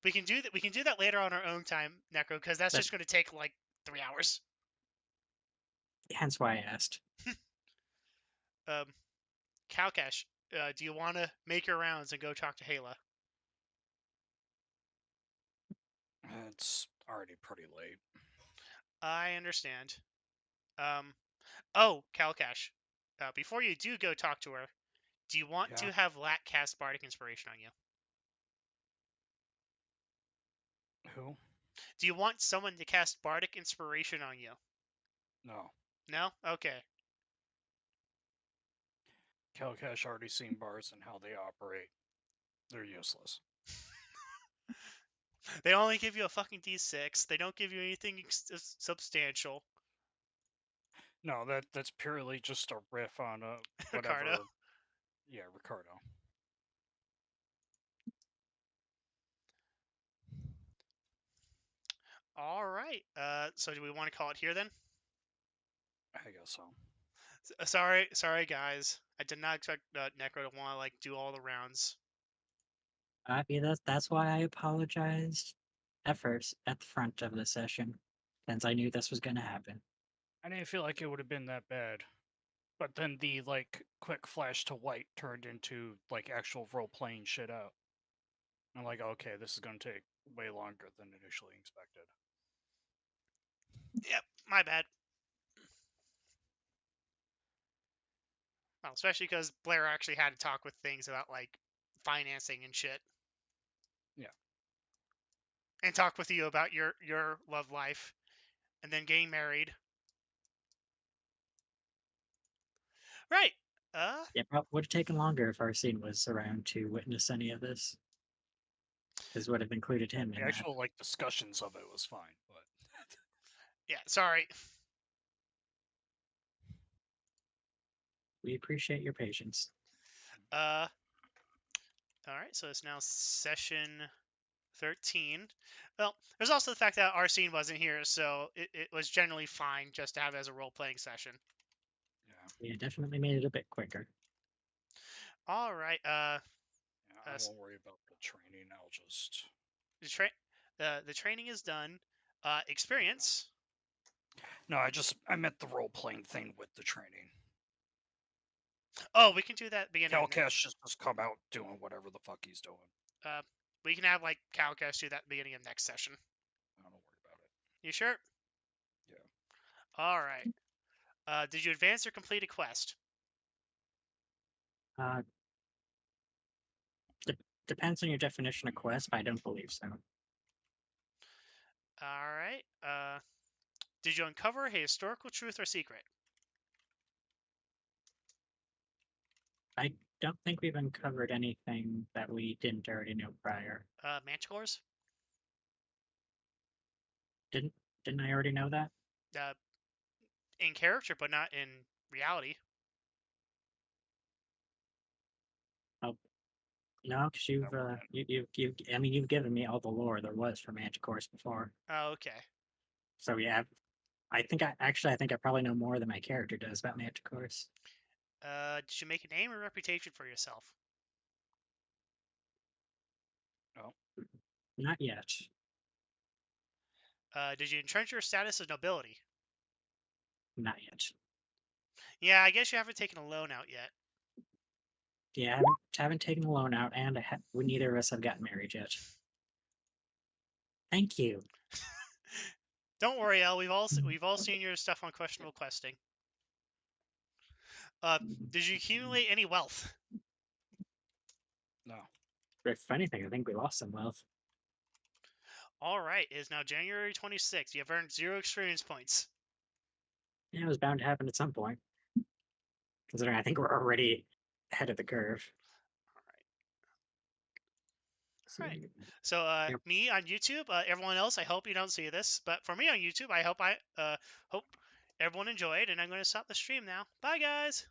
[SPEAKER 2] We can do that. We can do that later on our own time, Necro, because that's
[SPEAKER 1] But-
[SPEAKER 2] just going to take like 3 hours.
[SPEAKER 1] hence why I asked.
[SPEAKER 2] Kalcash, do you want to make your rounds and go talk to Heila?
[SPEAKER 3] It's already pretty late.
[SPEAKER 2] I understand. Oh, Kalcash, before you do go talk to her, do you want
[SPEAKER 3] Yeah.
[SPEAKER 2] to have Lat cast Bardic Inspiration on you?
[SPEAKER 3] Who?
[SPEAKER 2] Do you want someone to cast Bardic Inspiration on you?
[SPEAKER 3] No.
[SPEAKER 2] No? Okay.
[SPEAKER 3] Kalcash already seen bars and how they operate. They're useless.
[SPEAKER 2] They only give you a fucking D6. They don't give you anything substantial.
[SPEAKER 3] No, that's purely just a riff on whatever.
[SPEAKER 2] Ricardo.
[SPEAKER 3] Yeah, Ricardo.
[SPEAKER 2] All right. So do we want to call it here then?
[SPEAKER 3] I guess so.
[SPEAKER 2] Sorry, guys. I did not expect Necro to want to like do all the rounds.
[SPEAKER 1] Yeah, that's why I apologized at first at the front of the session, since I knew this was going to happen.
[SPEAKER 3] I didn't feel like it would have been that bad. But then the like quick flash to white turned into like actual role playing shit out. I'm like, okay, this is gonna take way longer than initially expected.
[SPEAKER 2] Yep, my bad. Well, especially because Blaire actually had to talk with things about like financing and shit.
[SPEAKER 3] Yeah.
[SPEAKER 2] And talk with you about your love life, and then getting married. Right.
[SPEAKER 1] Yeah, probably would have taken longer if Arsene was around to witness any of this. This would have included him
[SPEAKER 3] The
[SPEAKER 1] in that.
[SPEAKER 3] actual like discussions of it was fine, but
[SPEAKER 2] Yeah. Sorry.
[SPEAKER 1] We appreciate your patience.
[SPEAKER 2] All right. So it's now session 13. Well, there's also the fact that Arsene wasn't here, so it was generally fine just to have it as a role-playing session.
[SPEAKER 3] yeah.
[SPEAKER 1] Yeah, definitely made it a bit quicker.
[SPEAKER 2] All right.
[SPEAKER 3] Yeah, I won't worry about the training. I'll just
[SPEAKER 2] The training is done. Experience.
[SPEAKER 3] No, I meant the role playing thing with the training.
[SPEAKER 2] Oh, we can do that beginning.
[SPEAKER 3] Kalcash just come out doing whatever the fuck he's doing.
[SPEAKER 2] We can have like Kalcash do that beginning of next session.
[SPEAKER 3] I don't worry about it.
[SPEAKER 2] You sure?
[SPEAKER 3] Yeah.
[SPEAKER 2] All right. Did you advance or complete a quest?
[SPEAKER 1] Uh, depends on your definition of quest, but I don't believe so.
[SPEAKER 2] All right. Did you uncover a historical truth or secret?
[SPEAKER 1] I don't think we've uncovered anything that we didn't already know prior.
[SPEAKER 2] Manticores?
[SPEAKER 1] Didn't I already know that?
[SPEAKER 2] In character, but not in reality.
[SPEAKER 1] No, because you've given me all the lore there was for Manticores before.
[SPEAKER 2] Oh, okay.
[SPEAKER 1] So yeah, I think I probably know more than my character does about Manticores.
[SPEAKER 2] Did you make a name or reputation for yourself?
[SPEAKER 3] No.
[SPEAKER 1] Not yet.
[SPEAKER 2] Did you entrench your status as nobility?
[SPEAKER 1] Not yet.
[SPEAKER 2] Yeah, I guess you haven't taken a loan out yet.
[SPEAKER 1] Yeah, I haven't taken a loan out, and neither of us have gotten married yet. Thank you.
[SPEAKER 2] Don't worry, El. We've all seen your stuff on questionable questing. Did you accumulate any wealth?
[SPEAKER 3] No.
[SPEAKER 1] If anything, I think we lost some wealth.
[SPEAKER 2] All right. It is now January 26th. You have earned 0 experience points.
[SPEAKER 1] Yeah, it was bound to happen at some point. Considering I think we're already ahead of the curve.
[SPEAKER 2] All right. So,
[SPEAKER 1] Yep.
[SPEAKER 2] me on YouTube, everyone else, I hope you don't see this, but for me on YouTube, I hope everyone enjoyed, and I'm going to stop the stream now. Bye, guys.